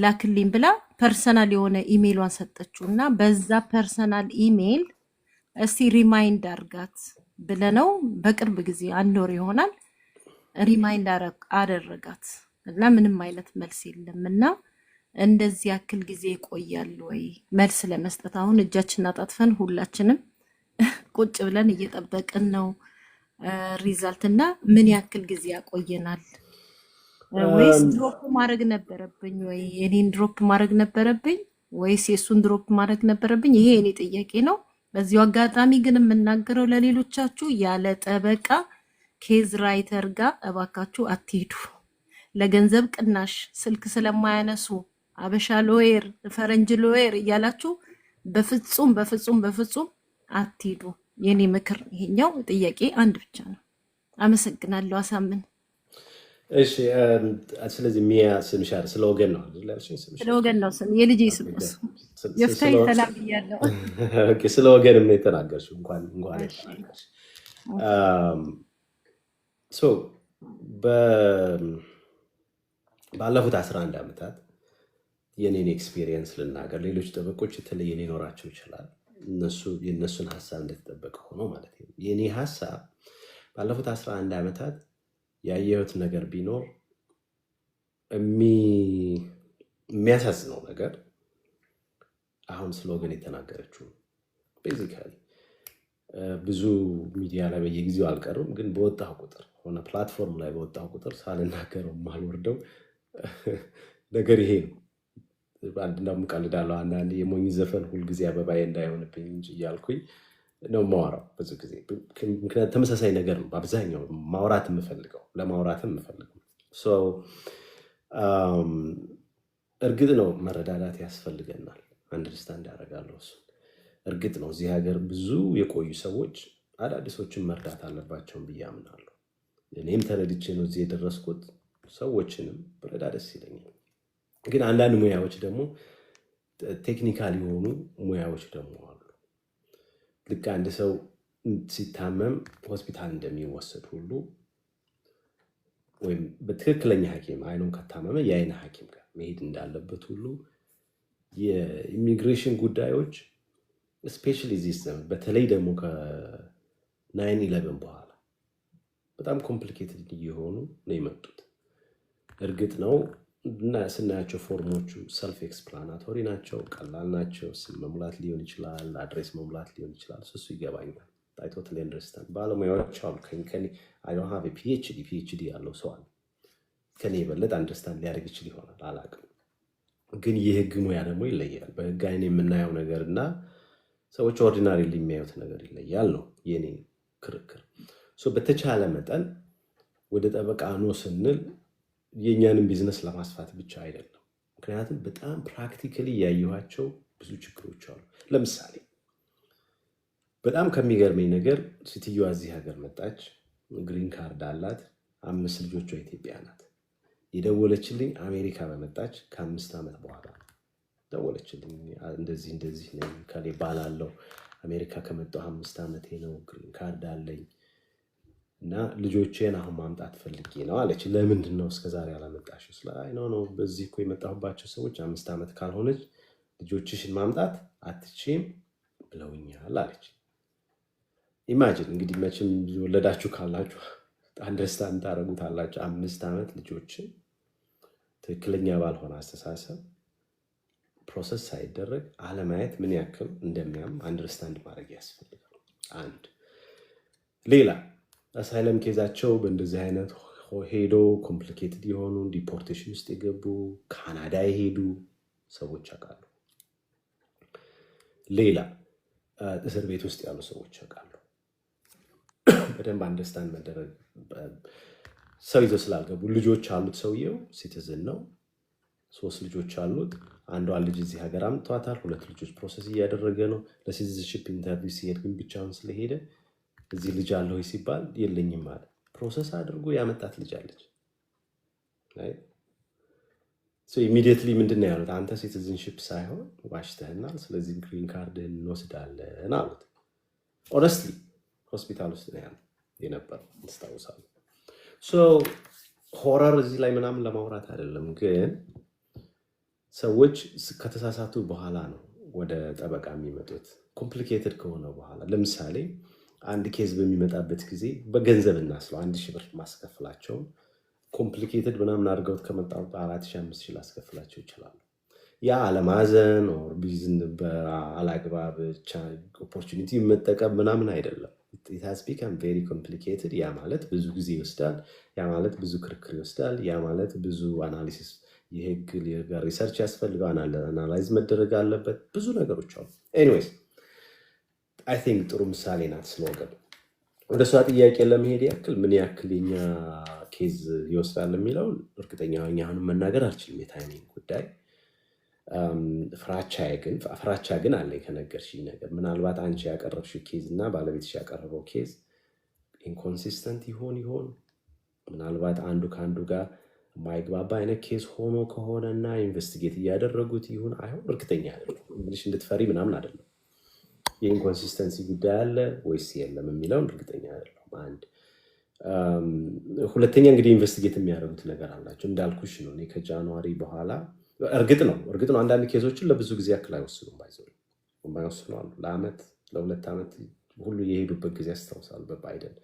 ላክልኝ ብላ ፐርሰናል የሆነ ኢሜይሏን ሰጠችው እና በዛ ፐርሰናል ኢሜይል እስቲ ሪማይንድ አርጋት ብለነው በቅርብ ጊዜ 1 ወር ይሆናል ሪማይንድ አደረጋት እና ምንም አይነት መልስ የለም እና እንደዚህ ያክል ጊዜ ይቆያል ወይ መልስ ለመስጠት? አሁን እጃችንን አጣጥፈን ሁላችንም ቁጭ ብለን እየጠበቅን ነው ሪዛልት እና ምን ያክል ጊዜ ያቆየናል? ወይስ ድሮፕ ማድረግ ነበረብኝ ወይ የኔን ድሮፕ ማድረግ ነበረብኝ ወይስ የሱን ድሮፕ ማድረግ ነበረብኝ? ይሄ የኔ ጥያቄ ነው። በዚሁ አጋጣሚ ግን የምናገረው ለሌሎቻችሁ ያለ ጠበቃ ኬዝ ራይተር ጋር እባካችሁ አትሄዱ። ለገንዘብ ቅናሽ ስልክ ስለማያነሱ አበሻ ሎየር ፈረንጅ ሎየር እያላችሁ በፍጹም አትሄዱ። የኔ ምክር ይሄኛው ጥያቄ አንድ ብቻ ነው። አመሰግናለሁ። አሳምን። እሺ ስለዚህ ሚያ ስምሽ ስለ ወገን ነው ስለ ወገን ነው ስም የልጄ ስም ነው። የፍታይ ሰላም ብያለሁ። ኦኬ ስለ ወገንም ነው የተናገርሽው። እንኳን ሶ ባለፉት 11 ዓመታት የኔን ኤክስፒሪየንስ ልናገር። ሌሎች ጠበቆች የተለየ ሊኖራቸው ይችላል። የእነሱን ሀሳብ እንደተጠበቀ ሆኖ ማለት ነው። የኔ ሀሳብ ባለፉት 11 ዓመታት ያየሁት ነገር ቢኖር የሚያሳዝነው ነገር አሁን ስሎገን የተናገረችው ቤዚካሊ ብዙ ሚዲያ ላይ በየጊዜው አልቀርም፣ ግን በወጣሁ ቁጥር ሆነ ፕላትፎርም ላይ በወጣሁ ቁጥር ሳልናገረው ማልወርደው ነገር ይሄ ነው። እንደውም ቀልዳለሁ አንዳንዴ የሞኝ ዘፈን ሁልጊዜ አበባዬ እንዳይሆንብኝ እንጂ እያልኩኝ ነው ማወራው ብዙ ጊዜ። ምክንያት ተመሳሳይ ነገር ነው በአብዛኛው ማውራት የምፈልገው ለማውራትም የምፈልገው። እርግጥ ነው መረዳዳት ያስፈልገናል። አንደርስታንድ ያደርጋለሁ እሱ እርግጥ ነው። እዚህ ሀገር ብዙ የቆዩ ሰዎች አዳዲሶችን መርዳት አለባቸውን ብዬ አምናለሁ። እኔም ተረድቼ ነው እዚህ የደረስኩት። ሰዎችንም ብረዳ ደስ ይለኛል። ግን አንዳንድ ሙያዎች ደግሞ ቴክኒካል የሆኑ ሙያዎች ደግሞ አሉ። ልክ አንድ ሰው ሲታመም ሆስፒታል እንደሚወሰድ ሁሉ ወይም በትክክለኛ ሐኪም አይኑን ከታመመ የአይን ሐኪም ጋር መሄድ እንዳለበት ሁሉ የኢሚግሬሽን ጉዳዮች ስፔሻሊ ዚስ በተለይ ደግሞ ከ9/11 በኋላ በጣም ኮምፕሊኬትድ እየሆኑ ነው የመጡት። እርግጥ ነው እና ስናያቸው ፎርሞቹ ሰልፍ ኤክስፕላናቶሪ ናቸው፣ ቀላል ናቸው። ስም መሙላት ሊሆን ይችላል፣ አድሬስ መሙላት ሊሆን ይችላል። እሱ ይገባኛል። I totally understand። ባለሙያዎች አሉ። ከኔ I don't have a PhD ያለው ሰው አለ። ከኔ የበለጠ አንደርስታንድ ሊያደርግ ይችል ይሆናል፣ አላውቅም። ግን የህግ ሙያ ደግሞ ይለያል። በህግ አይን የምናየው ነገር እና ሰዎች ኦርዲናሪ የሚያዩት ነገር ይለያል ነው የኔ ክርክር። በተቻለ መጠን ወደ ጠበቃ ነው ስንል የኛንም ቢዝነስ ለማስፋት ብቻ አይደለም። ምክንያቱም በጣም ፕራክቲካሊ ያየኋቸው ብዙ ችግሮች አሉ። ለምሳሌ በጣም ከሚገርመኝ ነገር ሴትዮዋ እዚህ ሀገር መጣች፣ ግሪን ካርድ አላት፣ 5 ልጆቿ ኢትዮጵያ ናት። የደወለችልኝ አሜሪካ በመጣች ከ5 ዓመት በኋላ ደወለችልኝ። እንደዚህ ነኝ ከሌ ባላለው አሜሪካ ከመጣሁ 5 ዓመቴ ነው፣ ግሪን ካርድ አለኝ እና ልጆቼን አሁን ማምጣት ፈልጌ ነው አለች። ለምንድን ነው እስከዛሬ አላመጣሽው? ስላይ ነው በዚህ እኮ የመጣሁባቸው ሰዎች 5 ዓመት ካልሆነች ልጆችሽን ማምጣት አትችይም ብለውኛል አለች። ኢማጂን እንግዲህ መቼም ወለዳችሁ ካላችሁ አንደርስታንድ ታደርጉታላችሁ። 5 ዓመት ልጆችን ትክክለኛ ባልሆነ አስተሳሰብ ፕሮሰስ ሳይደረግ አለማየት ምን ያክል እንደሚያም አንደርስታንድ ማድረግ ያስፈልጋል። አንድ ሌላ አሳይለም ኬዛቸው በእንደዚህ አይነት ሄዶ ኮምፕሊኬትድ የሆኑ ዲፖርቴሽን ውስጥ የገቡ ካናዳ የሄዱ ሰዎች አውቃሉ። ሌላ እስር ቤት ውስጥ ያሉ ሰዎች አውቃሉ። በደንብ አንደርስታንድ መደረግ ሰው ይዘው ስላልገቡ ልጆች አሉት። ሰውየው ሲቲዝን ነው፣ 3 ልጆች አሉት። አንዷን ልጅ እዚህ ሀገር አምጥቷታል። 2 ልጆች ፕሮሰስ እያደረገ ነው። ለሲቲዝንሺፕ ኢንተርቪው ሲሄድ ግን ብቻውን ስለሄደ እዚህ ልጅ አለው ሲባል የለኝም ማለት ፕሮሰስ አድርጎ ያመጣት ልጅ አለች። ኢሚዲየትሊ ምንድነው ያሉት? አንተ ሲቲዝንሺፕ ሳይሆን ዋሽተህናል፣ ስለዚህ ግሪን ካርድህን እንወስዳለን አሉት። ኦነስትሊ ሆስፒታል ውስጥ ነው ያለው የነበረው እንስታውሳለን። ሆረር እዚህ ላይ ምናምን ለማውራት አይደለም፣ ግን ሰዎች ከተሳሳቱ በኋላ ነው ወደ ጠበቃ የሚመጡት። ኮምፕሊኬትድ ከሆነ በኋላ ለምሳሌ አንድ ኬዝ በሚመጣበት ጊዜ በገንዘብ እናስለው 1000 ብር ማስከፍላቸው ኮምፕሊኬትድ ምናምን አድርገውት ከመጣው 4000 5000 ላስከፍላቸው ይችላሉ። ያ አለማዘን ኦር ቢዝን በአላግባብ ኦፖርቹኒቲ መጠቀም ምናምን አይደለም። it has become very complicated። ያ ማለት ብዙ ጊዜ ይወስዳል። ያ ማለት ብዙ ክርክር ይወስዳል። ያ ማለት ብዙ አናሊሲስ የህግ ሪሰርች ያስፈልጋል። አናላይዝ መደረግ አለበት። ብዙ ነገሮች አሉ። ኤኒዌይስ አይ ቲንክ ጥሩ ምሳሌ ናት ስሎገን። ወደ እሷ ጥያቄ ለመሄድ ያክል ምን ያክል የኛ ኬዝ ይወስዳል የሚለውን እርግጠኛ ሆኜ አሁንም መናገር አልችልም። የታይሚንግ ጉዳይ ፍራቻ ግን አለኝ ከነገርሽኝ ነገር። ምናልባት አንቺ ያቀረብሽው ኬዝ እና ባለቤትሽ ያቀረበው ኬዝ ኢንኮንሲስተንት ይሆን ምናልባት አንዱ ከአንዱ ጋር የማይግባባ አይነት ኬዝ ሆኖ ከሆነ እና ኢንቨስቲጌት እያደረጉት ይሁን አይሆን እርግጠኛ አይደለም። እንግዲህ እንድትፈሪ ምናምን አይደለም። የኢንኮንሲስተንሲ ጉዳይ አለ ወይስ የለም የሚለውን እርግጠኛ አይደለም። አንድ ሁለተኛ እንግዲህ ኢንቨስቲጌት የሚያደርጉት ነገር አላቸው እንዳልኩሽ ነው። እኔ ከጃንዋሪ በኋላ እርግጥ ነው አንዳንድ ኬዞችን ለብዙ ጊዜ ያክል አይወስኑም። የማይወስኑ አሉ። ለአመት ለ2 ዓመት ሁሉ የሄዱበት ጊዜ ያስታውሳሉ። በባይደን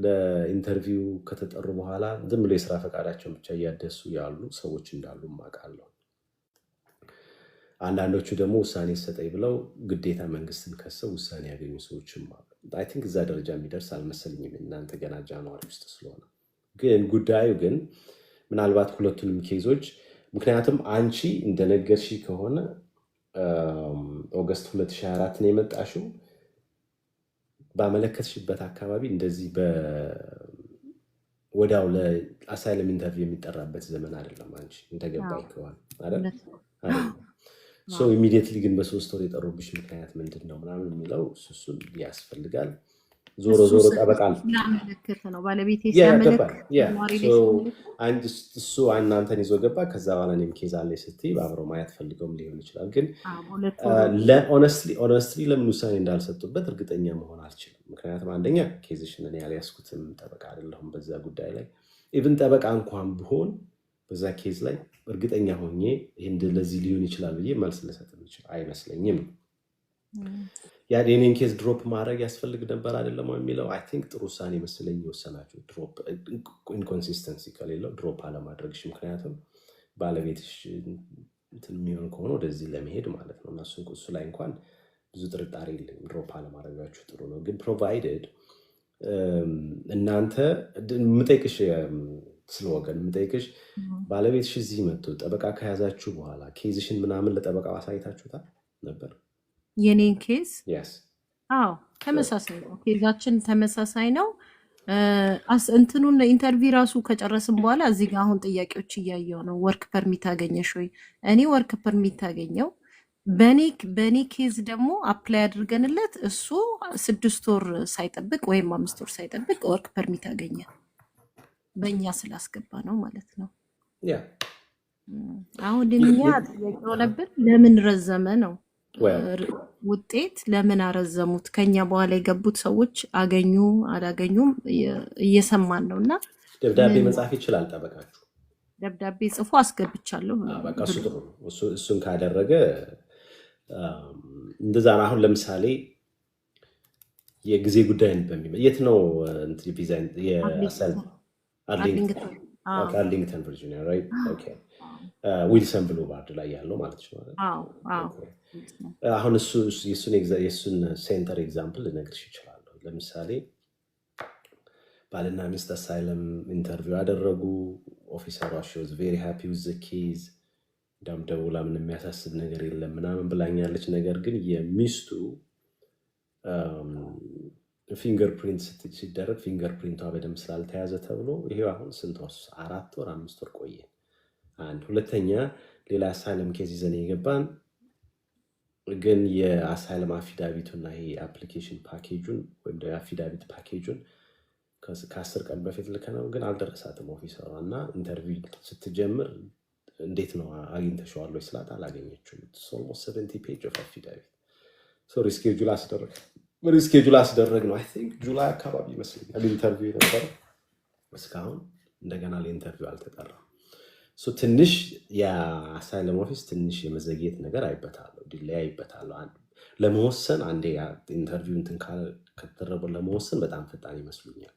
ለኢንተርቪው ከተጠሩ በኋላ ዝም ብሎ የስራ ፈቃዳቸውን ብቻ እያደሱ ያሉ ሰዎች እንዳሉ አውቃለሁ። አንዳንዶቹ ደግሞ ውሳኔ ይሰጠኝ ብለው ግዴታ መንግስትን ከሰው ውሳኔ ያገኙ ሰዎችም አሉ። አይ ቲንክ እዛ ደረጃ የሚደርስ አልመሰለኝም እናንተ ገና ጃንዋሪ ውስጥ ስለሆነ። ግን ጉዳዩ ግን ምናልባት ሁለቱንም ኬዞች ምክንያቱም አንቺ እንደነገርሽ ከሆነ ኦገስት 2024 ነው የመጣሽው። ባመለከትሽበት አካባቢ እንደዚህ ወዲያው ለአሳይለም ኢንተርቪው የሚጠራበት ዘመን አይደለም። አንቺ እንደገባኝ ከሆነ አይደል? ሶ ኢሚዲየትሊ ግን በ3 ወር የጠሩብሽ ምክንያት ምንድን ነው ምናምን የሚለው እሱን ያስፈልጋል። ዞሮ ዞሮ ጠበቃል ያመለክት ነው ባለቤቴ ሲያመለክት እሱ እናንተን ይዞ ገባ። ከዛ በኋላ እኔም ኬዝ አለኝ ስትይ በአብረው ማየት ፈልገውም ሊሆን ይችላል። ግን ኦነስትሊ ለምን ውሳኔ እንዳልሰጡበት እርግጠኛ መሆን አልችልም። ምክንያቱም አንደኛ ኬዝሽን እኔ ያልያዝኩትም ጠበቃ አይደለሁም በዛ ጉዳይ ላይ። ኢቭን ጠበቃ እንኳን ብሆን በዛ ኬዝ ላይ እርግጠኛ ሆኜ ለዚህ ሊሆን ይችላል ብዬ መልስ ልሰጥ አይመስለኝም። የኔን ኬዝ ድሮፕ ማድረግ ያስፈልግ ነበር አይደለም የሚለው አይ ቲንክ ጥሩ ውሳኔ መስለኝ የወሰናችሁ። ድሮፕ ኢንኮንሲስተንሲ ከሌለው ድሮፕ አለማድረግሽ፣ ምክንያቱም ባለቤትሽ እንትን የሚሆን ከሆነ ወደዚህ ለመሄድ ማለት ነው። እና እሱ ላይ እንኳን ብዙ ጥርጣሬ የለኝም። ድሮፕ አለማድረጋችሁ ጥሩ ነው። ግን ፕሮቫይደድ እናንተ የምጠይቅሽ ስለወገን የምጠይቅሽ ባለቤትሽ እዚህ መጥቶ ጠበቃ ከያዛችሁ በኋላ ኬዝሽን ምናምን ለጠበቃው አሳይታችሁታል ነበር? የኔን ኬዝ Yes. አዎ ተመሳሳይ ነው። ኬዛችን ተመሳሳይ ነው። እንትኑን ኢንተርቪው ራሱ ከጨረስን በኋላ እዚህ ጋር አሁን ጥያቄዎች እያየው ነው። ወርክ ፐርሚት አገኘሽ ወይ? እኔ ወርክ ፐርሚት አገኘው። በኔ ኬዝ ደግሞ አፕላይ አድርገንለት እሱ 6 ወር ሳይጠብቅ ወይም 5 ወር ሳይጠብቅ ወርክ ፐርሚት አገኘ። በእኛ ስላስገባ ነው ማለት ነው። Yeah. አሁን እኛ ጥያቄው ነበር ለምን ረዘመ ነው። ውጤት ለምን አረዘሙት? ከኛ በኋላ የገቡት ሰዎች አገኙ አላገኙም እየሰማን ነው። እና ደብዳቤ መጻፍ ይችላል ጠበቃችሁ። ደብዳቤ ጽፎ አስገብቻለሁ። በቃ እሱ ጥሩ ነው። እሱን ካደረገ እንደዛ ነው። አሁን ለምሳሌ የጊዜ ጉዳይን የት ነው ቪዛ አርሊንግተን ቨርጂኒያ ራይት? ኦኬ ዊልሰን ብሉባርድ ላይ ያለው ማለት ነው። አሁን የእሱን ሴንተር ኤግዛምፕል ልነግርሽ ይችላለሁ። ለምሳሌ ባልና ሚስት አሳይለም ኢንተርቪው ያደረጉ ኦፊሰሯ ሺዝ ቬሪ ሃፒ ዊዝ ዘ ኬዝ እንዳውም ደውላ ምንም የሚያሳስብ ነገር የለም ምናምን ብላኛለች። ነገር ግን የሚስቱ ፊንገር ፕሪንት ሲደረግ ፊንገር ፕሪንቷ በደንብ ስላልተያዘ ተብሎ ይሄው አሁን ስንት ወር 4 ወር 5 ወር ቆየ። አንድ ሁለተኛ ሌላ አሳይለም ኬዝ ይዘን የገባን ግን የአሳይለም አፊዳቪቱና ይሄ አፕሊኬሽን ፓኬጁን ወይም የአፊዳቪት ፓኬጁን ከ10 ቀን በፊት ልከነው ግን አልደረሳትም ኦፊሰሯ። እና ኢንተርቪው ስትጀምር እንዴት ነው አግኝተሽዋል ወይ ስላት አላገኘችውም። ኦልሞስት 70 ፔጅ ኦፍ አፊዳቪት ሪስኬጁል አስደረግ ነው። አይ ቲንክ ጁላይ አካባቢ ይመስለኛል ኢንተርቪው የነበረው። እስካሁን እንደገና ለኢንተርቪው አልተጠራም። ትንሽ የአሳይለም ኦፊስ ትንሽ የመዘግየት ነገር አይበታለሁ፣ ዲሌይ አይበታለሁ። ለመወሰን አንዴ ኢንተርቪው እንትን ከተደረገ ለመወሰን በጣም ፈጣን ይመስሉኛል።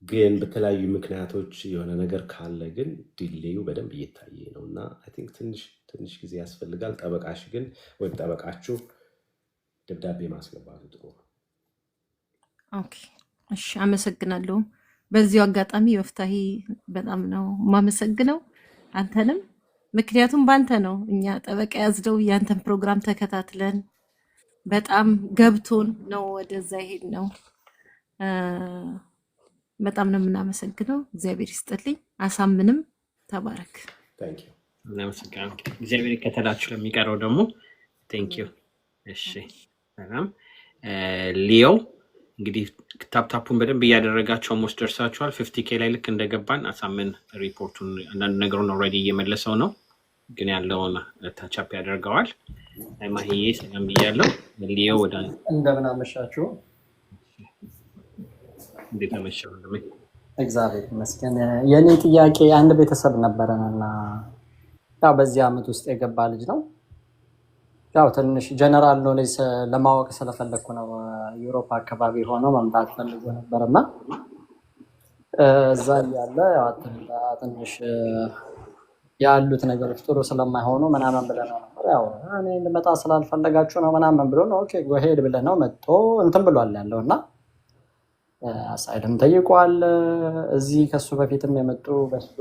ግን በተለያዩ ምክንያቶች የሆነ ነገር ካለ ግን ዲሌዩ በደንብ እየታየ ነው እና አይ ቲንክ ትንሽ ጊዜ ያስፈልጋል። ጠበቃሽ ግን ወይም ጠበቃችሁ ደብዳቤ ማስገባቱ ጥሩ ነው። ኦኬ እሺ፣ አመሰግናለሁ። በዚሁ አጋጣሚ ወፍታሂ በጣም ነው የማመሰግነው አንተንም፣ ምክንያቱም ባንተ ነው እኛ ጠበቃ ያዝደው ያንተን ፕሮግራም ተከታትለን በጣም ገብቶን ነው ወደዛ ይሄድ ነው። በጣም ነው የምናመሰግነው። እግዚአብሔር ይስጥልኝ። አሳምንም ተባረክ። ታንክ ዩ። እናመሰግናለን። እግዚአብሔር ይከተላችሁ። ለሚቀረው ደግሞ ታንክ ዩ። እሺ ሰላም ሊዮ እንግዲህ ታፕታፑን በደንብ እያደረጋቸው ሞስት ደርሳችኋል። 50K ላይ ልክ እንደገባን አሳምን ሪፖርቱን አንዳንድ ነገሩን ኦልሬዲ እየመለሰው ነው፣ ግን ያለውን ታቻፕ ያደርገዋል። ማሂዬ ሰላም ብያለሁ። ሊዮ ወደ እንደምን አመሻችሁ። እንዴት አመሻው? እግዚአብሔር ይመስገን። የኔ ጥያቄ አንድ ቤተሰብ ነበረንና ያው በዚህ ዓመት ውስጥ የገባ ልጅ ነው። ያው ትንሽ ጀነራል ኖሌጅ ለማወቅ ስለፈለኩ ነው። ዩሮፕ አካባቢ ሆኖ መምጣት ፈልጎ ነበርና እዛ ያለ ያው ትንሽ ያሉት ነገሮች ጥሩ ስለማይሆኑ ምናምን ብለን ነበር። ያው እኔ ልመጣ ስላልፈለጋችሁ ነው ምናምን ብሎ ነው ኦኬ ጎሄድ ብለን ነው መጥቶ እንትን ብሏል ያለው እና አሳይለም ጠይቋል። እዚህ ከሱ በፊትም የመጡ በሱ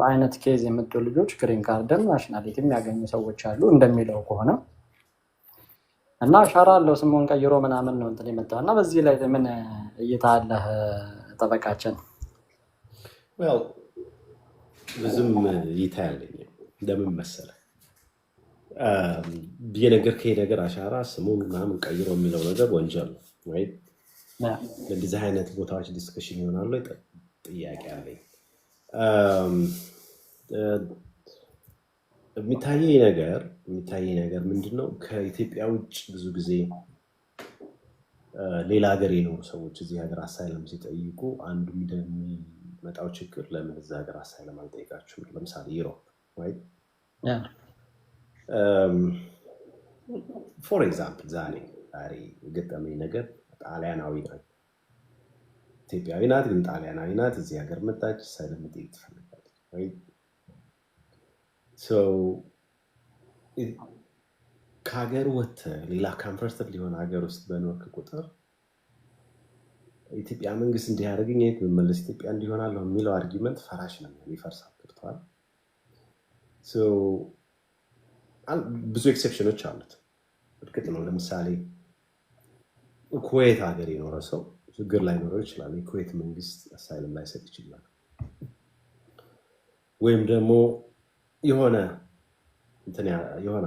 አይነት ኬዝ የመጡ ልጆች ግሪን ካርድም ናሽናሊቲ የሚያገኙ ሰዎች አሉ እንደሚለው ከሆነ እና አሻራ አለው ስሙን ቀይሮ ምናምን ነው እንትን የመጣው እና በዚህ ላይ ምን እይታ አለህ ጠበቃችን? ብዙም እይታ ያለኝ ለምን መሰለህ የነገርከኝ ነገር አሻራ ስሙን ምናምን ቀይሮ የሚለው ነገር ወንጀል ነው ወይ? ለዚህ አይነት ቦታዎች ዲስከሽን ይሆናሉ ጥያቄ አለኝ። የሚታየኝ ነገር ምንድነው ከኢትዮጵያ ውጭ ብዙ ጊዜ ሌላ ሀገር የኖሩ ሰዎች እዚህ ሀገር አሳይለም ሲጠይቁ አንዱ የሚመጣው ችግር ለምን እዚህ ሀገር አሳይለም አልጠይቃችሁም? ለምሳሌ ዩሮፕ ወይ ፎር ኤግዛምፕል ዛሬ የገጠመኝ ነገር ጣሊያናዊ ናት፣ ኢትዮጵያዊ ናት ግን ጣሊያናዊ ናት። እዚህ ሀገር መጣች፣ አሳይለም መጠየቅ ትፈልጋለች ወይ? ከሀገር ወጥተህ ሌላ ኮንፈርተር ሊሆን ሀገር ውስጥ በኖርክ ቁጥር ኢትዮጵያ መንግስት እንዲያደርግኝ ብመለስ ኢትዮጵያ እንዲሆናለሁ የሚለው አርጊመንት ፈራሽ ነው፣ ይፈርሳል። ገብቶሃል? ብዙ ኤክሴፕሽኖች አሉት። እርግጥ ነው ለምሳሌ ኩዌት ሀገር የኖረ ሰው ችግር ላይኖረው ይችላል። የኩዌት መንግስት አሳይለም ላይሰጥ ይችላል። ወይም ደግሞ የሆነ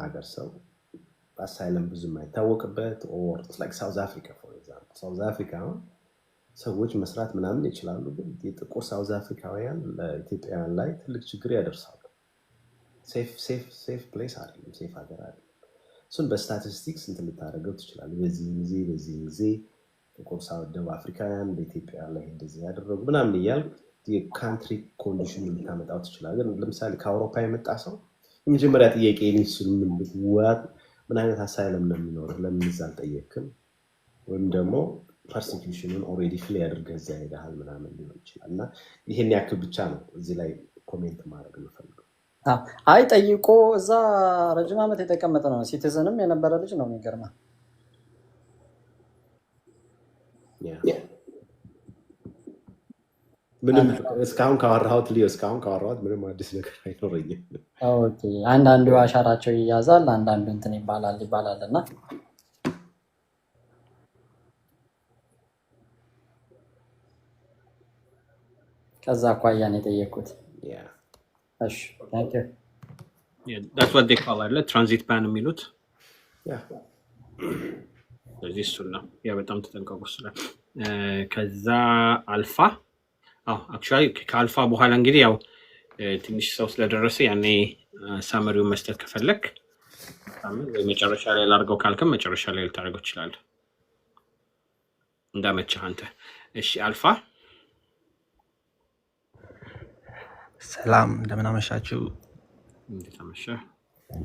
ሀገር ሰው አሳይለም ብዙ የማይታወቅበት ኦር ላይክ ሳውዝ አፍሪካ ፎር ኤግዛምፕል ሳውዝ አፍሪካ ሰዎች መስራት ምናምን ይችላሉ፣ ግን የጥቁር ሳውዝ አፍሪካውያን ለኢትዮጵያውያን ላይ ትልቅ ችግር ያደርሳሉ። ሴፍ ፕሌስ አይደለም፣ ሴፍ ሀገር አይደለም። እሱን በስታቲስቲክስ እንትን ልታደርገው ትችላለህ። በዚህ ጊዜ ጥቁር ደቡብ አፍሪካውያን በኢትዮጵያ ላይ እንደዚህ ያደረጉ ምናምን እያልክ የካንትሪ ኮንዲሽን ልታመጣው ትችላለህ። ግን ለምሳሌ ከአውሮፓ የመጣ ሰው የመጀመሪያ ጥያቄ ምን አይነት አሳይለም ነው የሚኖርህ? ለምን እዛ አልጠየቅም? ወይም ደግሞ ፐርሲኪውሽኑን ኦልሬዲ ፍሌ አድርገህ እዛ ሄደሃል ምናምን ሊሆን ይችላል። እና ይሄን ያክል ብቻ ነው እዚህ ላይ ኮሜንት ማድረግ የምፈልገው። አይ ጠይቆ እዛ ረጅም ዓመት የተቀመጠ ነው፣ ሲቲዝንም የነበረ ልጅ ነው። የሚገርመው ምንም እስካሁን ካወራሁት ምንም አዲስ ነገር አይኖረኝም። አንዳንዱ አሻራቸው ይያዛል፣ አንዳንዱ እንትን ይባላል እና ከዛ አኳያን የጠየኩት ትራንዚት ባን የሚሉት ስለዚህ እሱን ነው። ያ በጣም ተጠንቀቁ ስላል ከዛ አልፋ አክቹዋሊ ከአልፋ በኋላ እንግዲህ ያው ትንሽ ሰው ስለደረሰ ያኔ ሳመሪውን መስጠት ከፈለክ ወይ መጨረሻ ላይ ላድርገው ካልክም መጨረሻ ላይ ልታደርገው ትችላለህ፣ እንዳመቸህ አንተ። እሺ አልፋ ሰላም እንደምን አመሻችሁ? እንዴት አመሸህ?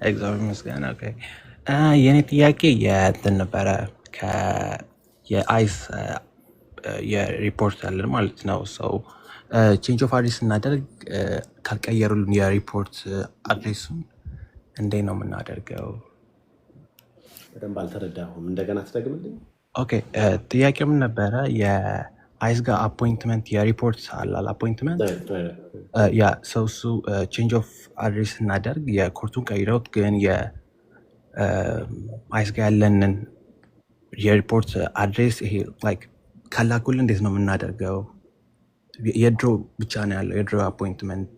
እግዚአብሔር ይመስገን። ኦኬ የኔ ጥያቄ የእንትን ነበረ የአይስ የሪፖርት ያለን ማለት ነው። ሰው ቼንጅ ኦፍ አድሬስ እናደርግ ካልቀየሩልን የሪፖርት አድሬሱን እንዴት ነው የምናደርገው? በደንብ አልተረዳሁም፣ እንደገና ትደግምልኝ። ኦኬ ጥያቄው ምን ነበረ? የአይስ ጋር አፖይንትመንት የሪፖርት አላል አፖይንትመንት ያ ሰው እሱ ቼንጅ ኦፍ አድሬስ እናደርግ የኮርቱን ቀይረውት ግን የአይስ ጋር ያለንን የሪፖርት አድሬስ ይሄ ላይክ ካላኩልን እንዴት ነው የምናደርገው? የድሮ ብቻ ነው ያለው። የድሮ አፖይንትመንት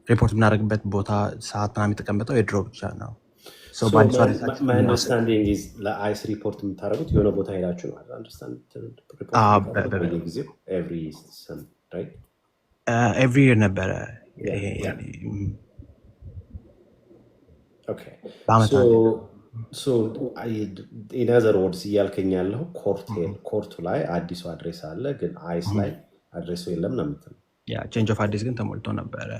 ሪፖርት የምናደርግበት ቦታ ሰዓት ምናምን የተቀመጠው የድሮ ብቻ ነው። ለአይስ ሪፖርት የምታደርጉት የሆነ ቦታ ሄዳችሁ ነው? ኤቭሪ ይር ነበረ። ኢነዘር ወርድስ እያልከኝ ያለው ኮርቱ ላይ አዲሱ አድሬስ አለ፣ ግን አይስ ላይ አድሬሱ የለም ነው የምትለው? ቼንጅ ኦፍ አድሬስ ግን ተሞልቶ ነበረ።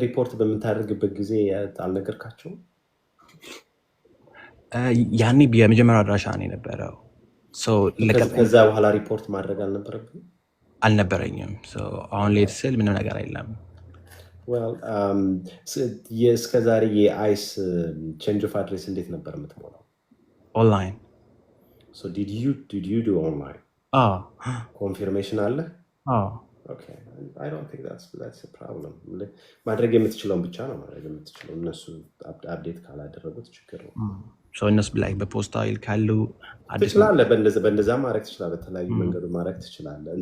ሪፖርት በምታደርግበት ጊዜ አልነገርካቸውም? ያኔ የመጀመሪያው አድራሻ ነው የነበረው። ከዛ በኋላ ሪፖርት ማድረግ አልነበረብኝም? አልነበረኝም። አሁን ሌት ስል ምንም ነገር የለም። well እስከ ዛሬ የአይስ ቼንጅ ኦፍ አድሬስ እንዴት ነበር የምትሞላው? ኦንላይን So did you do online? ኮንፊርሜሽን አለ? Okay. I don't think that's a problem. ማድረግ የምትችለውን ብቻ ነው ማድረግ የምትችለው። እነሱ አፕዴት ካላደረጉት ችግር ነው። እነሱ ላይ በፖስታ ይልካሉ። ትችላለህ፣ በእንደዛ ማድረግ ትችላለህ። በተለያዩ መንገዱ ማድረግ ትችላለህ።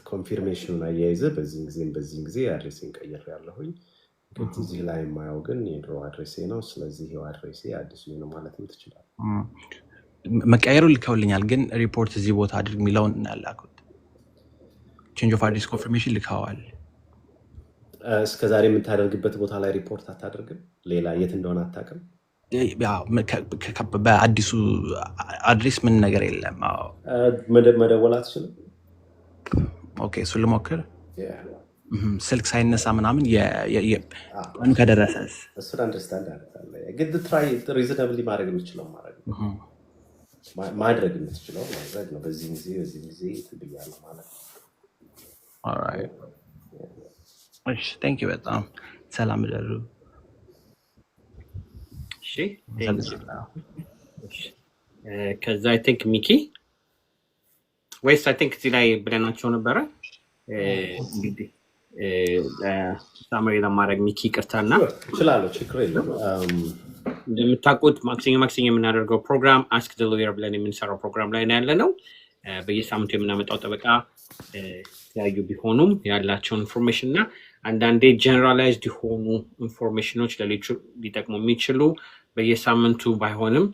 ኮንፊርሜሽኑን አያይዘህ በዚህ ጊዜ አድሬሴን ቀይሬያለሁኝ፣ ግን እዚህ ላይ የማየው ግን የድሮ አድሬሴ ነው፣ ስለዚህ ይኸው አድሬሴ አዲሱ ነው ማለትም ትችላለህ። መቀየሩ ልከውልኛል፣ ግን ሪፖርት እዚህ ቦታ አድርግ የሚለውን ያላኩት ቼንጅ ኦፍ አድሬስ ኮንፊርሜሽን ልከዋል። እስከዛሬ የምታደርግበት ቦታ ላይ ሪፖርት አታደርግም? ሌላ የት እንደሆነ አታውቅም? በአዲሱ አድሬስ ምን ነገር የለም። መደወል አትችልም? ኦኬ፣ እሱን ልሞክር። ስልክ ሳይነሳ ምናምን ከደረሰስ እሱን አንደርስታንድ አደርጋለሁ። ግን ትራይ ሪዝነብሊ ማድረግ የምትችለው ማድረግ የምትችለው ማድረግ ነው። በዚህ ጊዜ ትብያለሁ ማለት ነው። ኦልራይት፣ እሺ፣ ቴንክ ዩ በጣም ሰላም ደሩ። እሺ፣ ከዛ አይ ቲንክ ሚኪ ወይስ አይ ቲንክ እዚህ ላይ ብለናቸው ነበረ። እንግዲህ ሳመሪ ለማድረግ ሚኪ ይቅርታና እችላለሁ፣ ችግር የለም። እንደምታውቁት ማክሰኞ የምናደርገው ፕሮግራም አስክ ዘ ሎየር ብለን የምንሰራው ፕሮግራም ላይ ነው ያለ ነው። በየሳምንቱ የምናመጣው ጠበቃ የተለያዩ ቢሆኑም ያላቸው ኢንፎርሜሽን እና አንዳንዴ ጀነራላይዝድ የሆኑ ኢንፎርሜሽኖች ለሌሎቹ ሊጠቅሙ የሚችሉ በየሳምንቱ ባይሆንም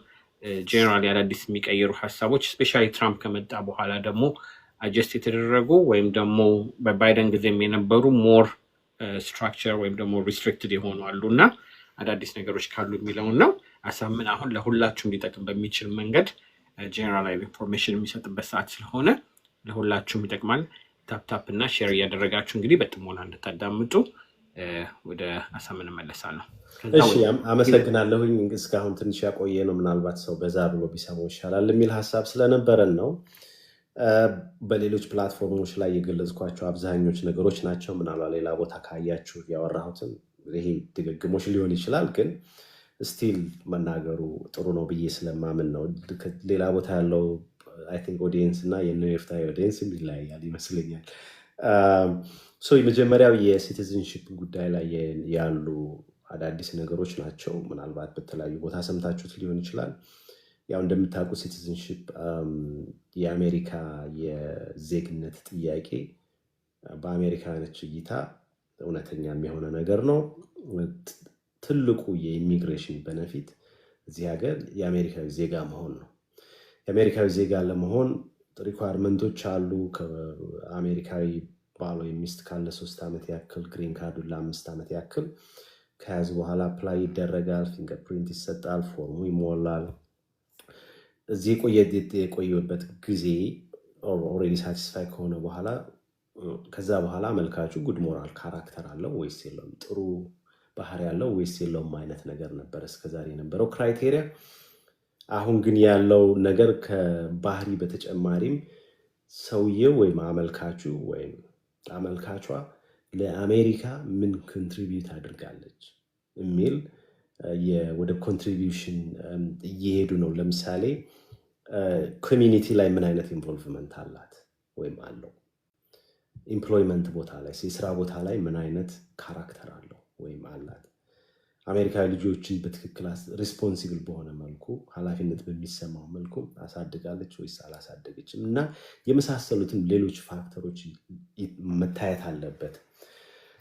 ጀነራል አዳዲስ የሚቀይሩ ሀሳቦች ስፔሻሊ ትራምፕ ከመጣ በኋላ ደግሞ አጀስት የተደረጉ ወይም ደግሞ በባይደን ጊዜም የነበሩ ሞር ስትራክቸር ወይም ደግሞ ሪስትሪክትድ የሆኑ አሉ እና አዳዲስ ነገሮች ካሉ የሚለውን ነው። አሳምን አሁን ለሁላችሁም ሊጠቅም በሚችል መንገድ ጀነራላዊ ኢንፎርሜሽን የሚሰጥበት ሰዓት ስለሆነ ለሁላችሁም ይጠቅማል። ታፕታፕ እና ሼር እያደረጋችሁ እንግዲህ በጥሞና እንድታዳምጡ ወደ አሳምን እመለሳለሁ። እሺ፣ አመሰግናለሁኝ። እስካሁን ትንሽ ያቆየ ነው፣ ምናልባት ሰው በዛ ብሎ ቢሰማው ይሻላል የሚል ሀሳብ ስለነበረን ነው። በሌሎች ፕላትፎርሞች ላይ የገለጽኳቸው አብዛኞቹ ነገሮች ናቸው። ምናልባት ሌላ ቦታ ካያችሁ ያወራሁትን ይሄ ድግግሞች ሊሆን ይችላል፣ ግን ስቲል መናገሩ ጥሩ ነው ብዬ ስለማምን ነው። ሌላ ቦታ ያለው አይ ቲንክ ኦዲየንስ እና የኔፍታ ኦዲየንስ ይለያያል ይመስለኛል። የመጀመሪያው የሲቲዝንሽፕ ጉዳይ ላይ ያሉ አዳዲስ ነገሮች ናቸው። ምናልባት በተለያዩ ቦታ ሰምታችሁት ሊሆን ይችላል። ያው እንደምታውቁ ሲቲዝንሽፕ የአሜሪካ የዜግነት ጥያቄ በአሜሪካኖች እይታ እውነተኛ የሆነ ነገር ነው። ትልቁ የኢሚግሬሽን ቤኔፊት እዚህ ሀገር የአሜሪካዊ ዜጋ መሆን ነው። የአሜሪካዊ ዜጋ ለመሆን ሪኳርመንቶች አሉ። ከአሜሪካዊ ባል ወይም ሚስት ካለ 3 ዓመት ያክል ግሪን ካርዱን ለ5 ዓመት ያክል ከያዙ በኋላ አፕላይ ይደረጋል። ፊንገር ፕሪንት ይሰጣል፣ ፎርሙ ይሞላል። እዚህ የቆየበት ጊዜ ኦልሬዲ ሳቲስፋይ ከሆነ በኋላ ከዛ በኋላ አመልካቹ ጉድ ሞራል ካራክተር አለው ወይስ የለውም፣ ጥሩ ባህሪ ያለው ወይስ የለውም አይነት ነገር ነበር እስከዛሬ የነበረው ክራይቴሪያ። አሁን ግን ያለው ነገር ከባህሪ በተጨማሪም ሰውየው ወይም አመልካቹ ወይም አመልካቿ ለአሜሪካ ምን ኮንትሪቢዩት አድርጋለች የሚል ወደ ኮንትሪቢዩሽን እየሄዱ ነው። ለምሳሌ ኮሚኒቲ ላይ ምን አይነት ኢንቮልቭመንት አላት ወይም አለው፣ ኢምፕሎይመንት ቦታ ላይ የስራ ቦታ ላይ ምን አይነት ካራክተር አለው ወይም አላት፣ አሜሪካዊ ልጆችን በትክክል ሪስፖንሲብል በሆነ መልኩ ኃላፊነት በሚሰማው መልኩ አሳድጋለች ወይስ አላሳደገችም እና የመሳሰሉትን ሌሎች ፋክተሮች መታየት አለበት።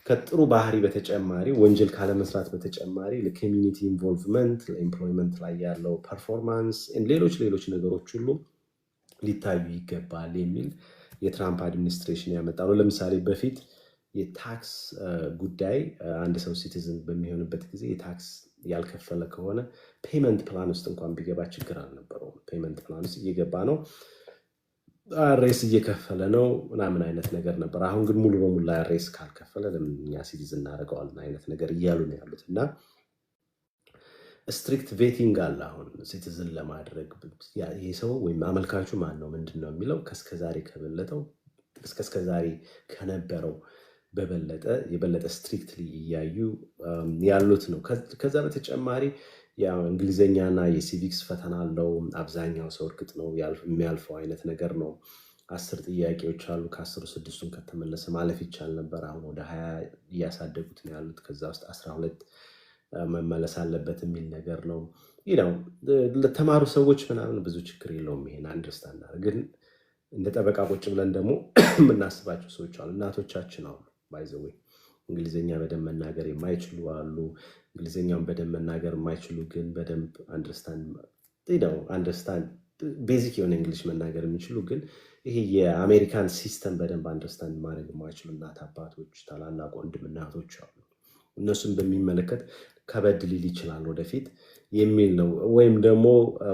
ከጥሩ ባህሪ በተጨማሪ ወንጀል ካለመስራት በተጨማሪ ለኮሚኒቲ ኢንቮልቭመንት፣ ለኤምፕሎይመንት ላይ ያለው ፐርፎርማንስ፣ ሌሎች ነገሮች ሁሉ ሊታዩ ይገባል የሚል የትራምፕ አድሚኒስትሬሽን ያመጣ ነው። ለምሳሌ በፊት የታክስ ጉዳይ አንድ ሰው ሲቲዝን በሚሆንበት ጊዜ የታክስ ያልከፈለ ከሆነ ፔመንት ፕላን ውስጥ እንኳን ቢገባ ችግር አልነበረውም። ፔመንት ፕላን ውስጥ እየገባ ነው፣ አሬስ እየከፈለ ነው ምናምን አይነት ነገር ነበር። አሁን ግን ሙሉ በሙሉ አሬስ ካልከፈለ ለምን እኛ ሲቲዝን እናደርገዋለን አይነት ነገር እያሉ ነው ያሉት እና ስትሪክት ቬቲንግ አለ። አሁን ሲቲዝን ለማድረግ ይሄ ሰው ወይም አመልካቹ ማን ነው ምንድን ነው የሚለው ከእስከዛሬ ከበለጠው እስከዛሬ ከነበረው የበለጠ ስትሪክትሊ እያዩ ያሉት ነው። ከዛ በተጨማሪ ያው እንግሊዘኛና የሲቪክስ ፈተና አለው። አብዛኛው ሰው እርግጥ ነው የሚያልፈው አይነት ነገር ነው። 10 ጥያቄዎች አሉ። ከ10 6ቱን ከተመለሰ ማለፍ ይቻል ነበር። አሁን ወደ 20 እያሳደጉት ነው ያሉት። ከዛ ውስጥ 12 መመለስ አለበት የሚል ነገር ነው። ለተማሩ ሰዎች ምናምን ብዙ ችግር የለውም። ይሄን አንደርስታንድ ግን እንደ ጠበቃ ቁጭ ብለን ደግሞ የምናስባቸው ሰዎች አሉ። እናቶቻችን አሉ ባይዘው እንግሊዘኛ በደንብ መናገር የማይችሉ አሉ። እንግሊዘኛውን በደንብ መናገር የማይችሉ ግን በደንብ አንደርስታንድ ቤዚክ የሆነ እንግሊሽ መናገር የሚችሉ ግን ይሄ የአሜሪካን ሲስተም በደንብ አንደርስታንድ ማድረግ የማይችሉ እናት አባቶች፣ ታላላቅ ወንድም እናቶች አሉ። እነሱን በሚመለከት ከበድ ሊል ይችላል ወደፊት የሚል ነው። ወይም ደግሞ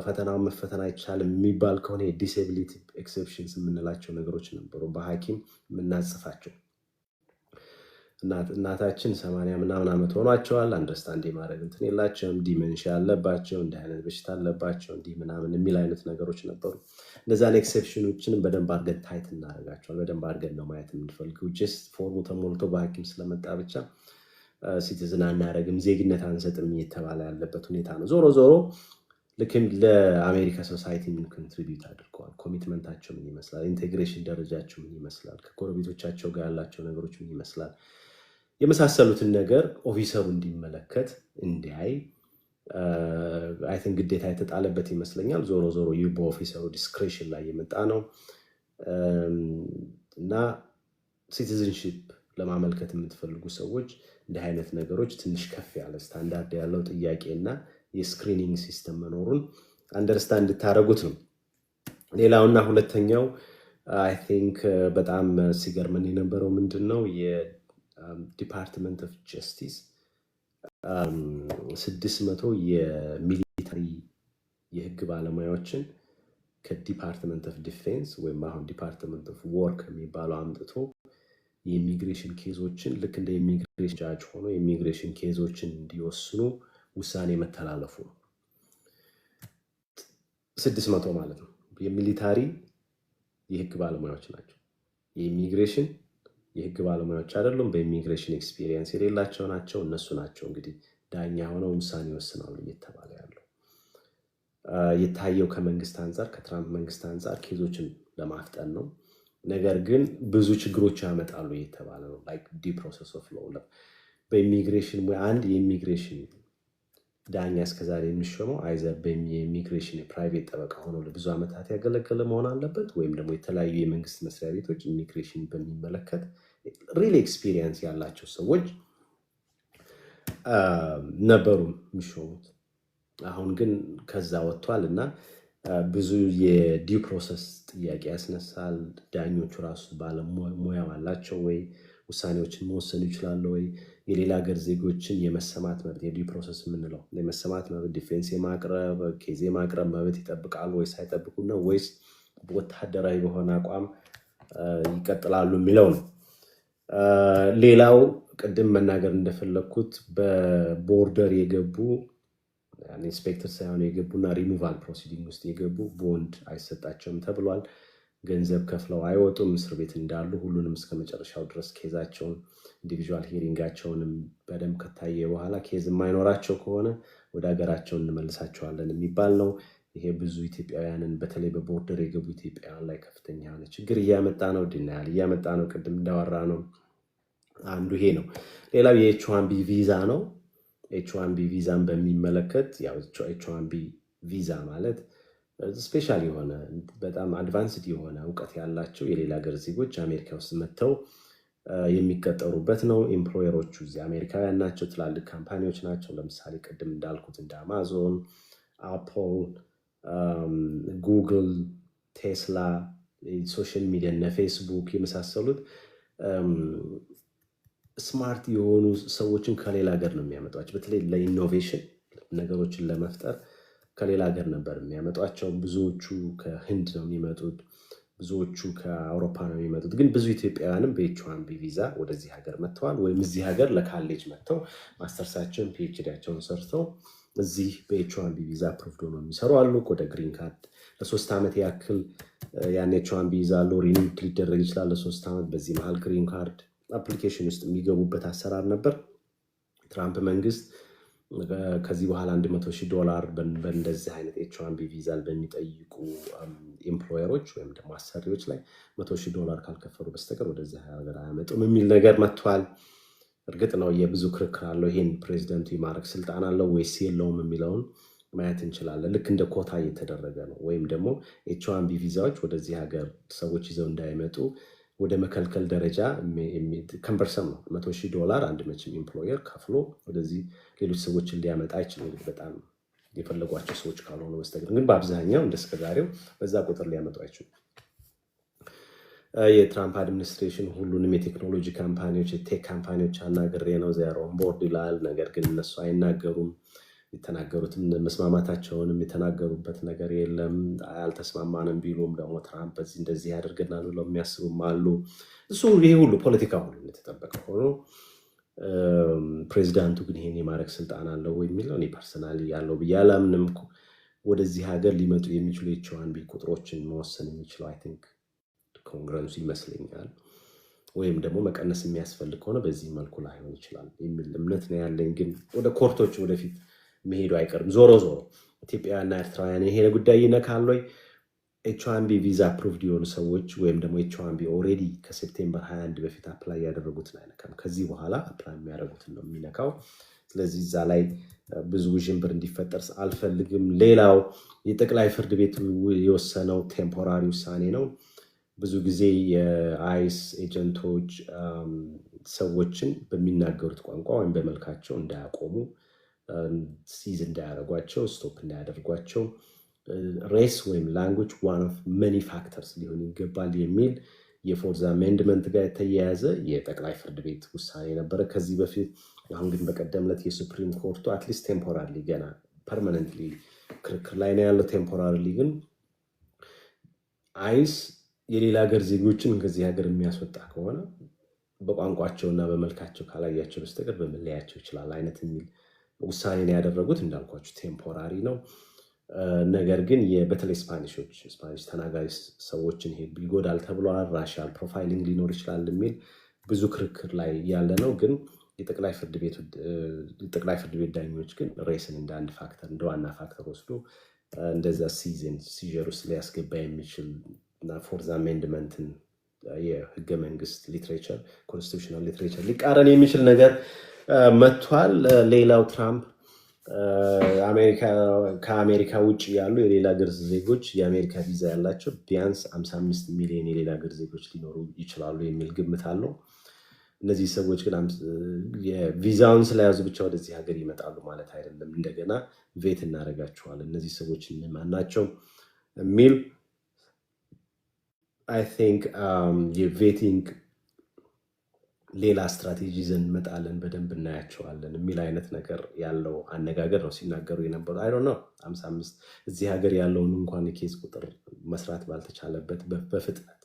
ፈተናውን መፈተን አይቻልም የሚባል ከሆነ የዲስኤቢሊቲ ኤክሰፕሽንስ የምንላቸው ነገሮች ነበሩ በሐኪም የምናጽፋቸው። እናታችን 80 ምናምን ዓመት ሆኗቸዋል። አንደርስታንድ የማድረግ እንትን የላቸውም። ዲሜንሽያ አለባቸው፣ እንዲህ አይነት በሽታ አለባቸው፣ እንዲህ ምናምን የሚል አይነት ነገሮች ነበሩ። እነዛን ኤክሴፕሽኖችንም በደንብ አድርገን ታይት እናደርጋቸዋል። በደንብ አድርገን ነው ማየት የምንፈልገው። ጀስት ፎርሙ ተሞልቶ በሐኪም ስለመጣ ብቻ ሲቲዝን አናደርግም፣ ዜግነት አንሰጥም እየተባለ ያለበት ሁኔታ ነው። ዞሮ ዞሮ ልክም ለአሜሪካ ሶሳይቲ ምን ኮንትሪቢዩት አድርገዋል፣ ኮሚትመንታቸው ምን ይመስላል፣ ኢንቴግሬሽን ደረጃቸው ምን ይመስላል፣ ከጎረቤቶቻቸው ጋር ያላቸው ነገሮች ምን ይመስላል የመሳሰሉትን ነገር ኦፊሰሩ እንዲመለከት እንዲያይ አይ ቲንክ ግዴታ የተጣለበት ይመስለኛል። ዞሮ ዞሮ ይህ በኦፊሰሩ ዲስክሬሽን ላይ የመጣ ነው እና ሲቲዝንሺፕ ለማመልከት የምትፈልጉ ሰዎች እንዲህ አይነት ነገሮች ትንሽ ከፍ ያለ ስታንዳርድ ያለው ጥያቄ እና የስክሪኒንግ ሲስተም መኖሩን አንደርስታንድ እንድታደርጉት ነው። ሌላውና ሁለተኛው አይ ቲንክ በጣም ሲገርመን የነበረው ምንድን ነው ዲፓርትመንት ኦፍ ጀስቲስ 600 የሚሊታሪ የህግ ባለሙያዎችን ከዲፓርትመንት ኦፍ ዲፌንስ ወይም አሁን ዲፓርትመንት ኦፍ ወርክ የሚባለው አምጥቶ የኢሚግሬሽን ኬዞችን ልክ እንደ ኢሚግሬሽን ጃጅ ሆኖ የኢሚግሬሽን ኬዞችን እንዲወስኑ ውሳኔ መተላለፉ ነው። 600 ማለት ነው። የሚሊታሪ የህግ ባለሙያዎች ናቸው። የኢሚግሬሽን የህግ ባለሙያዎች አይደሉም። በኢሚግሬሽን ኤክስፒሪየንስ የሌላቸው ናቸው። እነሱ ናቸው እንግዲህ ዳኛ ሆነው ውሳኔ ይወስናሉ እየተባለ ያለው። የታየው ከመንግስት አንጻር ከትራምፕ መንግስት አንጻር ኬዞችን ለማፍጠን ነው። ነገር ግን ብዙ ችግሮች ያመጣሉ እየተባለ ነው። ላይክ ዲ ፕሮሰስ ኦፍ ሎው በኢሚግሬሽን ወይ አንድ የኢሚግሬሽን ዳኛ እስከዛሬ የሚሾመው አይዘር በኢሚግሬሽን የፕራይቬት ጠበቃ ሆኖ ለብዙ ዓመታት ያገለገለ መሆን አለበት፣ ወይም ደግሞ የተለያዩ የመንግስት መስሪያ ቤቶች ኢሚግሬሽን በሚመለከት ሪል ኤክስፒሪየንስ ያላቸው ሰዎች ነበሩ የሚሾሙት። አሁን ግን ከዛ ወጥቷል እና ብዙ የዲው ፕሮሰስ ጥያቄ ያስነሳል። ዳኞቹ ራሱ ባለሙያው አላቸው ወይ? ውሳኔዎችን መወሰን ይችላሉ ወይ? የሌላ ሀገር ዜጎችን የመሰማት መብት የዲው ፕሮሰስ የምንለው የመሰማት መብት፣ ዲፌንስ የማቅረብ ኬዝ የማቅረብ መብት ይጠብቃሉ ወይስ አይጠብቁ ነው? ወይስ ወታደራዊ በሆነ አቋም ይቀጥላሉ የሚለው ነው። ሌላው ቅድም መናገር እንደፈለግኩት በቦርደር የገቡ ኢንስፔክተር ሳይሆኑ የገቡና ሪሙቫል ፕሮሲዲንግ ውስጥ የገቡ ቦንድ አይሰጣቸውም ተብሏል። ገንዘብ ከፍለው አይወጡም። እስር ቤት እንዳሉ ሁሉንም እስከ መጨረሻው ድረስ ኬዛቸውን ኢንዲቪዥዋል ሂሪንጋቸውንም በደንብ ከታየ በኋላ ኬዝ የማይኖራቸው ከሆነ ወደ ሀገራቸው እንመልሳቸዋለን የሚባል ነው። ይሄ ብዙ ኢትዮጵያውያንን በተለይ በቦርደር የገቡ ኢትዮጵያውያን ላይ ከፍተኛ የሆነ ችግር እያመጣ ነው፣ ድናያል እያመጣ ነው። ቅድም እንዳወራ ነው አንዱ ይሄ ነው። ሌላው የኤች1ቢ ቪዛ ነው። ኤች1ቢ ቪዛን በሚመለከት ያው ኤች1ቢ ቪዛ ማለት ስፔሻል የሆነ በጣም አድቫንስድ የሆነ እውቀት ያላቸው የሌላ ሀገር ዜጎች አሜሪካ ውስጥ መጥተው የሚቀጠሩበት ነው። ኤምፕሎየሮቹ እዚህ አሜሪካውያን ናቸው፣ ትላልቅ ካምፓኒዎች ናቸው። ለምሳሌ ቅድም እንዳልኩት እንደ አማዞን፣ አፕል፣ ጉግል፣ ቴስላ፣ ሶሻል ሚዲያ እና ፌስቡክ የመሳሰሉት ስማርት የሆኑ ሰዎችን ከሌላ ሀገር ነው የሚያመጧቸው። በተለይ ለኢኖቬሽን ነገሮችን ለመፍጠር ከሌላ ሀገር ነበር የሚያመጧቸው። ብዙዎቹ ከህንድ ነው የሚመጡት፣ ብዙዎቹ ከአውሮፓ ነው የሚመጡት። ግን ብዙ ኢትዮጵያውያንም በኤች1ቢ ቪዛ ወደዚህ ሀገር መጥተዋል፣ ወይም እዚህ ሀገር ለካሌጅ መጥተው ማስተርሳቸውን ፒኤችዲያቸውን ሰርተው እዚህ በኤች1ቢ ቪዛ አፕሩቭድ ሆነው የሚሰሩ አሉ። ወደ ግሪን ካርድ ለ3 ዓመት ያክል ያን ኤች1ቢ ቪዛ ሪኒውድ ሊደረግ ይችላል ለ3 ዓመት። በዚህ መሀል ግሪን ካርድ አፕሊኬሽን ውስጥ የሚገቡበት አሰራር ነበር። ትራምፕ መንግስት ከዚህ በኋላ $100,000 በእንደዚህ አይነት H1B ቪዛን በሚጠይቁ ኤምፕሎየሮች ወይም ደግሞ አሰሪዎች ላይ $100,000 ካልከፈሉ በስተቀር ወደዚህ ሀገር አያመጡም የሚል ነገር መጥቷል። እርግጥ ነው የብዙ ክርክር አለው። ይሄን ፕሬዚደንቱ የማድረግ ስልጣን አለው ወይስ የለውም የሚለውን ማየት እንችላለን። ልክ እንደ ኮታ እየተደረገ ነው። ወይም ደግሞ H1B ቪዛዎች ወደዚህ ሀገር ሰዎች ይዘው እንዳይመጡ ወደ መከልከል ደረጃ ከንበርሰም ነው። $100,000 አንድ መቼም ኤምፕሎየር ከፍሎ ወደዚህ ሌሎች ሰዎችን ሊያመጣ አይችልም። እንግዲህ በጣም የፈለጓቸው ሰዎች ካልሆኑ በስተቀር ግን በአብዛኛው እንደስከዛሬው በዛ ቁጥር ሊያመጡ አይችሉም። የትራምፕ አድሚኒስትሬሽን ሁሉንም የቴክኖሎጂ ካምፓኒዎች የቴክ ካምፓኒዎች አናግሬ ነው ዜሮ ቦርድ ይላል። ነገር ግን እነሱ አይናገሩም። የተናገሩትም መስማማታቸውንም የተናገሩበት ነገር የለም። አልተስማማንም ቢሉም ደግሞ ትራምፕ በዚህ እንደዚህ ያደርገናል ብለው የሚያስቡም አሉ። እሱ ይሄ ሁሉ ፖለቲካ ሁሉ የተጠበቀ ሆኖ ፕሬዚዳንቱ ግን ይሄን የማድረግ ስልጣን አለው የሚለው እኔ ፐርሰናሊ ያለው ብዬ አላምንም። ወደዚህ ሀገር ሊመጡ የሚችሉ H1B ቁጥሮችን መወሰን የሚችለው አይ ቲንክ ኮንግረሱ ይመስለኛል። ወይም ደግሞ መቀነስ የሚያስፈልግ ከሆነ በዚህ መልኩ ላይሆን ይችላል የሚል እምነት ነው ያለኝ። ግን ወደ ኮርቶች ወደፊት መሄዱ አይቀርም። ዞሮ ዞሮ ኢትዮጵያውያንና ኤርትራውያን ይሄ ጉዳይ ይነካል ወይ? H1B ቪዛ አፕሩቭድ የሆኑ ሰዎች ወይም ደግሞ H1B ኦልሬዲ ከሴፕቴምበር 21 በፊት አፕላይ ያደረጉትን አይነካም። ከዚህ በኋላ አፕላይ የሚያደርጉትን ነው የሚነካው። ስለዚህ እዛ ላይ ብዙ ውዥንብር እንዲፈጠር አልፈልግም። ሌላው የጠቅላይ ፍርድ ቤቱ የወሰነው ቴምፖራሪ ውሳኔ ነው። ብዙ ጊዜ የአይስ ኤጀንቶች ሰዎችን በሚናገሩት ቋንቋ ወይም በመልካቸው እንዳያቆሙ፣ ሲዝ እንዳያደርጓቸው፣ ስቶፕ እንዳያደርጓቸው ሬስ ወይም ላንጉጅ ዋን ኦፍ መኒ ፋክተርስ ሊሆን ይገባል የሚል የፎርዝ አሜንድመንት ጋር የተያያዘ የጠቅላይ ፍርድ ቤት ውሳኔ ነበረ ከዚህ በፊት። አሁን ግን በቀደም ዕለት የሱፕሪም ኮርቱ አትሊስት ቴምፖራሪ ገና ፐርማነንትሊ ክርክር ላይ ነው ያለው። ቴምፖራሪ ግን አይስ የሌላ ሀገር ዜጎችን ከዚህ ሀገር የሚያስወጣ ከሆነ በቋንቋቸውና በመልካቸው ካላያቸው በስተቀር በመለያቸው ይችላል አይነት የሚል ውሳኔ ነው ያደረጉት። እንዳልኳችሁ ቴምፖራሪ ነው። ነገር ግን በተለይ ስፓኒሽ ተናጋሪ ሰዎችን ይሄ ይጎዳል ተብሏል። ራሻል ፕሮፋይሊንግ ሊኖር ይችላል የሚል ብዙ ክርክር ላይ ያለ ነው። ግን የጠቅላይ ፍርድ ቤት ዳኞች ግን ሬስን እንደ አንድ ፋክተር እንደ ዋና ፋክተር ወስዶ እንደዛ ሲጀር ውስጥ ሊያስገባ የሚችል እና ፎርዝ አሜንድመንትን የህገ መንግስት ሊትሬቸር ኮንስቲቱሽናል ሊትሬቸር ሊቃረን የሚችል ነገር መጥቷል። ሌላው ትራምፕ ከአሜሪካ ውጭ ያሉ የሌላ ሀገር ዜጎች የአሜሪካ ቪዛ ያላቸው ቢያንስ 55 ሚሊዮን የሌላ ሀገር ዜጎች ሊኖሩ ይችላሉ የሚል ግምት አለው። እነዚህ ሰዎች ግን የቪዛውን ስለያዙ ብቻ ወደዚህ ሀገር ይመጣሉ ማለት አይደለም። እንደገና ቬት እናደርጋቸዋለን እነዚህ ሰዎች እነማን ናቸው የሚል አይ ቲንክ የቬቲንግ ሌላ ስትራቴጂ ይዘን እንመጣለን፣ በደንብ እናያቸዋለን የሚል አይነት ነገር ያለው አነጋገር ነው ሲናገሩ የነበሩ። አይ ዶንት ኖ 55 እዚህ ሀገር ያለውን እንኳን የኬዝ ቁጥር መስራት ባልተቻለበት በፍጥነት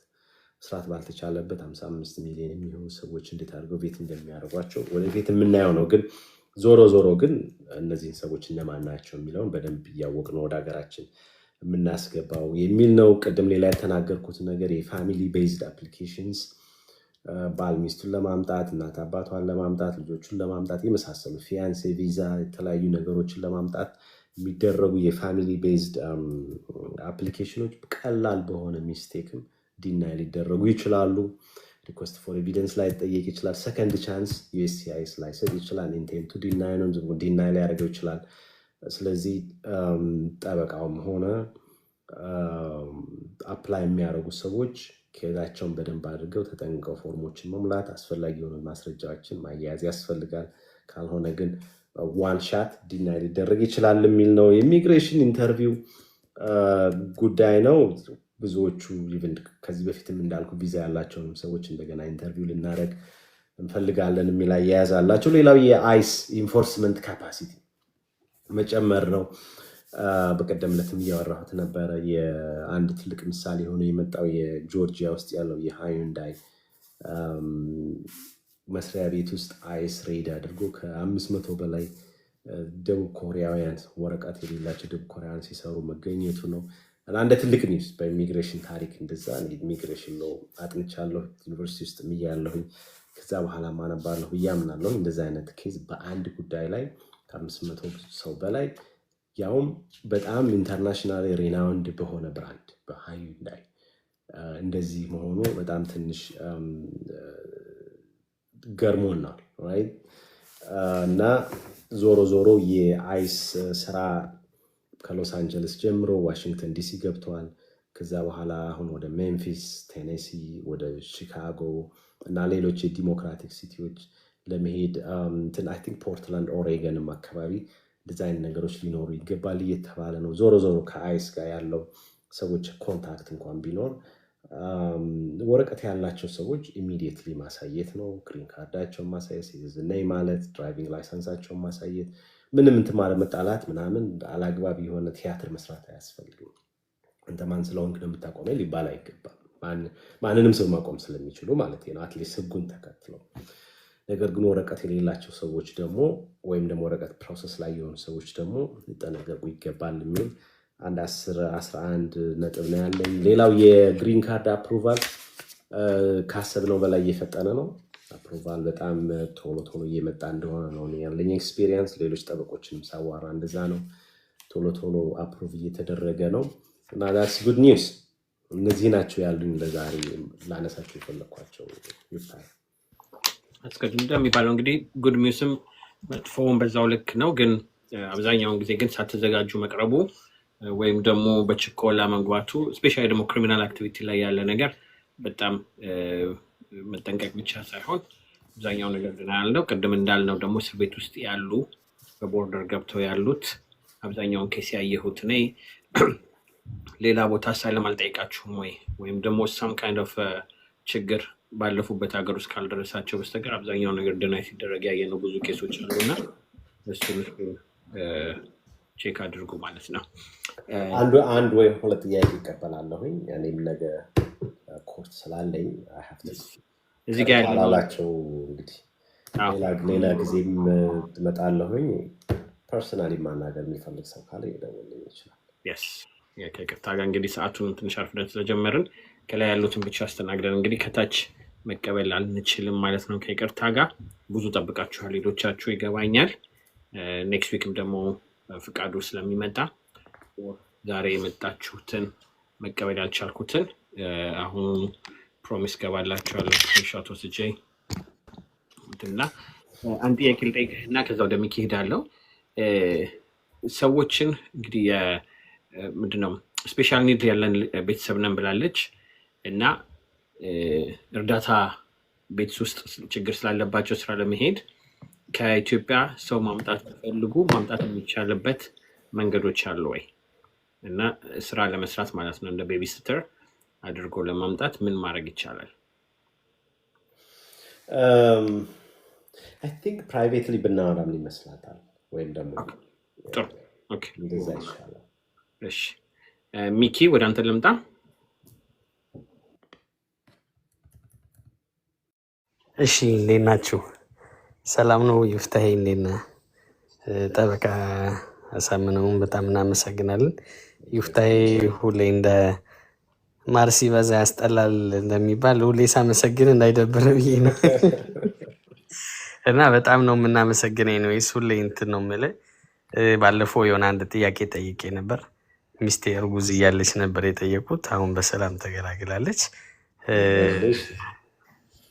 መስራት ባልተቻለበት 55 ሚሊዮን የሚሆኑ ሰዎች እንዴት አድርገው ቬት እንደሚያደርጓቸው ወደፊት የምናየው ነው። ግን ዞሮ ግን እነዚህን ሰዎች እነማን ናቸው የሚለውን በደንብ እያወቅ ነው ወደ ሀገራችን የምናስገባው የሚል ነው። ቅድም ሌላ የተናገርኩት ነገር የፋሚሊ ቤዝድ አፕሊኬሽንስ ባል ሚስቱን ለማምጣት እናት አባቷን ለማምጣት ልጆቹን ለማምጣት የመሳሰሉ ፊያንሴ ቪዛ የተለያዩ ነገሮችን ለማምጣት የሚደረጉ የፋሚሊ ቤዝድ አፕሊኬሽኖች ቀላል በሆነ ሚስቴክም ዲናይ ሊደረጉ ይችላሉ። ሪኩዌስት ፎር ኤቪደንስ ላይ ጠየቅ ይችላል። ሰከንድ ቻንስ ዩኤስሲአይኤስ ላይ ሰጥ ይችላል። ኢንቴንቱ ዲናይ ነው ዲናይ ላይ ያደርገው ይችላል። ስለዚህ ጠበቃውም ሆነ አፕላይ የሚያደርጉ ሰዎች ከሄዳቸውን በደንብ አድርገው ተጠንቀው ፎርሞችን መሙላት፣ አስፈላጊ የሆኑ ማስረጃዎችን ማያያዝ ያስፈልጋል። ካልሆነ ግን ዋን ሻት ዲናይ ሊደረግ ይችላል የሚል ነው። የኢሚግሬሽን ኢንተርቪው ጉዳይ ነው። ብዙዎቹ ኢቭን ከዚህ በፊትም እንዳልኩ ቪዛ ያላቸውንም ሰዎች እንደገና ኢንተርቪው ልናደርግ እንፈልጋለን የሚል አያያዝ አላቸው። ሌላው የአይስ ኢንፎርስመንት ካፓሲቲ መጨመር ነው። በቀደም ዕለትም እያወራሁት ነበረ። የአንድ ትልቅ ምሳሌ ሆኖ የመጣው የጆርጂያ ውስጥ ያለው የሃዩንዳይ መስሪያ ቤት ውስጥ አይስ ሬድ አድርጎ ከ500 በላይ ደቡብ ኮሪያውያን ወረቀት የሌላቸው ደቡብ ኮሪያውያን ሲሰሩ መገኘቱ ነው። አንድ ትልቅ ኒውስ በኢሚግሬሽን ታሪክ እንደዛ ኢሚግሬሽን ነው አጥንቻለሁ ዩኒቨርሲቲ ውስጥ እያለሁኝ ከዛ በኋላ ማነባለሁ ብዬ አምናለሁ። እንደዚህ አይነት ኬዝ በአንድ ጉዳይ ላይ ከ500 ሰው በላይ ያውም በጣም ኢንተርናሽናል ሬናውንድ በሆነ ብራንድ በሃዩንዳይ እንደዚህ መሆኑ በጣም ትንሽ ገርሞናል ራይት። እና ዞሮ ዞሮ የአይስ ስራ ከሎስ አንጀለስ ጀምሮ ዋሽንግተን ዲሲ ገብተዋል። ከዛ በኋላ አሁን ወደ ሜምፊስ ቴኔሲ፣ ወደ ቺካጎ እና ሌሎች የዲሞክራቲክ ሲቲዎች ለመሄድ አይ ቲንክ ፖርትላንድ ኦሬገንም አካባቢ ዲዛይን ነገሮች ሊኖሩ ይገባል እየተባለ ነው። ዞሮ ዞሮ ከአይስ ጋር ያለው ሰዎች ኮንታክት እንኳን ቢኖር ወረቀት ያላቸው ሰዎች ኢሚዲየትሊ ማሳየት ነው። ግሪን ካርዳቸውን ማሳየት፣ ሲቲዝን ማለት ድራይቪንግ ላይሰንሳቸውን ማሳየት፣ ምንም እንትን ማለት መጣላት ምናምን አላግባብ የሆነ ቲያትር መስራት አያስፈልግም። አንተ ማን ስለሆንክ ነው የምታቆመኝ ሊባል አይገባም። ማንንም ሰው ማቆም ስለሚችሉ ማለት ነው አትሊስት ህጉን ተከትለው። ነገር ግን ወረቀት የሌላቸው ሰዎች ደግሞ ወይም ደግሞ ወረቀት ፕሮሰስ ላይ የሆኑ ሰዎች ደግሞ ሊጠነቀቁ ይገባል የሚል አንድ 11 ነጥብ ነው ያለኝ። ሌላው የግሪን ካርድ አፕሩቫል ካሰብነው በላይ እየፈጠነ ነው። አፕሩቫል በጣም ቶሎ ቶሎ እየመጣ እንደሆነ ነው ያለኝ ኤክስፒሪየንስ። ሌሎች ጠበቆችንም ሳዋራ እንደዛ ነው። ቶሎ ቶሎ አፕሩቭ እየተደረገ ነው እና that's good news። እነዚህ ናቸው ያሉኝ ለዛሬ ላነሳቸው የፈለኳቸው። አስቀድሞ እንደሚባለው እንግዲህ ጉድ ኒውስም መጥፎውን በዛው ልክ ነው። ግን አብዛኛውን ጊዜ ግን ሳትዘጋጁ መቅረቡ ወይም ደግሞ በችኮላ መግባቱ ስፔሻሊ ደግሞ ክሪሚናል አክቲቪቲ ላይ ያለ ነገር በጣም መጠንቀቅ ብቻ ሳይሆን አብዛኛው ነገር ግን ያለው ቅድም እንዳልነው ደግሞ እስር ቤት ውስጥ ያሉ በቦርደር ገብተው ያሉት አብዛኛውን ኬስ ያየሁት እኔ ሌላ ቦታ አሳይለም አልጠይቃችሁም ወይም ደግሞ ሳም ካይንድ ኦፍ ችግር ባለፉበት ሀገር ውስጥ ካልደረሳቸው በስተቀር አብዛኛው ነገር ድናይ ሲደረግ ያየነው ብዙ ኬሶች አሉና እሱን ቼክ አድርጉ ማለት ነው። አንድ ወይ ሁለት ጥያቄ ይቀበላለሁኝ። እኔም ነገ ኮርት ስላለኝ እዚህ ጋር ያላቸው እንግዲህ ሌላ ጊዜም ትመጣለሁኝ። ፐርሰናሊ ማናገር የሚፈልግ ሰው ካለ ይደውልልኝ ይችላል። ከይቅርታ ጋር እንግዲህ ሰዓቱን ትንሽ አርፍደን ስለጀመርን ከላይ ያሉትን ብቻ አስተናግደን እንግዲህ ከታች መቀበል አንችልም ማለት ነው። ከይቅርታ ጋር ብዙ ጠብቃችኋል ሌሎቻችሁ ይገባኛል። ኔክስት ዊክም ደግሞ ፍቃዱ ስለሚመጣ ዛሬ የመጣችሁትን መቀበል ያልቻልኩትን አሁን ፕሮሚስ ገባላችኋለሁ። ሻቶ ስጄ እና አንድ ጥያቄ ልጠይቅህ እና ከዛ ወደ ሚኪ ሄዳለሁ። ሰዎችን እንግዲህ ምንድነው ስፔሻል ኒድ ያለን ቤተሰብ ነን ብላለች እና እርዳታ ቤት ውስጥ ችግር ስላለባቸው ስራ ለመሄድ ከኢትዮጵያ ሰው ማምጣት ፈልጉ ማምጣት የሚቻልበት መንገዶች አሉ ወይ? እና ስራ ለመስራት ማለት ነው እንደ ቤቢ ሲተር አድርጎ ለማምጣት ምን ማድረግ ይቻላል? አይ ቲንክ ፕራይቬትሊ ብናወራ ምን ይመስላታል? ወይም ደግሞ ጥሩ ኦኬ እንደዛ ይሻላል። እሺ ሚኪ ወደ አንተ ልምጣ። እሺ እንዴት ናችሁ? ሰላም ነው? ይፍታሄ እንዴት ነህ? ጠበቃ አሳምነውን በጣም እናመሰግናለን። ይፍታሄ ሁሌ እንደ ማርሲ በዛ ያስጠላል እንደሚባል ሁሌ ሳመሰግን እንዳይደብር ብዬ ነው እና በጣም ነው የምናመሰግነኝ ነው ይስ ሁሌ እንትን ነው የምልህ። ባለፈው የሆነ አንድ ጥያቄ ጠይቄ ነበር። ሚስቴ እርጉዝ እያለች ነበር የጠየቁት። አሁን በሰላም ተገላግላለች።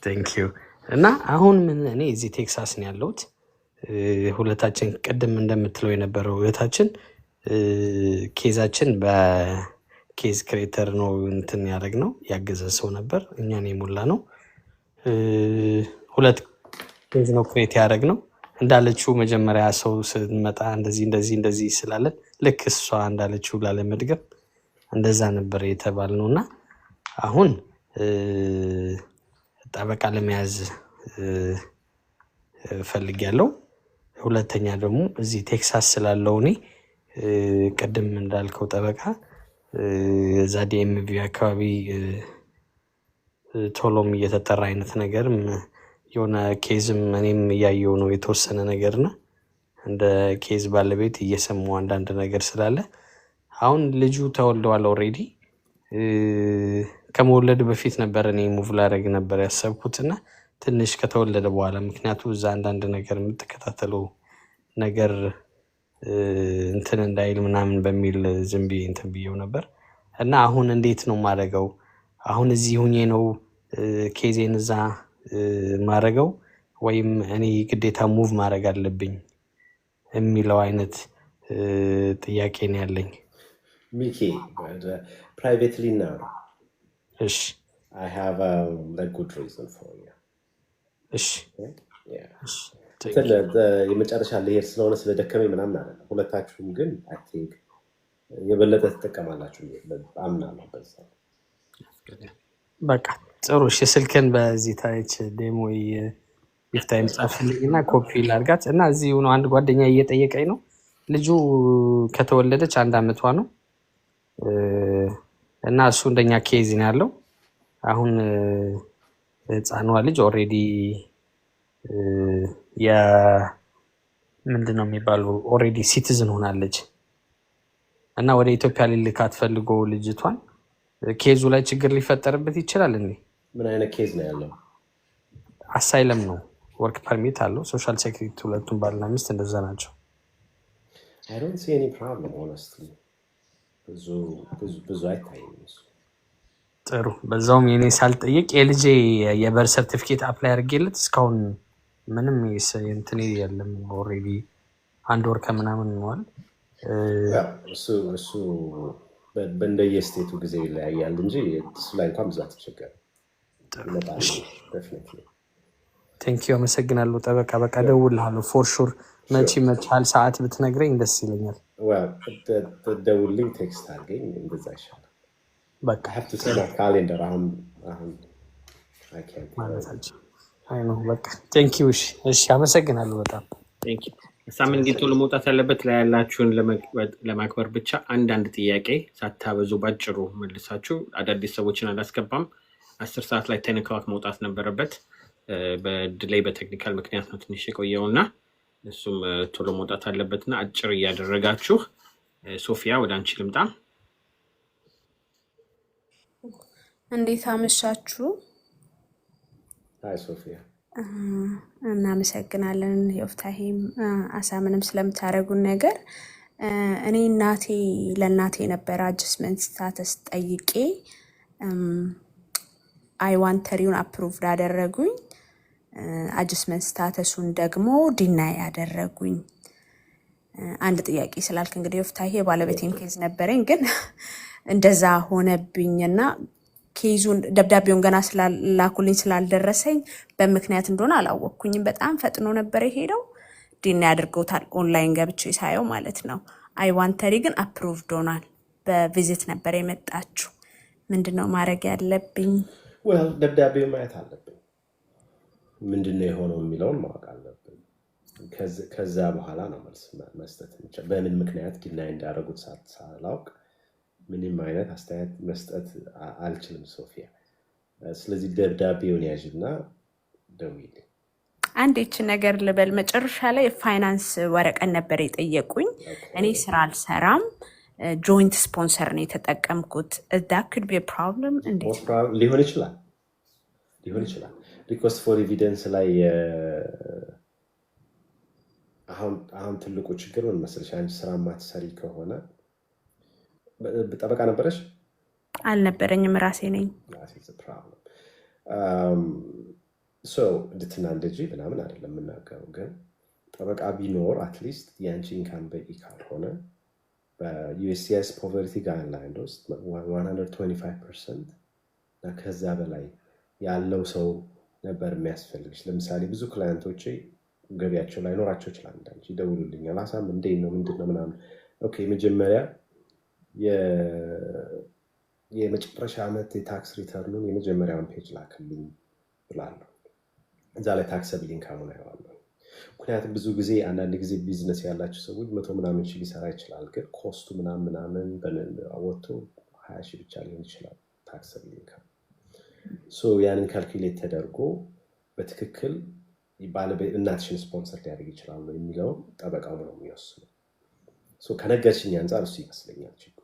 ቴንኪዩ። እና አሁን ምን እኔ እዚህ ቴክሳስ ነው ያለሁት። ሁለታችን ቅድም እንደምትለው የነበረው እህታችን ኬዛችን በኬዝ ክሬተር ነው እንትን ያደረግነው ያገዘ ሰው ነበር እኛን የሞላ ነው። ሁለት ኬዝ ነው ክሬት ያደረግነው እንዳለችው መጀመሪያ ሰው ስንመጣ እንደዚህ ስላለን ልክ እሷ እንዳለችው ላለመድገም እንደዛ ነበር የተባልነው እና አሁን ጠበቃ ለመያዝ ፈልጌያለሁ። ሁለተኛ ደግሞ እዚህ ቴክሳስ ስላለው እኔ ቅድም እንዳልከው ጠበቃ እዛ ዲኤምቪ አካባቢ ቶሎም እየተጠራ አይነት ነገርም የሆነ ኬዝም እኔም እያየው ነው የተወሰነ ነገርና እንደ ኬዝ ባለቤት እየሰማሁ አንዳንድ ነገር ስላለ አሁን ልጁ ተወልደዋል ኦልሬዲ። ከመወለድ በፊት ነበር እኔ ሙቭ ላደርግ ነበር ያሰብኩትና ትንሽ ከተወለደ በኋላ ምክንያቱም እዛ አንዳንድ ነገር የምትከታተለው ነገር እንትን እንዳይል ምናምን በሚል ዝም ብዬ እንትን ብዬው ነበር እና አሁን እንዴት ነው ማድረገው? አሁን እዚህ ሁኜ ነው ኬዜን እዛ ማድረገው ወይም እኔ ግዴታ ሙቭ ማድረግ አለብኝ የሚለው አይነት ጥያቄ ነው ያለኝ። ሚኪ privately now እሺ I have a good reason for you. እሺ Okay? Yeah. እሺ የመጨረሻ ልሄድ ስለሆነ ስለደከመኝ ምናምን አለ። ሁለታችሁም ግን I think የበለጠ ትጠቀማላችሁ አምናለሁ በዛ። በቃ ጥሩ እሺ። ስልክን በዚህ ታች ዴሞ ይፍታይም ጻፍልኝና ኮፒ ላድርጋት እና እዚህ ሆኖ አንድ ጓደኛ እየጠየቀኝ ነው። ልጁ ከተወለደች 1 ዓመቷ ነው እና እሱ እንደኛ ኬዝ ነው ያለው። አሁን ህፃኗ ልጅ ኦልሬዲ ምንድን ነው የሚባለው ኦልሬዲ ሲቲዝን ሆናለች እና ወደ ኢትዮጵያ ሊልካት ፈልጎ ልጅቷን ኬዙ ላይ ችግር ሊፈጠርበት ይችላል እንዴ? ምን አይነት ኬዝ ነው ያለው? አሳይለም ነው፣ ወርክ ፐርሚት አለው፣ ሶሻል ሴኩሪቲ ሁለቱም ባልና ሚስት እንደዛ ናቸው። I don't see any problem honestly. ብዙ አይታይም እሱ። ጥሩ በዛውም የኔ ሳልጠይቅ የልጄ የበር ሰርቲፊኬት አፕላይ አድርጌለት እስካሁን ምንም እንትን የለም። ኦልሬዲ 1 ወር ከምናምን ነዋል። እሱ በእንደየስቴቱ ጊዜ ይለያያል እንጂ እሱ ላይ እንኳን ብዙ አትቸገርም። ይመጣል definitely. ቴንኪዩ አመሰግናለሁ ጠበቃ። በቃ እደውልልሃለሁ ፎር ሹር። መቼ መቻል ሰዓት ብትነግረኝ ደስ ይለኛል። ደውልልኝ፣ ቴክስት አድርገኝ፣ እንደዛ ይሻላል። በቃ I have to see my calendar አሁን I can't ማለታቸው አይ ነው። በቃ ቴንኪዩ። እሺ አመሰግናለሁ በጣም ቴንክ ዩ። ሳምንት ግን ቶሎ መውጣት ያለበት ላይ ያላችሁን ለማክበር ብቻ አንዳንድ ጥያቄ ሳታበዙ ባጭሩ መልሳችሁ። አዳዲስ ሰዎችን አላስገባም። 10 ሰዓት ላይ 10 o'clock መውጣት ነበረበት። በድሌይ በቴክኒካል ምክንያት ነው ትንሽ የቆየውና እሱም ቶሎ መውጣት አለበትና አጭር እያደረጋችሁ። ሶፊያ ወደ አንቺ ልምጣ። እንዴት አመሻችሁ? አይ ሶፊያ እናመሰግናለን ዮፍታሄም አሳምንም ስለምታደርጉን ነገር። እኔ ለእናቴ የነበረ አጀስትመንት ስታተስ ጠይቄ አይዋንተሪውን አፕሩቭድ አደረጉኝ። አጀስትመንት ስታተሱን ደግሞ ዲናይ ያደረጉኝ። አንድ ጥያቄ ስላልክ እንግዲህ ዮፍታሄ ባለቤቴም ኬዝ ነበረኝ ግን እንደዛ ሆነብኝና ኬዙን ደብዳቤውን ገና ስላላኩልኝ ስላልደረሰኝ በምክንያት እንደሆነ አላወቅኩኝም። በጣም ፈጥኖ ነበር የሄደው። ዲና ያድርገውታል ኦንላይን ገብቼ ሳየው ማለት ነው። አይዋንተሪ ግን አፕሩቭድ ሆኗል። በቪዚት ነበር የመጣችው። ምንድነው ማድረግ ያለብኝ? ደብዳቤው ማየት አለብን። ምንድነው የሆነው የሚለውን ማወቅ አለብን። ከዛ በኋላ ነው መልስ መስጠት እንችላለን። በምን ምክንያት ዲናይ እንዳደረጉት ሳላውቅ ምንም አይነት አስተያየት መስጠት አልችልም ሶፊያ። ስለዚህ ደብዳቤውን ያዥና ደውይልኝ። አንድ ይህች ነገር ልበል። መጨረሻ ላይ ፋይናንስ ወረቀት ነበር የጠየቁኝ። እኔ ስራ አልሰራም፣ ጆይንት ስፖንሰር ነው የተጠቀምኩት። that could be a problem። እንዴት ሊሆን ይችላል ሪኮስት ፎር ኤቪደንስ ላይ አሁን ትልቁ ችግር ምን መሰለሽ፣ አንቺ ስራ ማትሰሪ ከሆነ ጠበቃ ነበረሽ? አልነበረኝም፣ ራሴ ነኝ። እንድትና እንደጂ ምናምን አይደለም የምናገረው፣ ግን ጠበቃ ቢኖር አትሊስት የአንቺ ኢንካም በቂ ካልሆነ በዩኤስሲኤስ ፖቨርቲ ጋይድላይን ውስጥ 125% እና ከዛ በላይ ያለው ሰው ነበር የሚያስፈልግሽ። ለምሳሌ ብዙ ክላይንቶቼ ገቢያቸው ላይ ኖራቸው ይችላል። እንዳንቺ ይደውሉልኛል፣ አሳም እንዴት ነው ምንድነው ምናምን። ኦኬ መጀመሪያ የመጨረሻ ዓመት የታክስ ሪተርኑን የመጀመሪያውን ፔጅ ላክልኝ ብላለሁ። እዛ ላይ ታክሰብል ኢንካሙን አየዋለሁ። ምክንያቱም ብዙ ጊዜ አንዳንድ ጊዜ ቢዝነስ ያላቸው ሰዎች 100 ምናምን ሺህ ሊሰራ ይችላል፣ ግን ኮስቱ ምናምን ወጥቶ 20 ሺህ ብቻ ሊሆን ይችላል ታክሰብል ኢንካም። ያንን ካልኩሌት ተደርጎ በትክክል እናትሽን ስፖንሰር ሊያደርግ ይችላል የሚለው ጠበቃው ነው የሚወስነው። ከነገርሽኝ አንጻር እሱ ይመስለኛል ችግሩ።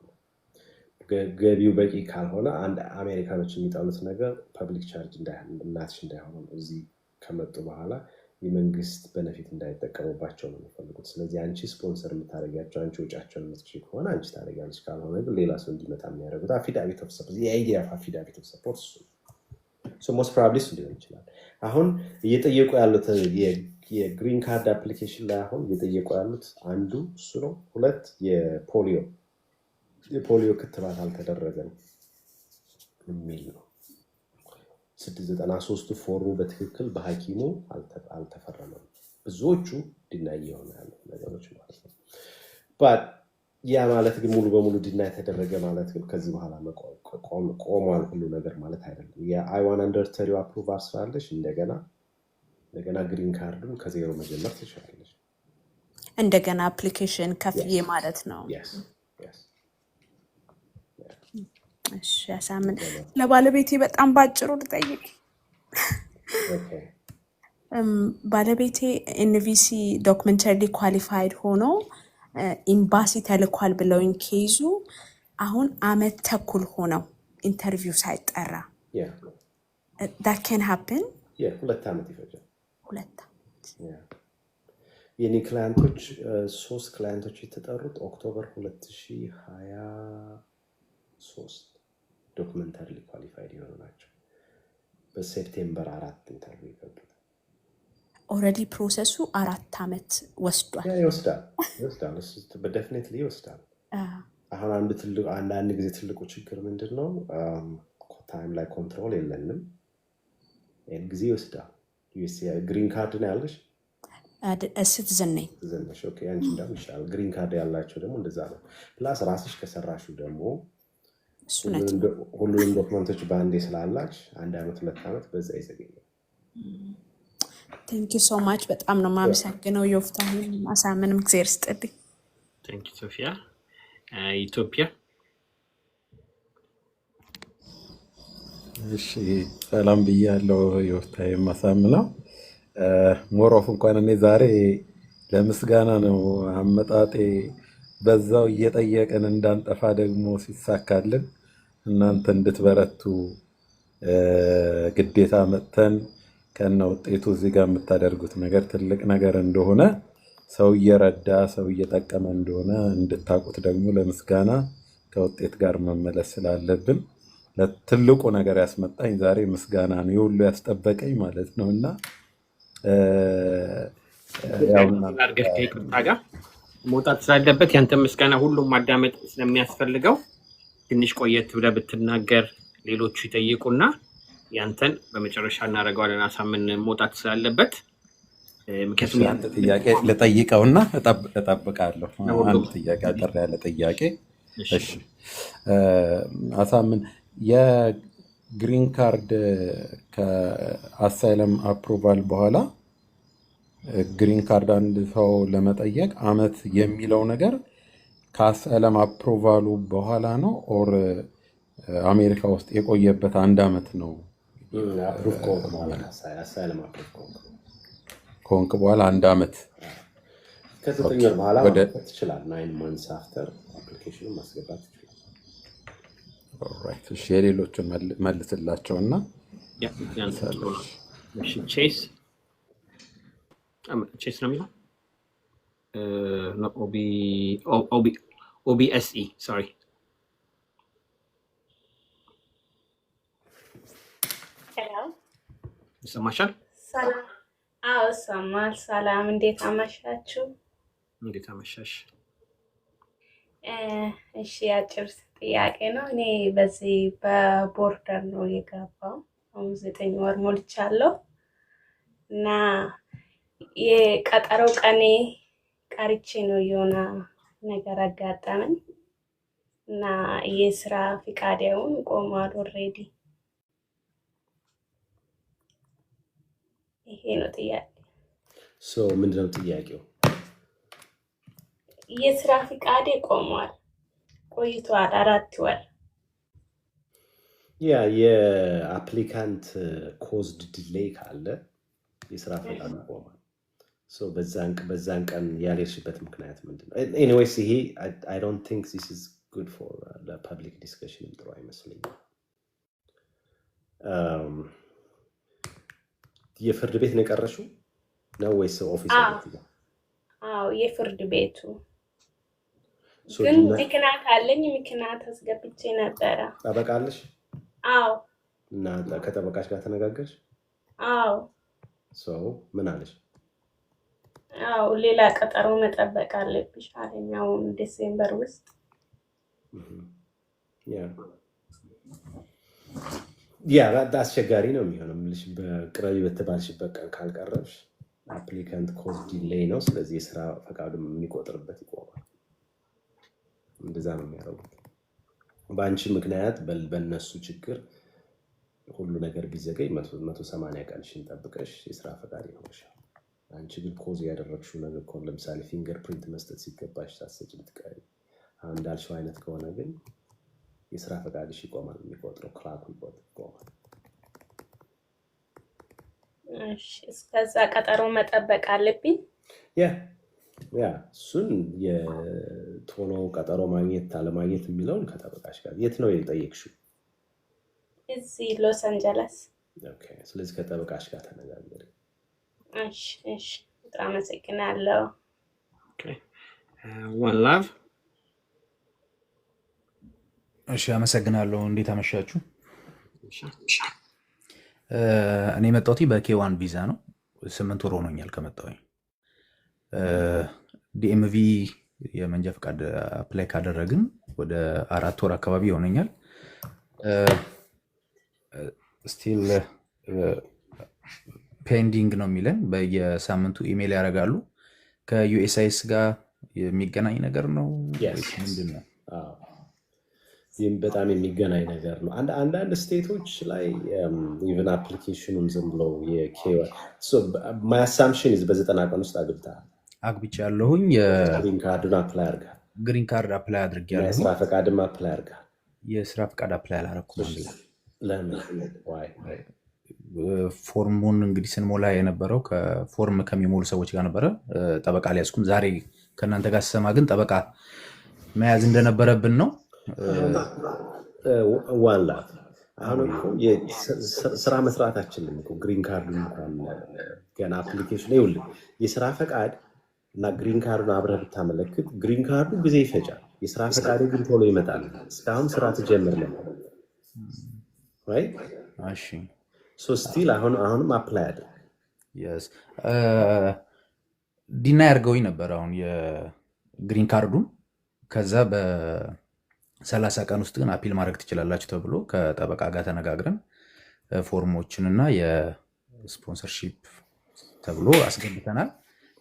ገቢው በቂ ካልሆነ አንድ አሜሪካኖች የሚጠሉት ነገር ፐብሊክ ቻርጅ እናትሽ እንዳይሆነ እዚህ ከመጡ በኋላ የመንግስት በነፊት እንዳይጠቀሙባቸው ነው የሚፈልጉት። ስለዚህ አንቺ ስፖንሰር የምታደርጊያቸው አንቺ ወጪያቸውን የምትችል ከሆነ አንቺ ታደርጊያለሽ፣ ካልሆነ ግን ሌላ ሰው እንዲመጣ የሚያደርጉት አፊዳቪት ኦፍ ሰፖርት የአይዲያ አፊዳቪት ኦፍ ሰፖርት እሱ ሞስት ፕሮባብሊ እሱ ሊሆን ይችላል። አሁን እየጠየቁ ያሉት የግሪን ካርድ አፕሊኬሽን ላይ አሁን እየጠየቁ ያሉት አንዱ እሱ ነው። ሁለት የፖሊዮ ክትባት አልተደረገም የሚል ነው። 693ቱ ፎርሙ በትክክል በሐኪሙ አልተፈረመም። ብዙዎቹ ድናይ የሆነ ያሉ ነገሮች ማለት ነው። ያ ማለት ግን ሙሉ በሙሉ ድና የተደረገ ማለት ግን ከዚህ በኋላ ቆሟል ሁሉ ነገር ማለት አይደለም። የአይዋን አንደር ተሪው አፕሩቫል ስላለሽ እንደገና ግሪን ካርዱን ከዜሮ መጀመር ትችላለሽ። እንደገና አፕሊኬሽን ከፍዬ ማለት ነው። እሺ ያሳምን። ለባለቤቴ በጣም ባጭሩ ልጠይቅ። ባለቤቴ ኤንቪሲ ዶክመንተሪ ኳሊፋይድ ሆኖ ኤምባሲ ተልኳል ብለውኝ ኬዙ አሁን አመት ተኩል ሆነው ኢንተርቪው ሳይጠራ that can happen 2 ዓመት ይፈጃል። 2 ዓመት የኔ ክላይንቶች 3 ክላይንቶች የተጠሩት ኦክቶበር 2023 ዶክመንተሪ ኳሊፋይድ የሆኑ ናቸው። በሴፕቴምበር 4 ኢንተርቪው ይገባል። ኦልሬዲ ፕሮሰሱ 4 ዓመት ወስዷል። ይወስዳል በዴፊኒትሊ ይወስዳል። አሁን አንዳንድ ጊዜ ትልቁ ችግር ምንድን ነው? ታይም ላይ ኮንትሮል የለንም። ይህን ጊዜ ይወስዳል። ግሪን ካርድ ነው ያለሽ? ሲቲዝን ነኝ። አንቺ እንዳውም ይሻላል። ግሪን ካርድ ያላቸው ደግሞ እንደዛ ነው። ፕላስ ራስሽ ከሰራሹ ደግሞ ሁሉንም ዶክመንቶች በአንዴ ስላላች 1 ዓመት 2 ዓመት በዛ ይዘገኛል። ቴንክ ዩ ሶ ማች። በጣም ነው የማመሰግነው። ዮፍታሔ አሳምንም እግዚአብሔር ይስጥልኝ። ቴንክ ዩ ሶፊያ። ኢትዮጵያ እሺ፣ ሰላም ብያለሁ። ዮፍታሔ አሳምነው ሞሮፍ እንኳን እኔ ዛሬ ለምስጋና ነው አመጣጤ። በዛው እየጠየቀን እንዳንጠፋ ደግሞ ሲሳካልን እናንተ እንድትበረቱ ግዴታ መጥተን ከነ ውጤቱ እዚህ ጋር የምታደርጉት ነገር ትልቅ ነገር እንደሆነ ሰው እየረዳ ሰው እየጠቀመ እንደሆነ እንድታውቁት ደግሞ ለምስጋና ከውጤት ጋር መመለስ ስላለብን ለትልቁ ነገር ያስመጣኝ ዛሬ ምስጋና ነው፣ የሁሉ ያስጠበቀኝ ማለት ነው። እና ከይቅርታ ጋር መውጣት ስላለበት ያንተ ምስጋና ሁሉም ማዳመጥ ስለሚያስፈልገው ትንሽ ቆየት ብለህ ብትናገር ሌሎቹ ይጠይቁና ያንተን በመጨረሻ እናደርገዋለን። አሳምን መውጣት ስላለበት ምክንያቱም አንተ ጥያቄ ልጠይቀውና እጠብቃለሁ። አንድ ጥያቄ አጠር ያለ ጥያቄ። እሺ አሳምን፣ የግሪን ካርድ ከአሳይለም አፕሩቫል በኋላ ግሪን ካርድ አንድ ሰው ለመጠየቅ አመት የሚለው ነገር ከአሳይለም አፕሩቫሉ በኋላ ነው ኦር አሜሪካ ውስጥ የቆየበት 1 ዓመት ነው? ከሆንክ በኋላ 1 ዓመት ከ9 ወር በኋላ ትችላለህ። 9 months after application ማስገባት ትችላለህ። ኦልራይት። እሺ የሌሎቹን መልስላቸውና ቼስ ነው የሚለው ኦቢኤስኢ ሶሪ። ይሰማሻል? አዎ ይሰማል። ሰላም፣ እንዴት አመሻችሁ? እንዴት አመሻሽ? እሺ አጭር ጥያቄ ነው። እኔ በዚህ በቦርደር ነው የገባው። አሁን 9 ወር ሞልቻለሁ እና የቀጠረው ቀኔ ቀርቼ ነው የሆነ ነገር አጋጠመኝ እና የስራ ፍቃዴውን ቆሟል ኦልሬዲ። ይሄ ነው ጥያቄ። ምንድነው ጥያቄው? የስራ ፍቃዴ ቆሟል፣ ቆይቷል 4 ወር። የአፕሊካንት ኮዝድ ዲሌይ ካለ የስራ ፈቃድ ቆሟል። በዛን ቀን ያልሄድሽበት ምክንያት ምንድነው? ኤኒዌይስ ይሄ አይ ዶንት ቲንክ ዚስ ኢዝ ጉድ ፎር ለፐብሊክ ዲስከሽን ጥሩ አይመስለኝም። የፍርድ ቤት ነው የቀረሽው ነው ወይስ ኦፊስ አዎ ቤት ነው? አዎ የፍርድ ቤቱ ሶ ግን ዲና ምክንያት አለኝ። ምክንያት አስገብቼ ነበረ። ጠበቃለሽ አዎ እና ከጠበቃሽ ጋር ተነጋገርሽ? አዎ ሰው ምን አለሽ? አዎ ሌላ ቀጠሮ መጠበቅ አለብሽ አለኝ። አሁን ዲሴምበር ውስጥ ያ አስቸጋሪ ነው የሚሆነው። ምልሽ በቅረቢ በተባልሽበት ቀን ካልቀረብሽ አፕሊካንት ኮዝ ዲሌይ ነው። ስለዚህ የስራ ፈቃዱ የሚቆጥርበት ይቆማል። እንደዛ ነው የሚያደርጉት። በአንቺ ምክንያት በእነሱ ችግር ሁሉ ነገር ቢዘገይ 180 ቀንሽን ጠብቀሽ የስራ ፈቃድ ይኖርሻል። አንቺ ግን ኮዝ ያደረግሽው ነገር ከሆነ ለምሳሌ ፊንገር ፕሪንት መስጠት ሲገባሽ ሳትሰጪ ልትቀሪ አሁን እንዳልሽው አይነት ከሆነ ግን የስራ ፈቃድሽ ይቆማል። የሚቆጥረው ክላኩ ይቆማል። እሺ እስከዛ ቀጠሮ መጠበቅ አለብኝ። ያ እሱን የቶሎ ቀጠሮ ማግኘት አለማግኘት የሚለውን ከጠበቃሽ ጋር የት ነው የጠየቅሽው? እዚህ ሎስ አንጀለስ። ኦኬ ስለዚህ ከጠበቃሽ ጋር ተነጋገሪ። እሺ በጣም አመሰግናለሁ። ኦኬ ዋን ላቭ። እሺ አመሰግናለሁ። እንዴት አመሻችሁ? እኔ የመጣሁት በኬዋን ቪዛ ነው። 8 ወር ሆኖኛል ከመጣሁኝ። ዲኤምቪ የመንጃ ፈቃድ አፕላይ ካደረግን ወደ 4 ወር አካባቢ ይሆነኛል። ስቲል ፔንዲንግ ነው የሚለን። በየሳምንቱ ኢሜይል ያደርጋሉ። ከዩኤስአይኤስ ጋር የሚገናኝ ነገር ነው ምንድን ነው? ይህም በጣም የሚገናኝ ነገር ነው። አንዳንድ ስቴቶች ላይ ኢቨን አፕሊኬሽኑን ዝም ብለው ማይ አሳምፕሽን በ90 ቀን ውስጥ አግብተሃል? አግብቻለሁኝ። ግሪን ካርዱን አፕላይ አድርገሃል? ግሪን ካርድ አፕላይ አድርጌያለሁ። የስራ ፈቃድም አፕላይ አድርገሃል? የስራ ፈቃድ አፕላይ አላረኩም። ለምን? ፎርሙን እንግዲህ ስንሞላ የነበረው ከፎርም ከሚሞሉ ሰዎች ጋር ነበረ። ጠበቃ ሊያዝኩም። ዛሬ ከእናንተ ጋር ስሰማ ግን ጠበቃ መያዝ እንደነበረብን ነው። ዋን ላፍ አሁን እኮ ስራ መስራት አችልም እኮ ግሪን ካርዱን እንኳን ገና አፕሊኬሽን ይኸውልህ፣ የስራ ፈቃድ እና ግሪን ካርዱን አብረህ ብታመለክት ግሪን ካርዱ ጊዜ ይፈጃል። የስራ ፈቃድ ግን ቶሎ ይመጣል። እስካሁን ስራ ትጀምር ነበር ወይ? እሺ ሶ ስቲል አሁንም አፕላይ አድርግ። ዲና ያርገውኝ ነበር አሁን የግሪን ካርዱን። ከዛ በ30 ቀን ውስጥ ግን አፒል ማድረግ ትችላላችሁ ተብሎ ከጠበቃ ጋር ተነጋግረን ፎርሞችንና የስፖንሰርሺፕ ተብሎ አስገብተናል።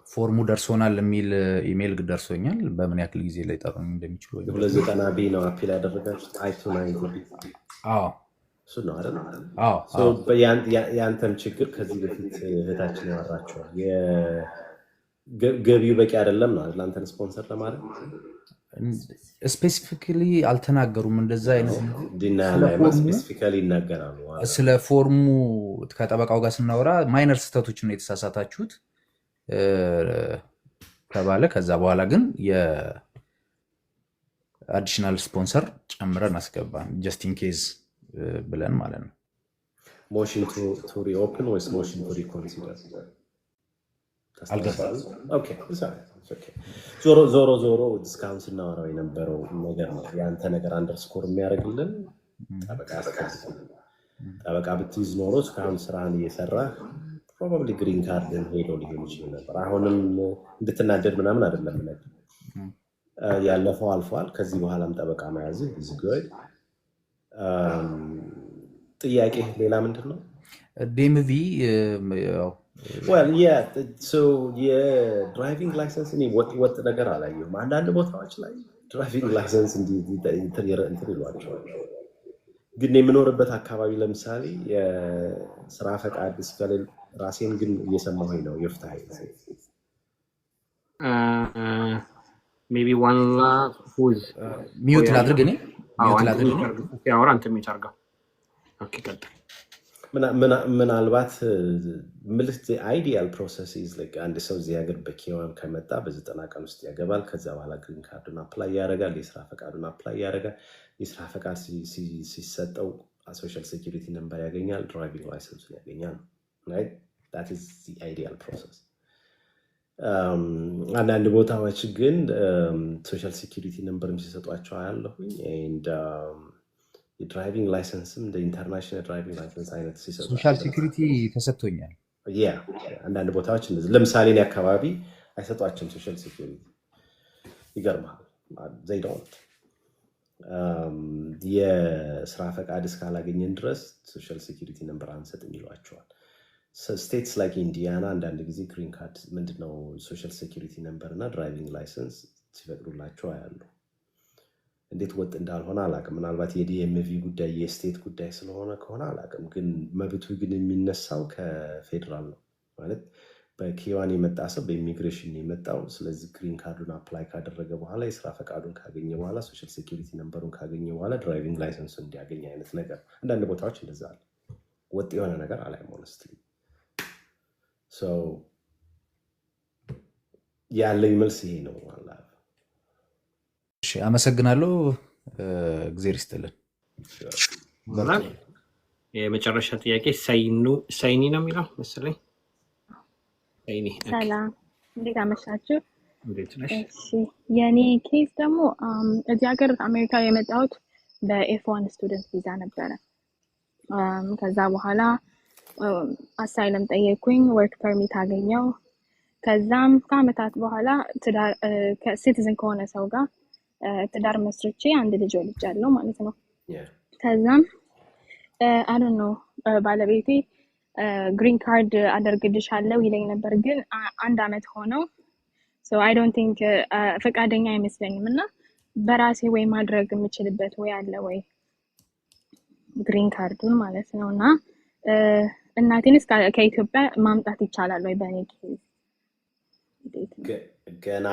ፎርሙ ደርሶናል የሚል ኢሜይል ደርሶኛል። በምን ያክል ጊዜ ላይ ጠሩኝ እንደሚችሉ 290 ቢ ነው አፒል ያደረጋችሁት? አዎ እሱ ነው አይደል? አዎ። የአንተም ችግር ከዚህ በፊት እህታችን ያወራቸዋል። ገቢው በቂ አይደለም ነው አይደል? አንተን ስፖንሰር ለማድረግ ስፔሲፊካሊ አልተናገሩም። እንደዛ አይነት ዲና ላይ ስፔሲፊካሊ ይናገራሉ። ስለ ፎርሙ ከጠበቃው ጋር ስናወራ ማይነር ስህተቶችን ነው የተሳሳታችሁት ተባለ። ከዛ በኋላ ግን የአዲሽናል ስፖንሰር ጨምረን አስገባን ጀስት ኢን ኬዝ ብለን ማለት ነው። ሞሽን ቱ ሪኦፕን ወይስ ሞሽን ቱ ሪኮንሲደር? አልገባም። ዞሮ እስካሁን ስናወራው የነበረው ነገር ነው። የአንተ ነገር አንደርስኮር የሚያደርግልን ጠበቃ ያስከፍል። ጠበቃ ብትይዝ ኖሮ እስካሁን ስራህን እየሰራ ፕሮባብሊ ግሪን ካርድን ሄዶ ሊሆን ይችል ነበር። አሁንም እንድትናደድ ምናምን አይደለም። ያለፈው አልፏል። ከዚህ በኋላም ጠበቃ መያዝ ዝግድ። ጥያቄ ሌላ ምንድን ነው? ዲኤምቪ የድራይቪንግ ላይሰንስ ወጥ ነገር አላየሁም። አንዳንድ ቦታዎች ላይ ድራይቪንግ ላይሰንስ እንትን ይሏቸዋል። ግን የምኖርበት አካባቢ ለምሳሌ የስራ ፈቃድ እስከሌል ራሴን ግን እየሰማሁኝ ነው። ይፍታህ ሜቢ ዋን ላቭ ሚዩት ላድርግ እኔ ያወራ አንተ ሚዩት አድርገው። ኦኬ ቀጥል። ምናልባት ምልት አይዲያል ፕሮሰስ አንድ ሰው እዚህ ሀገር በኬዋን ከመጣ በ90 ቀን ውስጥ ያገባል። ከዛ በኋላ ግሪን ካርዱን አፕላይ ያደርጋል። የስራ ፈቃዱን አፕላይ ያደርጋል። የስራ ፈቃድ ሲሰጠው ሶሻል ሴኪሪቲ ነምበር ያገኛል። ድራይቪንግ ላይሰንሱን ያገኛል። that is the ideal process. አንዳንድ ቦታዎች ግን ሶሻል ሴኩሪቲ ነምበርም ሲሰጧቸው አያለሁኝ and የድራይቪንግ ላይሰንስም እንደ ኢንተርናሽናል ድራይቪንግ ላይሰንስ አይነት ሲሰጧቸው ሶሻል ሴኩሪቲ ተሰጥቶኛል። አንዳንድ ቦታዎች እንደዚህ ለምሳሌ እኔ አካባቢ አይሰጧቸውም ሶሻል ሴኩሪቲ። ይገርማል። they don't የስራ ፈቃድ እስካላገኘን ድረስ ሶሻል ሴኩሪቲ ነምበር አንሰጥም ይሏቸዋል። ስቴትስ ላይክ ኢንዲያና አንዳንድ ጊዜ ግሪን ካርድ ምንድነው ሶሻል ሴኩሪቲ ነምበር እና ድራይቪንግ ላይሰንስ ሲፈቅዱላቸው አያሉ። እንዴት ወጥ እንዳልሆነ አላውቅም። ምናልባት የዲኤምቪ ጉዳይ የስቴት ጉዳይ ስለሆነ ከሆነ አላውቅም። ግን መብቱ ግን የሚነሳው ከፌደራል ነው ማለት በኬዋን የመጣ ሰው በኢሚግሬሽን የመጣው። ስለዚህ ግሪን ካርዱን አፕላይ ካደረገ በኋላ የስራ ፈቃዱን ካገኘ በኋላ ሶሻል ሴኩሪቲ ነምበሩን ካገኘ በኋላ ድራይቪንግ ላይሰንሱ እንዲያገኝ አይነት ነገር አንዳንድ ቦታዎች እንደዛ አለ። ወጥ የሆነ ነገር አላይም ሆነስትሊ። ሶ ያለኝ መልስ ይሄ ነው። እሺ አመሰግናለሁ። እግዚአብሔር ይስጥልን። የመጨረሻ ጥያቄ ሰይኒ ነው የሚለው መሰለኝ። ሰይኒ ሰላም፣ እንዴት አመሻችሁ? እንዴት ነሽ? እሺ የኔ ኬስ ደግሞ እዚህ ሀገር አሜሪካ የመጣሁት በኤፍ1 ስቱደንት ቪዛ ነበረ። ከዛ በኋላ አሳይለም ጠየኩኝ፣ ወርክ ፐርሚት አገኘው። ከዛም ከአመታት በኋላ ሲቲዝን ከሆነ ሰው ጋር ትዳር መስርቼ አንድ ልጅ ወልጃለሁ ማለት ነው። ከዛም አይ ዶንት ኖ ባለቤቴ ግሪን ካርድ አደርግልሻለሁ ይለኝ ነበር፣ ግን አንድ አመት ሆነው። ሶ አይ ዶንት ቲንክ ፈቃደኛ አይመስለኝም እና በራሴ ወይ ማድረግ የምችልበት ወይ አለ ወይ ግሪን ካርዱን ማለት ነው። እና እናቴንስ ከኢትዮጵያ ማምጣት ይቻላል ወይ? በእኔ ኬዝ ገና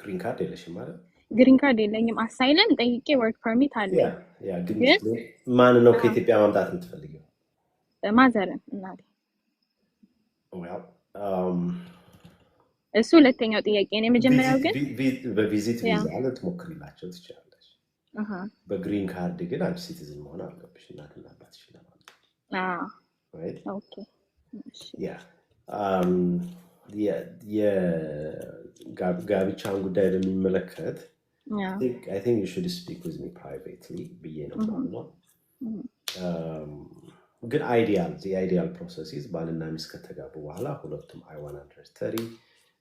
ግሪን ካርድ የለሽም ማለት? ግሪን ካርድ የለኝም። አሳይለም ጠይቄ ወርክ ፐርሚት አለ። ግን ማን ነው ከኢትዮጵያ ማምጣት የምትፈልጊው? ማዘርን እናቴ። እሱ ሁለተኛው ጥያቄ ነው። የመጀመሪያው ግን በቪዚት ቪዛ ልትሞክሪላቸው ትችላለች። በግሪን ካርድ ግን አንቺ ሲቲዝን መሆን አለብሽ። እናትና አባትሽ ለማለት ኦኬ። የጋብቻን ጉዳይ በሚመለከት I think you should speak with me privately ብዬ ነው። ግን አይዲያል ፕሮሰስ ባልና ሚስት ከተጋቡ በኋላ ሁለቱም I-130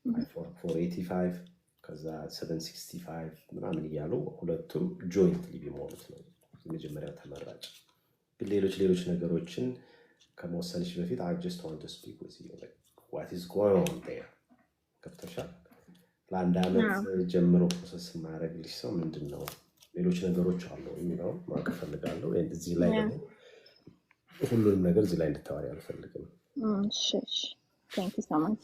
I-485 ከዛ 765 ምናምን እያሉ ሁለቱም ጆይንትሊ ቢሞሉት ነው የመጀመሪያው ተመራጭ። ግን ሌሎች ነገሮችን ከመወሰንሽ በፊት I just want to speak with you like what is going on there ከፍተሻል። ለአንድ አመት ጀምሮ ፕሮሰስ ማድረግልሽ ሰው ምንድነው ሌሎች ነገሮች አሉ የሚለው ማወቅ ፈልጋለሁ። እዚህ ላይ ደግሞ ሁሉንም ነገር እዚህ ላይ እንድታወሪ አልፈልግም። እሺ thank you so much።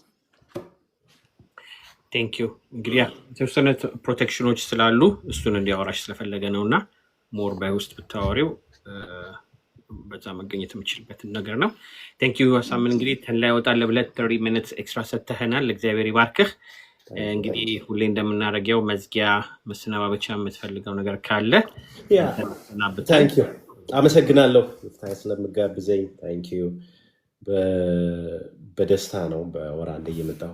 ቴንክ ዩ። እንግዲህ የተወሰነ ፕሮቴክሽኖች ስላሉ እሱን እንዲያወራሽ ስለፈለገ ነውና ሞር ባይ ውስጥ ብታወሪው በዛ መገኘት የምችልበትን ነገር ነው። ቴንክ ዩ አሳምን። እንግዲህ ተላይ ወጣለ ብለህ 30 ሚኒትስ ኤክስትራ ሰጥተህናል። እግዚአብሔር ይባርክህ። እንግዲህ ሁሌ እንደምናደርገው መዝጊያ መሰናባበቻ የምትፈልገው ነገር ካለ ታንክ ዩ። አመሰግናለሁ ስለምጋብዘኝ። ታንክ ዩ። በደስታ ነው በወር አንዴ እየመጣሁ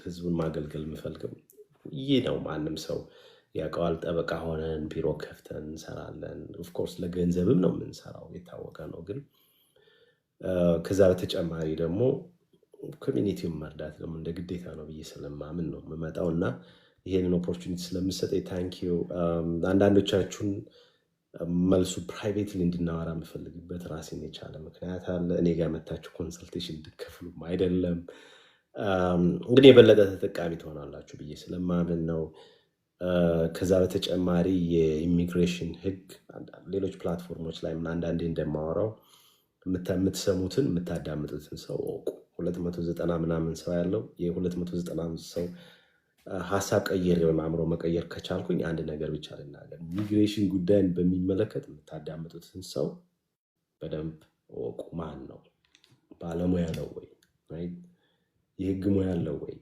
ህዝቡን ማገልገል የምፈልገው። ይህ ነው ማንም ሰው ያውቀዋል። ጠበቃ ሆነን ቢሮ ከፍተን እንሰራለን። ኦፍኮርስ ለገንዘብም ነው የምንሰራው የታወቀ ነው። ግን ከዛ በተጨማሪ ደግሞ ኮሚኒቲውን መርዳት ደግሞ እንደ ግዴታ ነው ብዬ ስለማምን ነው የምመጣው እና ይሄንን ኦፖርቹኒቲ ስለምሰጠኝ ታንኪዩ። አንዳንዶቻችሁን መልሱ ፕራይቬትሊ እንድናወራ የምፈልግበት ራሴን የቻለ ምክንያት አለ። እኔ ጋር መታችሁ ኮንሰልቴሽን እንድከፍሉም አይደለም፣ እንግዲህ የበለጠ ተጠቃሚ ትሆናላችሁ ብዬ ስለማምን ነው። ከዛ በተጨማሪ የኢሚግሬሽን ህግ ሌሎች ፕላትፎርሞች ላይ አንዳንዴ እንደማወራው የምትሰሙትን የምታዳምጡትን ሰው እወቁ። 290 ምናምን ሰው ያለው የ290 ሰው ሀሳብ ቀየር ወይም አእምሮ መቀየር ከቻልኩኝ አንድ ነገር ብቻ ልናገር። ኢሚግሬሽን ጉዳይን በሚመለከት የምታዳምጡትን ሰው በደንብ እወቁ። ማን ነው? ባለሙያ ነው ወይ? የህግ ሙያ አለው ወይ?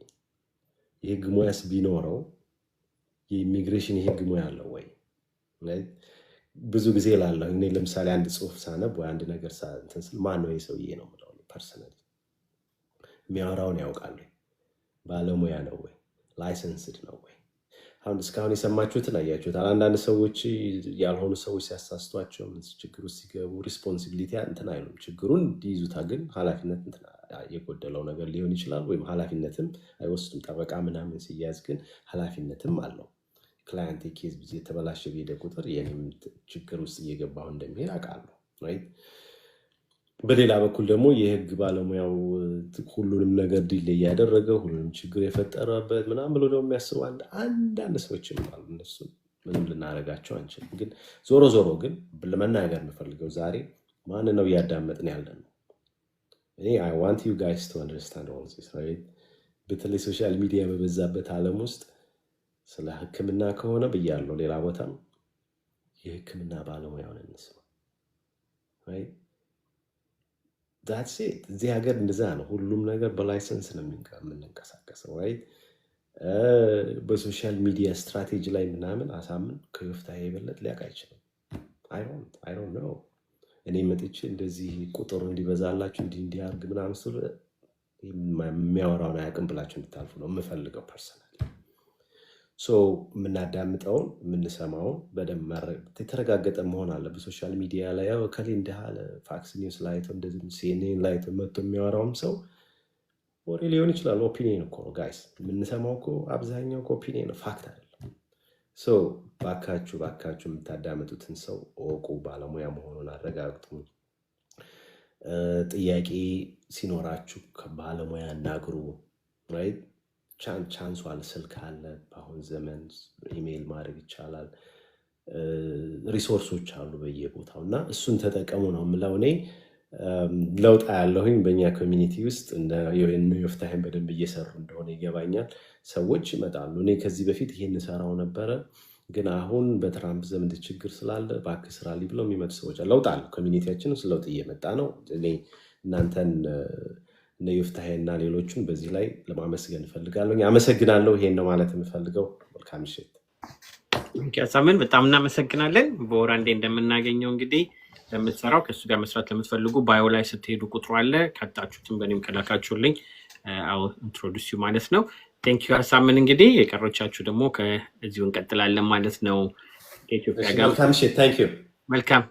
የህግ ሙያስ ቢኖረው የኢሚግሬሽን የህግ ሙያ አለው ወይ? ብዙ ጊዜ ላለሁ እኔ ለምሳሌ አንድ ጽሁፍ ሳነብ ወይ አንድ ነገር ስል ማን ነው የሰውዬ ነው የምለው። ፐርሰናሊ የሚያወራውን ያውቃል ወይ? ባለሙያ ነው ወይ? ላይሰንስድ ነው ወይ? አሁን እስካሁን የሰማችሁትን አያችሁታል። አንዳንድ ሰዎች ያልሆኑ ሰዎች ሲያሳስቷቸው ችግር ውስጥ ሲገቡ ሪስፖንሲቢሊቲ እንትን አይሉም። ችግሩን ይይዙታል፣ ግን ኃላፊነት የጎደለው ነገር ሊሆን ይችላል፣ ወይም ኃላፊነትም አይወስዱም። ጠበቃ ምናምን ሲያዝ ግን ኃላፊነትም አለው። ክላይንት ኬዝ ብዙ የተበላሸ በሄደ ቁጥር የኔም ችግር ውስጥ እየገባሁ እንደሚሄድ አውቃለሁ። በሌላ በኩል ደግሞ የህግ ባለሙያው ሁሉንም ነገር ዲሌይ እያደረገ ሁሉንም ችግር የፈጠረበት ምናምን ብሎ ደግሞ የሚያስቡ አንዳንድ ሰዎችም አሉ። እነሱ ምንም ልናደርጋቸው አንችልም። ግን ዞሮ ዞሮ ግን ለመናገር የምፈልገው ዛሬ ማን ነው እያዳመጥን ያለ ነው? እኔ አይ ዋንት ዩ ጋይስ ቱ አንደርስታንድ ኦል ዚስ ራይት። በተለይ ሶሻል ሚዲያ በበዛበት ዓለም ውስጥ ስለ ህክምና ከሆነ ብያለሁ፣ ሌላ ቦታም የህክምና ባለሙያውን እንስማ። ራይት ዳትስ ኢት። እዚህ ሀገር እንደዛ ነው። ሁሉም ነገር በላይሰንስ ነው የምንንቀሳቀሰው። ራይት በሶሻል ሚዲያ ስትራቴጂ ላይ ምናምን አሳምን ከዮፍታሔ የበለጥ ሊያውቅ አይችልም። አይ ዶንት ኖ። እኔ መጥቼ እንደዚህ ቁጥር እንዲበዛላችሁ እንዲያርግ ምናምን ስል የሚያወራውን አያውቅም ብላችሁ እንድታልፉ ነው የምፈልገው ፐርሰናል። ሶ የምናዳምጠውን የምንሰማውን በደንብ የተረጋገጠ መሆን አለ። በሶሻል ሚዲያ ላይ ያው ከሌ እንዳለ ፋክስ ኒውስ ላይ እንደዚህ ሲኤንኤን ላይ መጥቶ የሚያወራውም ሰው ወሬ ሊሆን ይችላል። ኦፒኒየን እኮ ነው ጋይስ፣ የምንሰማው እኮ አብዛኛው ኦፒኒየን ነው፣ ፋክት አይደለም። ሶ ባካችሁ የምታዳምጡትን ሰው እወቁ፣ ባለሙያ መሆኑን አረጋግጡ። ጥያቄ ሲኖራችሁ ከባለሙያ እናግሩ። ራይት ቻንሱ አለ፣ ስልክ አለ። በአሁን ዘመን ኢሜይል ማድረግ ይቻላል። ሪሶርሶች አሉ በየቦታው እና እሱን ተጠቀሙ ነው የምለው። እኔ ለውጥ ያለሁኝ በእኛ ኮሚኒቲ ውስጥ ዮፍታሔን በደንብ እየሰሩ እንደሆነ ይገባኛል። ሰዎች ይመጣሉ። እኔ ከዚህ በፊት ይሄን ሰራው ነበረ፣ ግን አሁን በትራምፕ ዘመን ችግር ስላለ እባክህ ስራልኝ ብለው የሚመጡ ሰዎች አሉ። ለውጥ አለ። ኮሚኒቲያችን ውስጥ ለውጥ እየመጣ ነው። እኔ እናንተን እነ ዮፍታሔ እና ሌሎቹን በዚህ ላይ ለማመስገን እፈልጋለሁ። አመሰግናለሁ። ይሄን ነው ማለት የምፈልገው። መልካም ምሽት። አሳምን በጣም እናመሰግናለን። በወር አንዴ እንደምናገኘው እንግዲህ ለምትሰራው ከእሱ ጋር መስራት ለምትፈልጉ ባዮ ላይ ስትሄዱ ቁጥሩ አለ። ካጣችሁትም በእኔም ከላካችሁልኝ አው ኢንትሮዲዩስ ዩ ማለት ነው። ቴንክ ዩ አሳምን። እንግዲህ የቀሮቻችሁ ደግሞ ከዚሁ እንቀጥላለን ማለት ነው። ከኢትዮጵያ ጋር መልካም ምሽት። ታንክ ዩ። መልካም